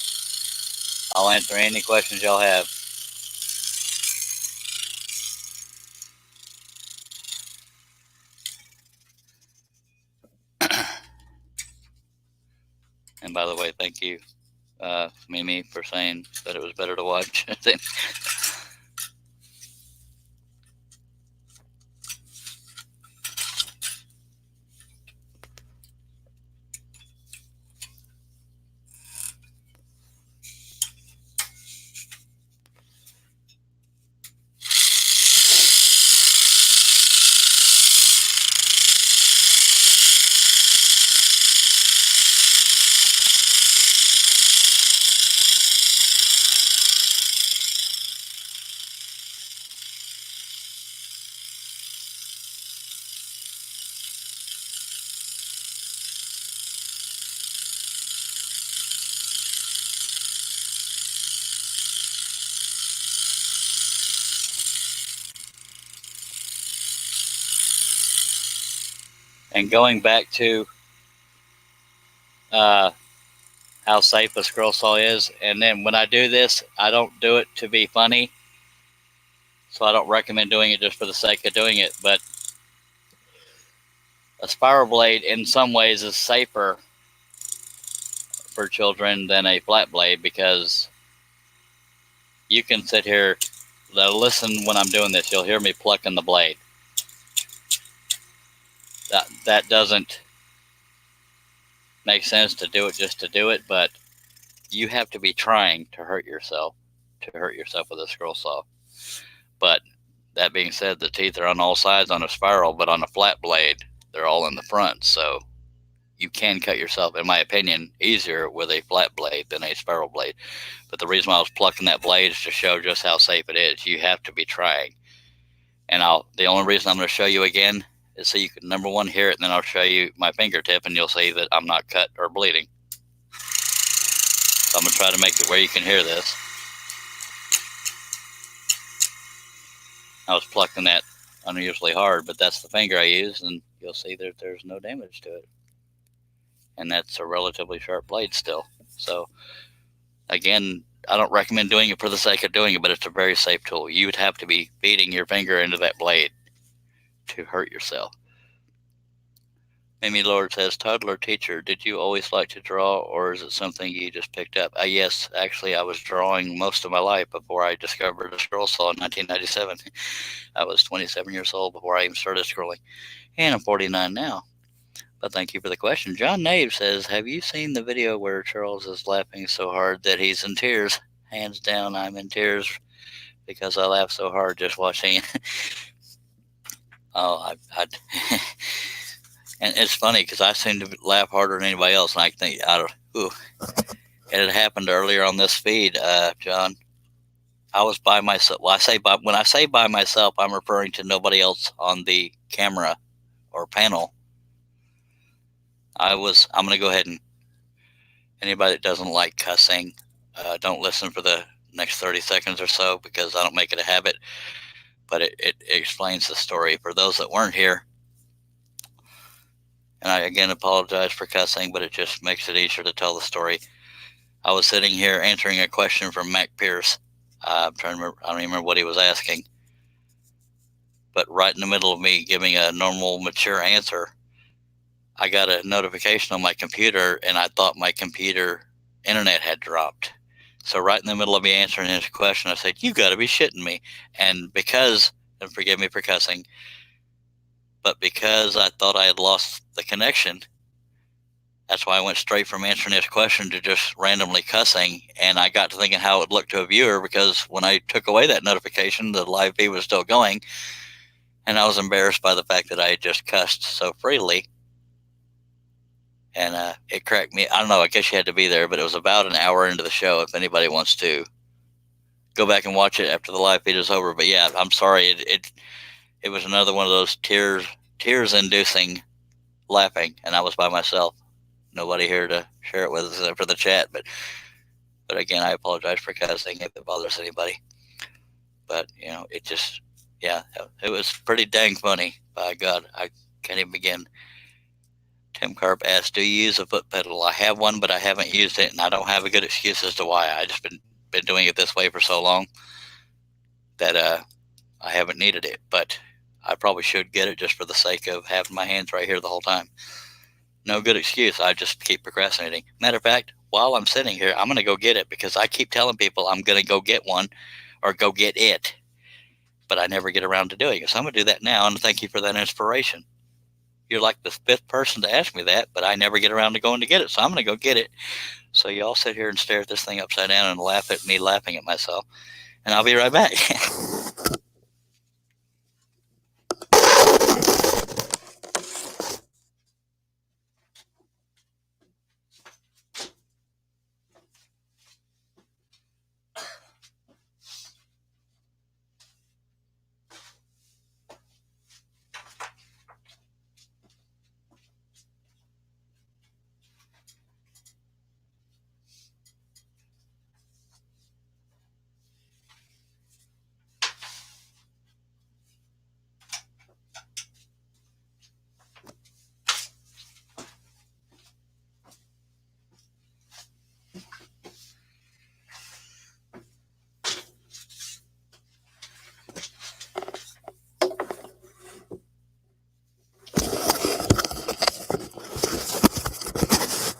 answer any questions y'all have. And by the way, thank you, Mimi, for saying that it was better to watch than. And going back to how safe a squirrel saw is, and then when I do this, I don't do it to be funny, so I don't recommend doing it just for the sake of doing it. But a spiral blade, in some ways, is safer for children than a flat blade, because you can sit here, listen when I'm doing this. You'll hear me plucking the blade. That doesn't make sense to do it just to do it, but you have to be trying to hurt yourself with a scroll saw. But that being said, the teeth are on all sides on a spiral, but on a flat blade, they're all in the front. So you can cut yourself, in my opinion, easier with a flat blade than a spiral blade. But the reason why I was plucking that blade is to show just how safe it is. You have to be trying. And the only reason I'm going to show you again is so you can, number one, hear it, and then I'll show you my fingertip, and you'll see that I'm not cut or bleeding. So I'm going to try to make it where you can hear this. I was plucking that unusually hard, but that's the finger I use, and you'll see that there's no damage to it. And that's a relatively sharp blade still. So again, I don't recommend doing it for the sake of doing it, but it's a very safe tool. You would have to be feeding your finger into that blade to hurt yourself. Mimi Lord says, toddler teacher, did you always like to draw, or is it something you just picked up? Yes, actually, I was drawing most of my life before I discovered a scroll saw in 1997. I was 27 years old before I even started scrolling, and I'm 49 now. But thank you for the question. John Nave says, have you seen the video where Charles is laughing so hard that he's in tears? Hands down, I'm in tears because I laugh so hard just watching it. Oh, and it's funny because I seem to laugh harder than anybody else, and I think, it had happened earlier on this feed, John. I was by myself. Well, when I say by myself, I'm referring to nobody else on the camera or panel. I'm going to go ahead and anybody that doesn't like cussing, don't listen for the next 30 seconds or so, because I don't make it a habit, but it explains the story for those that weren't here. And I again apologize for cussing, but it just makes it easier to tell the story. I was sitting here answering a question from Mac Pierce. I'm trying to remember, I don't even remember what he was asking, but right in the middle of me giving a normal, mature answer, I got a notification on my computer, and I thought my computer internet had dropped. So right in the middle of me answering his question, I said, you got to be shitting me. And because, and forgive me for cussing, but because I thought I had lost the connection, that's why I went straight from answering his question to just randomly cussing. And I got to thinking how it would look to a viewer, because when I took away that notification, the live feed was still going. And I was embarrassed by the fact that I had just cussed so freely. And it cracked me. I don't know, I guess you had to be there, but it was about an hour into the show. If anybody wants to go back and watch it after the live feed is over. But yeah, I'm sorry. It was another one of those tears-inducing laughing, and I was by myself. Nobody here to share it with us except for the chat. But again, I apologize for cussing if it bothers anybody. But it just, yeah, it was pretty dang funny. By God, Can't even begin. Tim Carp asks, do you use a foot pedal? I have one, but I haven't used it, and I don't have a good excuse as to why. I just been doing it this way for so long that I haven't needed it, but I probably should get it just for the sake of having my hands right here the whole time. No good excuse. I just keep procrastinating. Matter of fact, while I'm sitting here, I'm going to go get it because I keep telling people I'm going to go get one or go get it, but I never get around to doing it. So I'm going to do that now, and thank you for that inspiration. You're like the fifth person to ask me that, but I never get around to going to get it, so I'm going to go get it. So you all sit here and stare at this thing upside down and laugh at me laughing at myself, and I'll be right back.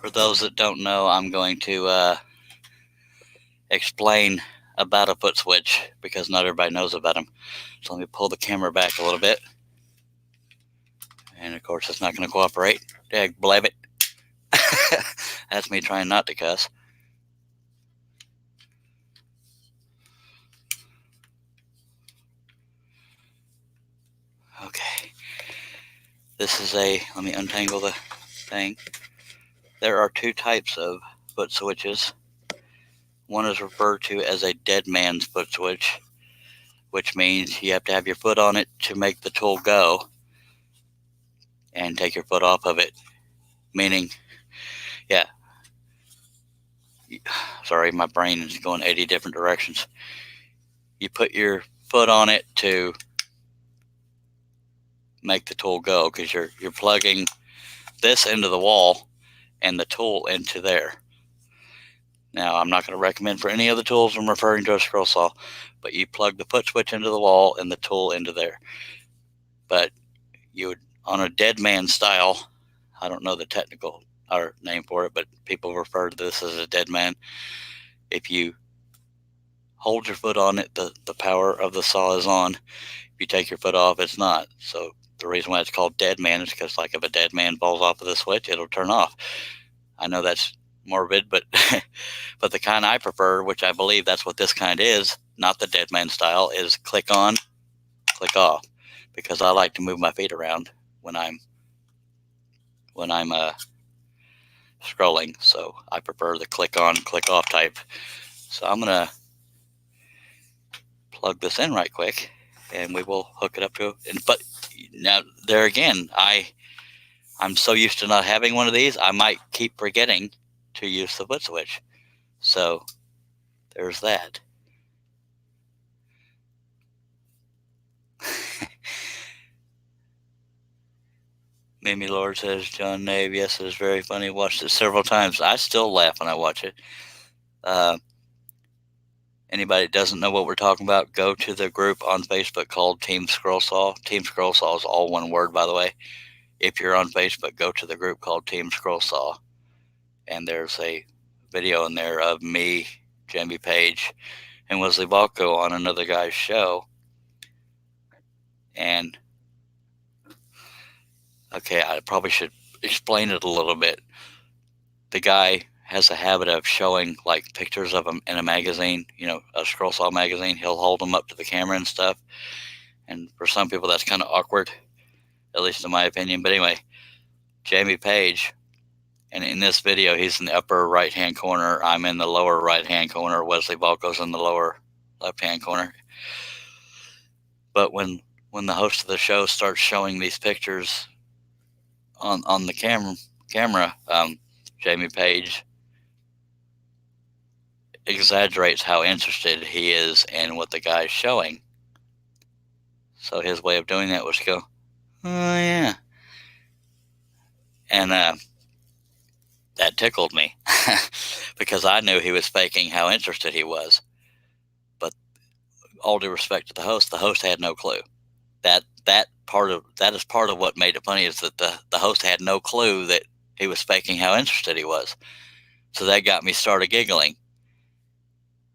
For those that don't know, I'm going to explain about a foot switch because not everybody knows about them. So let me pull the camera back a little bit. And of course, it's not going to cooperate. Dag blabbit. That's me trying not to cuss. Okay. This is let me untangle the thing. There are two types of foot switches. One is referred to as a dead man's foot switch, which means you have to have your foot on it to make the tool go and take your foot off of it. Meaning, yeah. Sorry, my brain is going 80 different directions. You put your foot on it to make the tool go because you're plugging this into the wall and the tool into there. Now, I'm not going to recommend for any of the tools I'm referring to a scroll saw, but you plug the foot switch into the wall and the tool into there. But you would, on a dead man style, I don't know the technical or name for it, but people refer to this as a dead man. If you hold your foot on it, the power of the saw is on. If you take your foot off, it's not. So the reason why it's called dead man is because, like, if a dead man falls off of the switch, it'll turn off. I know that's morbid, but but the kind I prefer, which I believe that's what this kind is, not the dead man style, is click on, click off, because I like to move my feet around when I'm scrolling. So I prefer the click on, click off type. So I'm gonna plug this in right quick, and we will hook it up to it. But now there again, I'm so used to not having one of these, I might keep forgetting to use the foot switch. So there's that. Mimi Lord says, John Nave, yes, it is very funny. Watched it several times. I still laugh when I watch it. Anybody that doesn't know what we're talking about, go to the group on Facebook called Team Scroll Saw. Team Scroll Saw is all one word, by the way. If you're on Facebook, go to the group called Team Scroll Saw. And there's a video in there of me, Jamie Page, and Wesley Balco on another guy's show. And okay, I probably should explain it a little bit. The guy has a habit of showing like pictures of him in a magazine, a scroll saw magazine. He'll hold them up to the camera and stuff. And for some people, that's kind of awkward, at least in my opinion. But anyway, Jamie Page, and in this video, he's in the upper right-hand corner. I'm in the lower right-hand corner. Wesley Balco's in the lower left-hand corner. But when the host of the show starts showing these pictures on the camera, Jamie Page exaggerates how interested he is in what the guy's showing. So his way of doing that was to go, oh yeah. And that tickled me because I knew he was faking how interested he was. But all due respect to the host had no clue. That is part of what made it funny, is that the host had no clue that he was faking how interested he was. So that got me started giggling.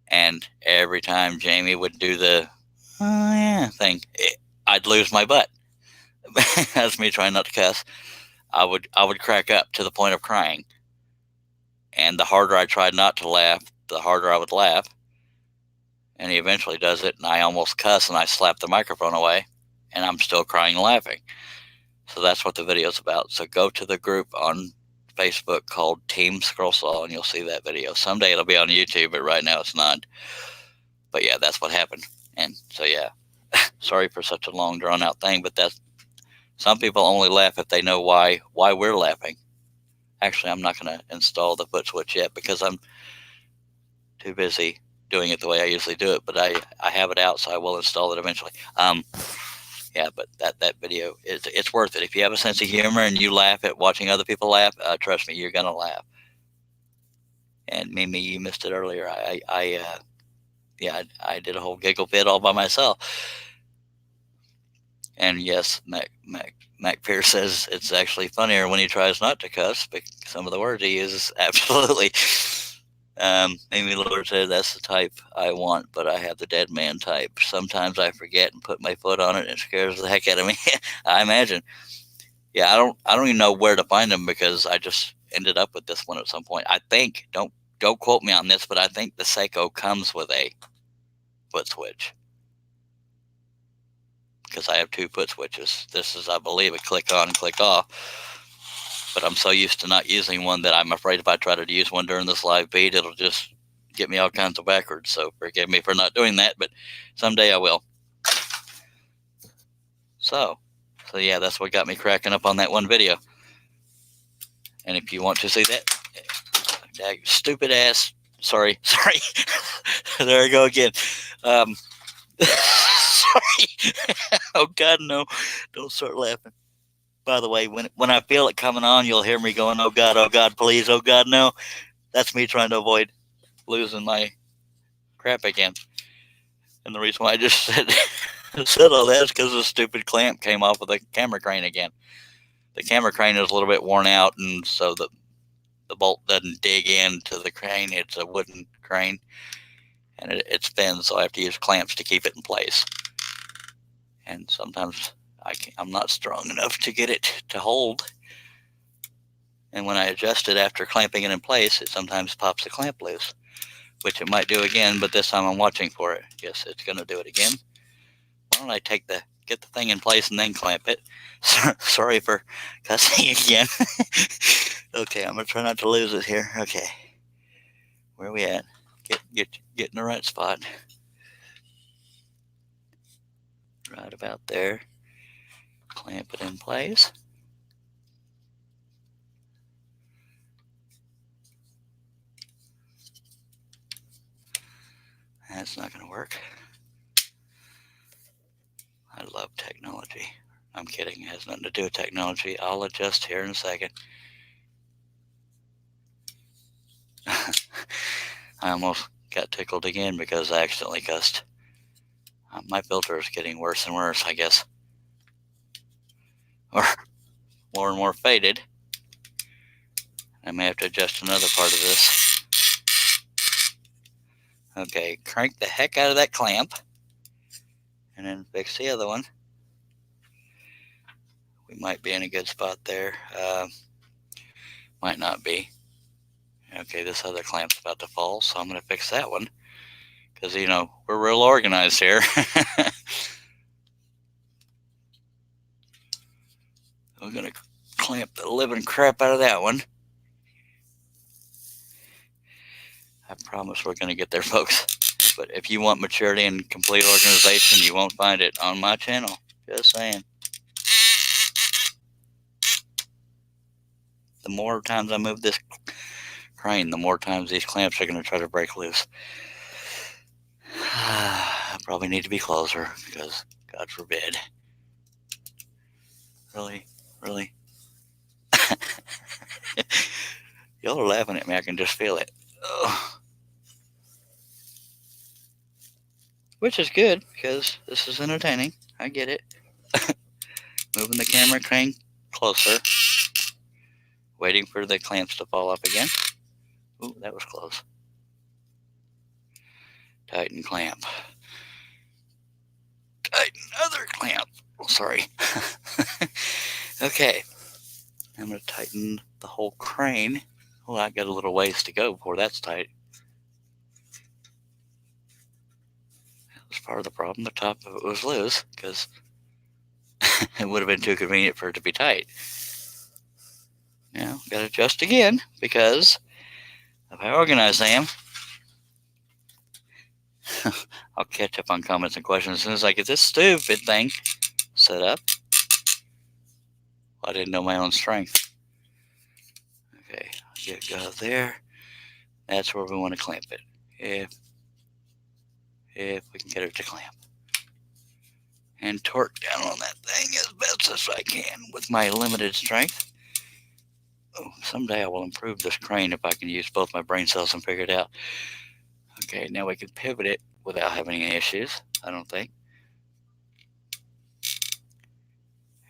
And every time Jamie would do the "oh yeah" thing, I'd lose my butt. That's me trying not to cuss. I would crack up to the point of crying. And the harder I tried not to laugh, the harder I would laugh. And he eventually does it, and I almost cuss, and I slap the microphone away, and I'm still crying and laughing. So that's what the video's about. So go to the group on Facebook called Team Scrollsaw, and you'll see that video. Someday it'll be on YouTube, but right now it's not. But yeah, that's what happened. And so yeah, sorry for such a long drawn out thing, but that's, some people only laugh if they know why we're laughing. Actually, I'm not going to install the foot switch yet because I'm too busy doing it the way I usually do it, but I have it out, so I will install it eventually. Yeah, but that video, it's worth it. If you have a sense of humor and you laugh at watching other people laugh, trust me, you're going to laugh. And Mimi, you missed it earlier. I did a whole giggle fit all by myself. And yes, Mac Pierce says it's actually funnier when he tries not to cuss, but some of the words he uses, absolutely. Amy Lord said, that's the type I want, but I have the dead man type. Sometimes I forget and put my foot on it, and it scares the heck out of me. I imagine. Yeah, I don't even know where to find them, because I just ended up with this one at some point. I think, don't quote me on this, but I think the Seiko comes with a foot switch, because I have two foot switches. This is, I believe, a click on, click off. But I'm so used to not using one that I'm afraid if I try to use one during this live feed, it'll just get me all kinds of backwards. So forgive me for not doing that, but someday I will. So yeah, that's what got me cracking up on that one video. And if you want to see that, stupid ass, sorry. There I go again. Sorry. Oh God, no, don't start laughing. By the way, when I feel it coming on, you'll hear me going, oh God, please, oh God, no. That's me trying to avoid losing my crap again. And the reason why I just said all that is because the stupid clamp came off of the camera crane again. The camera crane is a little bit worn out, and so the bolt doesn't dig into the crane. It's a wooden crane, and it spins, so I have to use clamps to keep it in place. And sometimes I'm not strong enough to get it to hold. And when I adjust it after clamping it in place, it sometimes pops the clamp loose, which it might do again, but this time I'm watching for it. Yes, it's going to do it again. Why don't I get the thing in place and then clamp it? Sorry for cussing again. Okay, I'm going to try not to lose it here. Okay. Where are we at? Get in the right spot. Right about there. Clamp it in place. That's not going to work. I love technology. I'm kidding. It has nothing to do with technology. I'll adjust here in a second. I almost got tickled again because I accidentally cussed. My filter is getting worse and worse, I guess. Or more and more faded. I may have to adjust another part of this. Okay, crank the heck out of that clamp. And then fix the other one. We might be in a good spot there. Might not be. Okay, this other clamp's about to fall, so I'm going to fix that one. Because, we're real organized here. I'm going to clamp the living crap out of that one. I promise we're going to get there, folks. But if you want maturity and complete organization, you won't find it on my channel. Just saying. The more times I move this crane, the more times these clamps are going to try to break loose. I probably need to be closer because, God forbid. Really? Y'all are laughing at me. I can just feel it. Ugh. Which is good, because this is entertaining. I get it. Moving the camera crane closer. Waiting for the clamps to fall off again. Ooh, that was close. Tighten clamp. Tighten other clamp. Oh, sorry. Okay. I'm going to tighten the whole crane. Well, I got a little ways to go before that's tight. That was part of the problem. The top of it was loose because it would have been too convenient for it to be tight. Now, got to adjust again because of how organized I am. I'll catch up on comments and questions as soon as I get this stupid thing set up. I didn't know my own strength. Okay, get go there. That's where we want to clamp it. If we can get it to clamp. And torque down on that thing as best as I can with my limited strength. Oh, someday I will improve this crane if I can use both my brain cells and figure it out. Okay, now we can pivot it without having any issues, I don't think.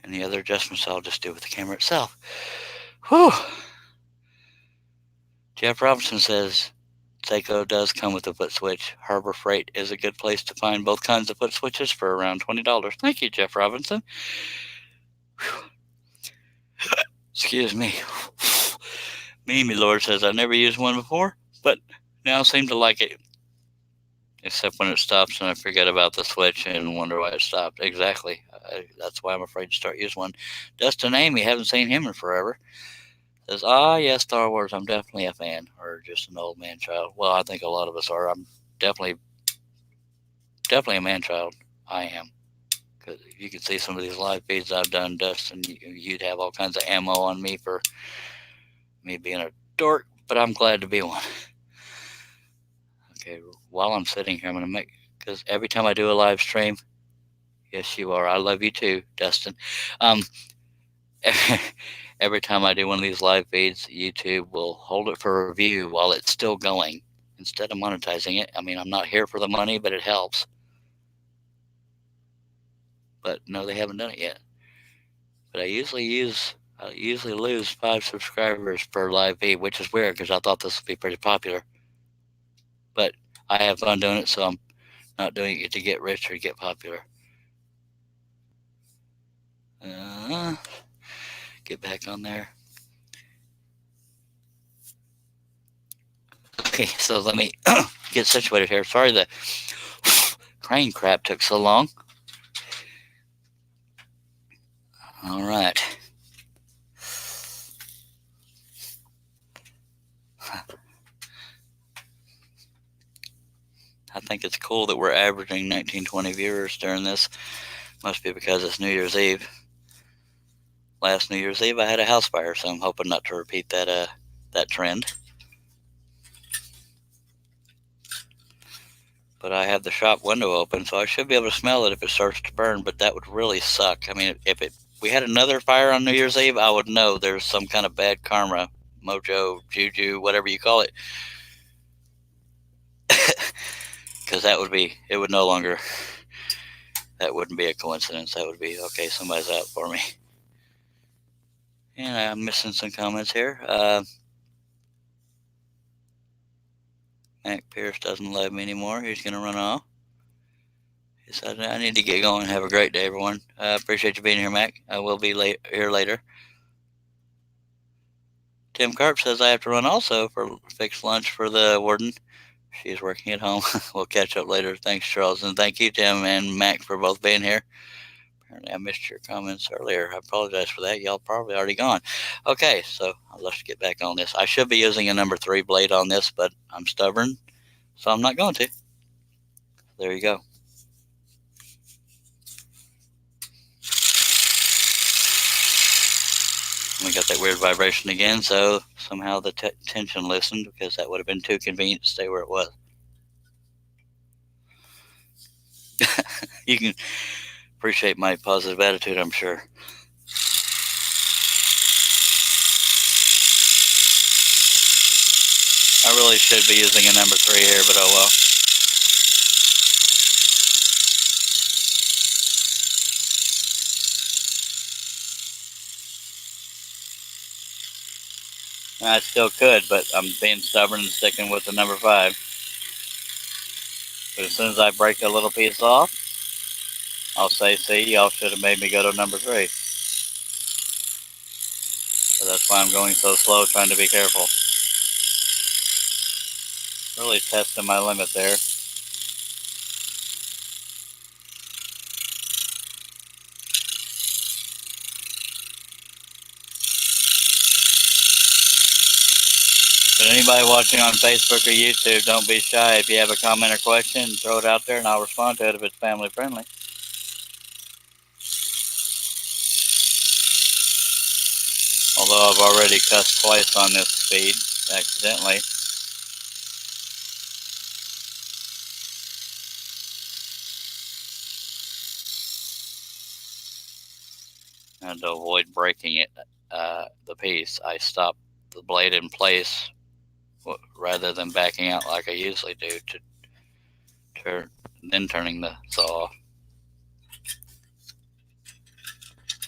And the other adjustments I'll just do with the camera itself. Whew. Jeff Robinson says, Seiko does come with a foot switch. Harbor Freight is a good place to find both kinds of foot switches for around $20. Thank you, Jeff Robinson. Whew. Excuse me. Mimi Lord says, I never used one before, but now seem to like it. Except when it stops and I forget about the switch and wonder why it stopped. Exactly. That's why I'm afraid to start using one. Dustin Amy, haven't seen him in forever. Says, yeah, Star Wars, I'm definitely a fan. Or just an old man child. Well, I think a lot of us are. I'm definitely a man child. I am. Because you can see some of these live feeds I've done, Dustin, you'd have all kinds of ammo on me for me being a dork, but I'm glad to be one. Okay, while I'm sitting here, I'm going to because every time I do a live stream, yes, you are. I love you too, Dustin. Every time I do one of these live feeds, YouTube will hold it for review while it's still going instead of monetizing it. I mean, I'm not here for the money, but it helps. But no, they haven't done it yet. But I usually lose 5 subscribers per live feed, which is weird because I thought this would be pretty popular. But I have fun doing it, so I'm not doing it to get rich or get popular. Get back on there. Okay, so let me get situated here. Sorry the crane crap took so long. All right. I think it's cool that we're averaging 19-20 viewers during this. Must be because it's New Year's Eve. Last New Year's Eve I had a house fire, so I'm hoping not to repeat that trend. But I have the shop window open, so I should be able to smell it if it starts to burn, but that would really suck. I mean, if we had another fire on New Year's Eve, I would know there's some kind of bad karma, mojo, juju, whatever you call it. Because that would be, it would no longer, that wouldn't be a coincidence. That would be, okay, somebody's out for me. And I'm missing some comments here. Mac Pierce doesn't love me anymore. He's going to run off. He said, I need to get going. Have a great day, everyone. Appreciate you being here, Mac. I will be here later. Tim Carp says I have to run also for fixed lunch for the warden. She's working at home. We'll catch up later. Thanks, Charles. And thank you, Tim and Mac, for both being here. Apparently, I missed your comments earlier. I apologize for that. Y'all probably already gone. Okay, so let's get back on this. I should be using a number 3 blade on this, but I'm stubborn, so I'm not going to. There you go. We got that weird vibration again, so somehow the tension listened because that would have been too convenient to stay where it was. You can appreciate my positive attitude, I'm sure. I really should be using a number 3 here, but oh well. I still could, but I'm being stubborn and sticking with the number 5. But as soon as I break a little piece off, I'll say, see, y'all should have made me go to number 3. So that's why I'm going so slow, trying to be careful. Really testing my limit there. But anybody watching on Facebook or YouTube, don't be shy. If you have a comment or question, throw it out there and I'll respond to it if it's family friendly. Although I've already cussed twice on this speed, accidentally. And to avoid breaking it, the piece, I stop the blade in place rather than backing out like I usually do then turning the saw off.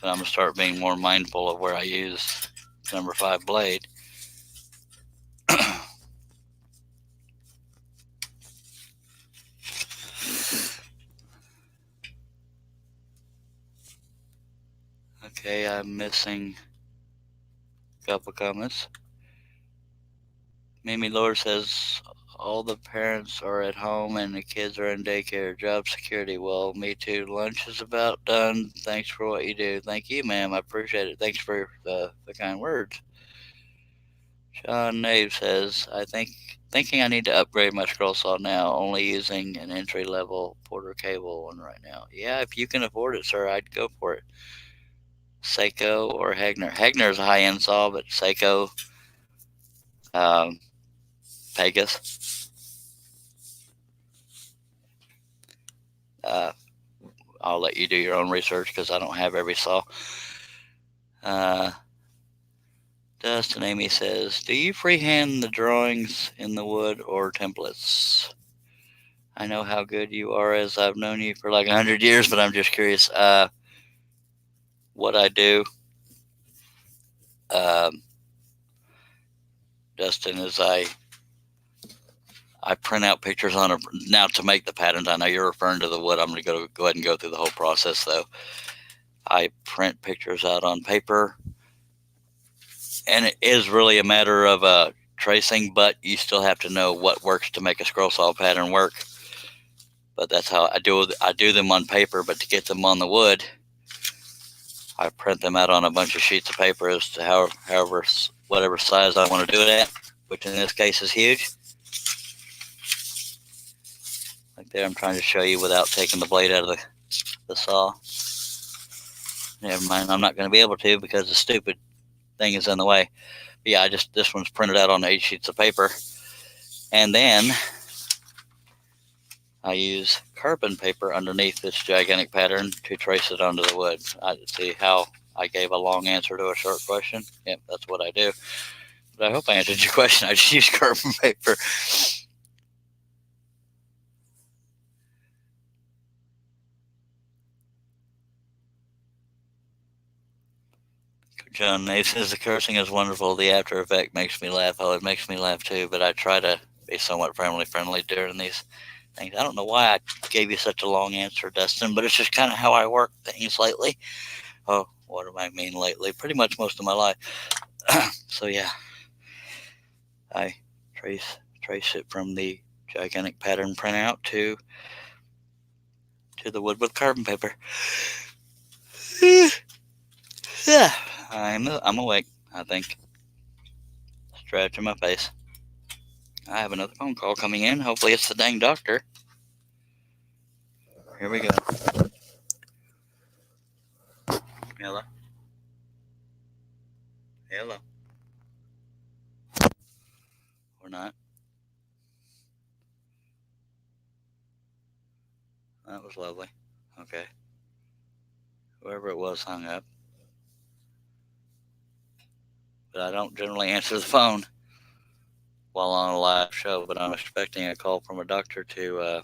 But I'm going to start being more mindful of where I use number 5 blade. Okay, I'm missing a couple comments. Mimi Lord says, all the parents are at home and the kids are in daycare. Job security. Well, me too. Lunch is about done. Thanks for what you do. Thank you, ma'am. I appreciate it. Thanks for the kind words. John Nave says, thinking I need to upgrade my scroll saw now, only using an entry-level Porter cable one right now. Yeah, if you can afford it, sir, I'd go for it. Seiko or Hagner. Hagner is a high-end saw, but Seiko, Pegas. I'll let you do your own research because I don't have every saw. Dustin Amy says, do you freehand the drawings in the wood or templates? I know how good you are as I've known you for like 100 years, but I'm just curious what I do. Dustin, is I print out pictures on now to make the patterns. I know you're referring to the wood. I'm going to go ahead and go through the whole process though. I print pictures out on paper, and it is really a matter of tracing, but you still have to know what works to make a scroll saw pattern work. But that's how I do them on paper, but to get them on the wood, I print them out on a bunch of sheets of paper as to whatever size I want to do it at, which in this case is huge. Like there, I'm trying to show you without taking the blade out of the saw. Never mind, I'm not going to be able to because the stupid thing is in the way. But yeah, this one's printed out on 8 sheets of paper. And then I use carbon paper underneath this gigantic pattern to trace it onto the wood. I see how I gave a long answer to a short question. Yep, that's what I do. But I hope I answered your question. I just use carbon paper. John Nate says the cursing is wonderful. The after effect makes me laugh. Oh, it makes me laugh too, but I try to be somewhat friendly during these things. I don't know why I gave you such a long answer, Dustin, but it's just kind of how I work things lately. Oh, what do I mean lately? Pretty much most of my life. So yeah, I trace it from the gigantic pattern printout to the wood with carbon paper. Yeah, I'm awake, I think. Stretching my face. I have another phone call coming in. Hopefully it's the dang doctor. Here we go. Hello? Hello? Or not? That was lovely. Okay. Whoever it was hung up. But I don't generally answer the phone while on a live show, but I'm expecting a call from a doctor to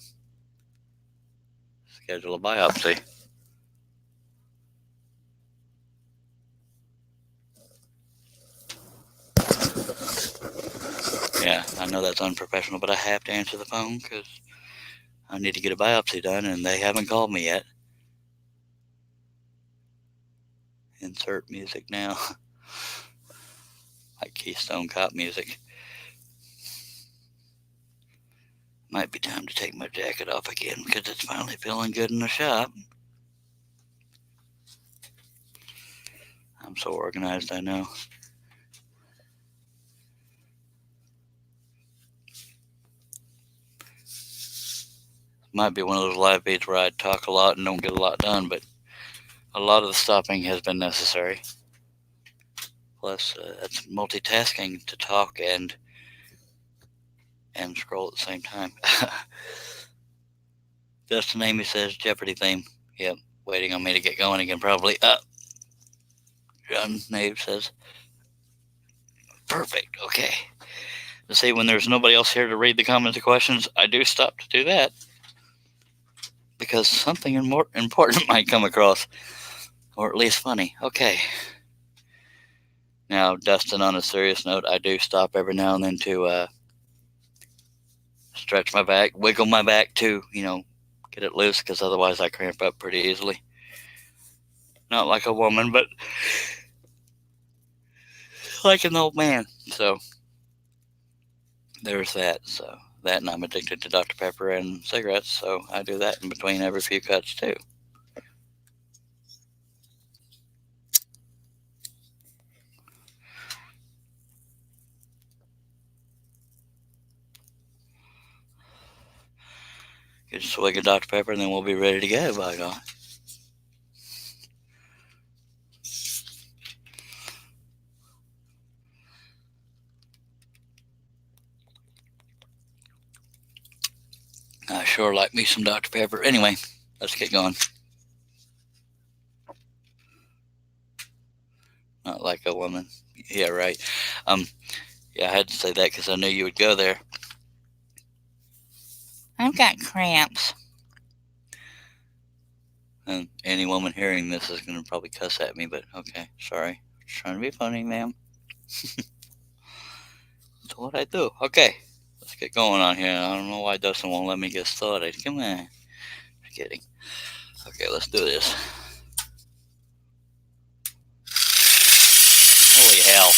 schedule a biopsy. Yeah, I know that's unprofessional, but I have to answer the phone because I need to get a biopsy done, and they haven't called me yet. Insert music now. Like Keystone Cop music. Might be time to take my jacket off again because it's finally feeling good in the shop. I'm so organized, I know. Might be one of those live feeds where I talk a lot and don't get a lot done, but a lot of the stopping has been necessary. Plus, it's multitasking to talk and scroll at the same time. Justin Amy says Jeopardy theme. Yep, waiting on me to get going again, probably. John Nave says, perfect, okay. To see, when there's nobody else here to read the comments and questions, I do stop to do that. Because something more important might come across. Or at least funny. Okay. Now, Dustin, on a serious note, I do stop every now and then to stretch my back, wiggle my back to, get it loose, because otherwise I cramp up pretty easily. Not like a woman, but like an old man. So, there's that. So, that, and I'm addicted to Dr. Pepper and cigarettes, so I do that in between every few cuts, too. Get a swig of Dr. Pepper, and then we'll be ready to go, by God. I sure like me some Dr. Pepper. Anyway, let's get going. Not like a woman. Yeah, right. Yeah, I had to say that because I knew you would go there. I've got cramps. And any woman hearing this is going to probably cuss at me, but okay, sorry. Just trying to be funny, ma'am. That's what I do. Okay, let's get going on here. I don't know why Dustin won't let me get started. Come on. Just kidding. Okay, let's do this. Holy hell.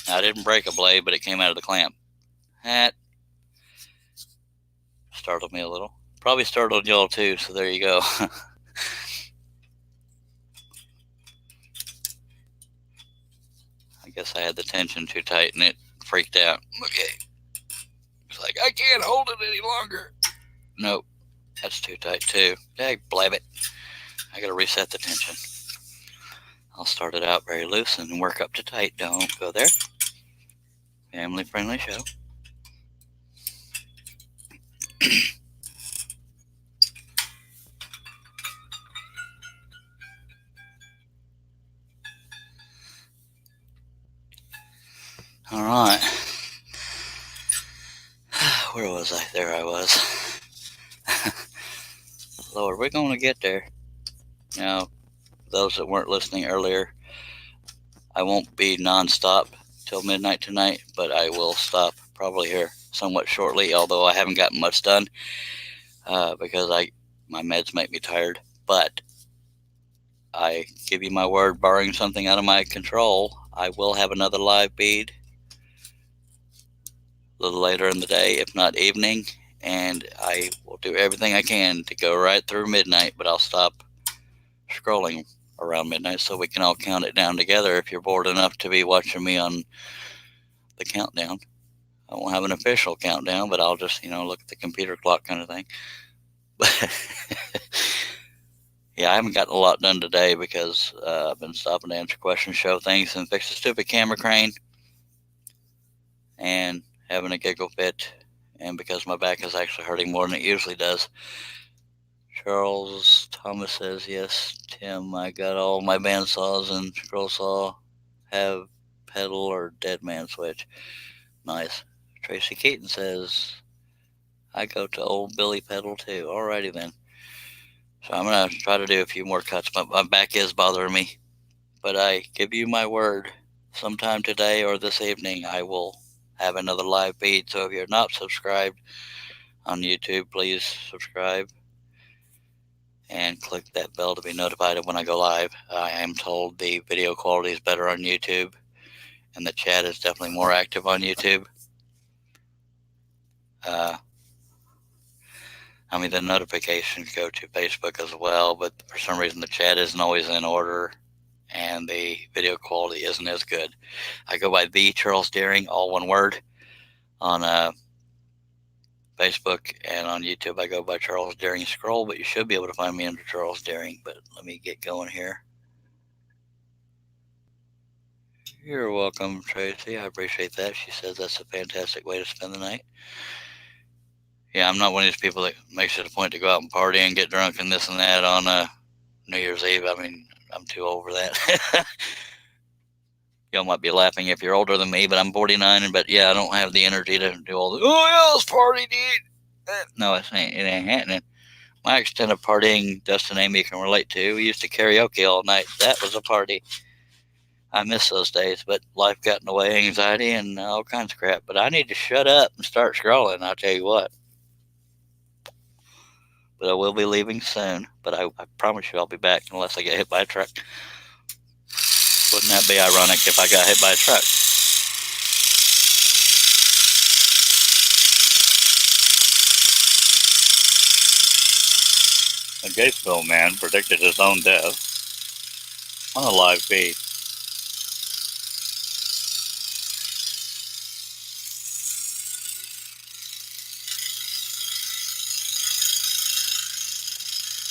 Now, I didn't break a blade, but it came out of the clamp. That startled me a little. Probably startled y'all too, so there you go. I guess I had the tension too tight and it freaked out. Okay. It's like, I can't hold it any longer. Nope. That's too tight too. Dag blab it. I gotta reset the tension. I'll start it out very loose and work up to tight. Don't go there. Family friendly show. All right. Where was I? There I was. Lord, we're going to get there. Now, those that weren't listening earlier, I won't be nonstop till midnight tonight, but I will stop probably here somewhat shortly, although I haven't gotten much done because my meds make me tired. But I give you my word, barring something out of my control, I will have another live feed a little later in the day, if not evening, and I will do everything I can to go right through midnight, but I'll stop scrolling around midnight so we can all count it down together if you're bored enough to be watching me on the countdown. I won't have an official countdown, but I'll just, look at the computer clock kind of thing. But yeah, I haven't gotten a lot done today because I've been stopping to answer questions, show things, and fix the stupid camera crane, and having a giggle fit, and because my back is actually hurting more than it usually does. Charles Thomas says, yes, Tim, I got all my bandsaws and scroll saw have Pedal or Dead Man Switch. Nice. Tracy Keaton says, I go to old Billy Pedal too. Alrighty then. So I'm going to try to do a few more cuts. My back is bothering me. But I give you my word, sometime today or this evening, I will have another live feed. So if you're not subscribed on YouTube, please subscribe and click that bell to be notified of when I go live. I am told the video quality is better on YouTube, and the chat is definitely more active on YouTube. The notifications go to Facebook as well, but for some reason the chat isn't always in order, and the video quality isn't as good. I go by the Charles Deering, all one word, on Facebook, and on YouTube I go by Charles Deering Scroll, but you should be able to find me under Charles Deering. But let me get going here. You're welcome, Tracy. I appreciate that. She says that's a fantastic way to spend the night. Yeah, I'm not one of these people that makes it a point to go out and party and get drunk and this and that on New Year's Eve. I mean, I'm too old for that. Y'all might be laughing if you're older than me, but I'm 49, but yeah, I don't have the energy to do all the, oh yeah, let's party, dude. No, it ain't happening. My extent of partying, Dustin and Amy can relate to. We used to karaoke all night. That was a party. I miss those days, but life got in the way, anxiety and all kinds of crap. But I need to shut up and start scrolling, I'll tell you what. But I will be leaving soon. But I promise you I'll be back unless I get hit by a truck. Wouldn't that be ironic if I got hit by a truck? A Gatesville man predicted his own death on a live feed.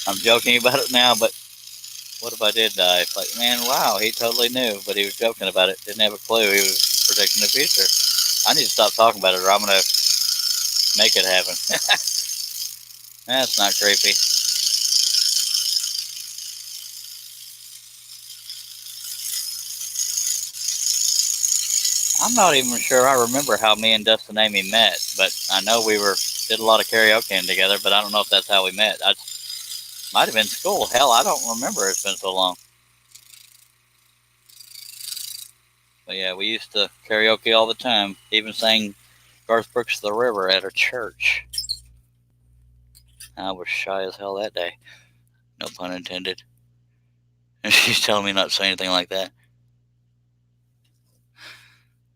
I'm joking about it now, but what if I did die? It's like, man, wow, he totally knew, but he was joking about it. Didn't have a clue he was predicting the future. I need to stop talking about it or I'm going to make it happen. That's not creepy. I'm not even sure I remember how me and Dustin and Amy met, but I know we did a lot of karaoke together, but I don't know if that's how we met. Might have been school. Hell, I don't remember. It's been so long. But yeah, we used to karaoke all the time. Even sang Garth Brooks' The River at our church. I was shy as hell that day. No pun intended. And she's telling me not to say anything like that.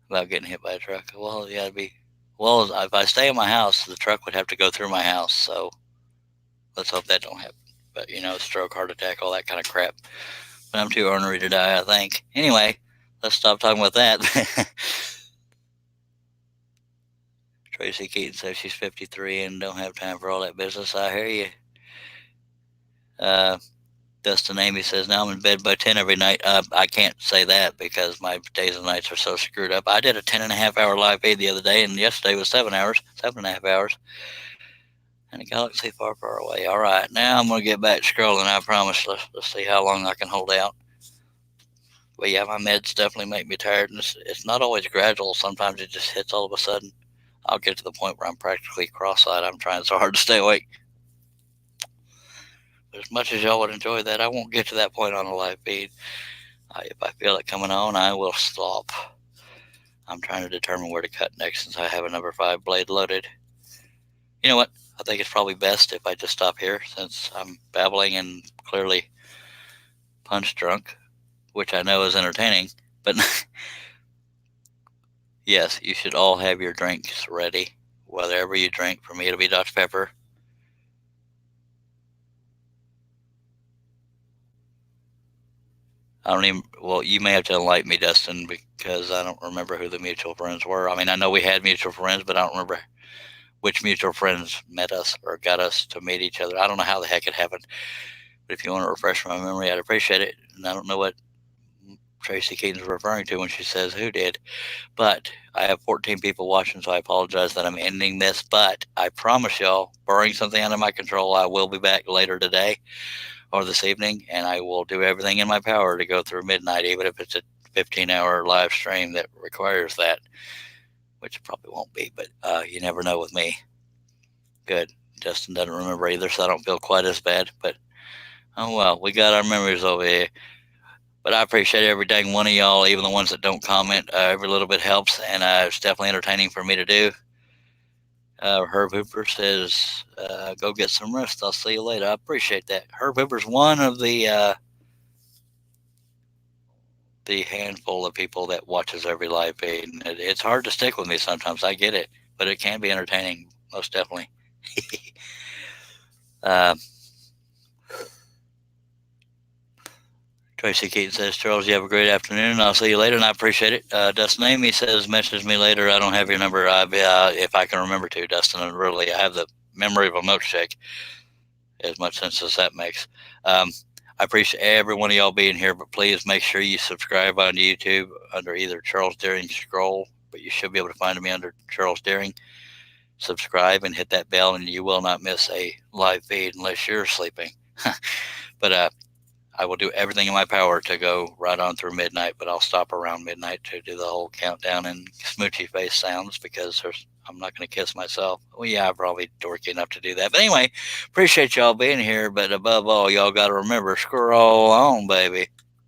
About getting hit by a truck. Well, yeah, if I stay in my house, the truck would have to go through my house. So let's hope that don't happen. But, stroke, heart attack, all that kind of crap. But I'm too ornery to die, I think. Anyway, let's stop talking about that. Tracy Keaton says she's 53 and don't have time for all that business. I hear you. Dustin Amy says, now I'm in bed by 10 every night. I can't say that because my days and nights are so screwed up. I did a 10.5-hour live feed the other day, and yesterday was 7.5 hours. And a galaxy far, far away. All right, now I'm going to get back scrolling, I promise. Let's see how long I can hold out. But yeah, my meds definitely make me tired, and it's not always gradual. Sometimes it just hits all of a sudden. I'll get to the point where I'm practically cross-eyed. I'm trying so hard to stay awake. But as much as y'all would enjoy that, I won't get to that point on a live feed. If I feel it coming on, I will stop. I'm trying to determine where to cut next since I have a number 5 blade loaded. You know what? I think it's probably best if I just stop here since I'm babbling and clearly punch drunk, which I know is entertaining. But yes, you should all have your drinks ready. Whatever you drink, for me it'll be Dr. Pepper. You may have to enlighten me, Dustin, because I don't remember who the mutual friends were. I mean, I know we had mutual friends, but I don't remember which mutual friends met us or got us to meet each other. I don't know how the heck it happened, but if you want to refresh my memory, I'd appreciate it. And I don't know what Tracy Keaton's referring to when she says who did, but I have 14 people watching, so I apologize that I'm ending this, but I promise y'all, barring something out of my control, I will be back later today or this evening, and I will do everything in my power to go through midnight, even if 15-hour live stream that requires that, which it probably won't be, but you never know with me. Good. Justin doesn't remember either, so I don't feel quite as bad, but oh well, we got our memories over here. But I appreciate every dang one of y'all, even the ones that don't comment. Every little bit helps, and it's definitely entertaining for me to do. Herb Hooper says, go get some rest. I'll see you later. I appreciate that. Herb Hooper's one of the handful of people that watches every live feed. And it's hard to stick with me sometimes. I get it, but it can be entertaining, most definitely. Tracy Keaton says, Charles, you have a great afternoon. I'll see you later, and I appreciate it. Dustin Amy says, message me later. I don't have your number. If I can remember to, Dustin, and really, I have the memory of a milkshake, as much sense as that makes. I appreciate every one of y'all being here, but please make sure you subscribe on YouTube under either Charles Deering Scroll, but you should be able to find me under Charles Deering. Subscribe and hit that bell, and you will not miss a live feed unless you're sleeping. But I will do everything in my power to go right on through midnight, but I'll stop around midnight to do the whole countdown and smoochy face sounds because I'm not going to kiss myself. Well, yeah, I'm probably dorky enough to do that. But anyway, appreciate y'all being here. But above all, y'all got to remember, scroll on, baby.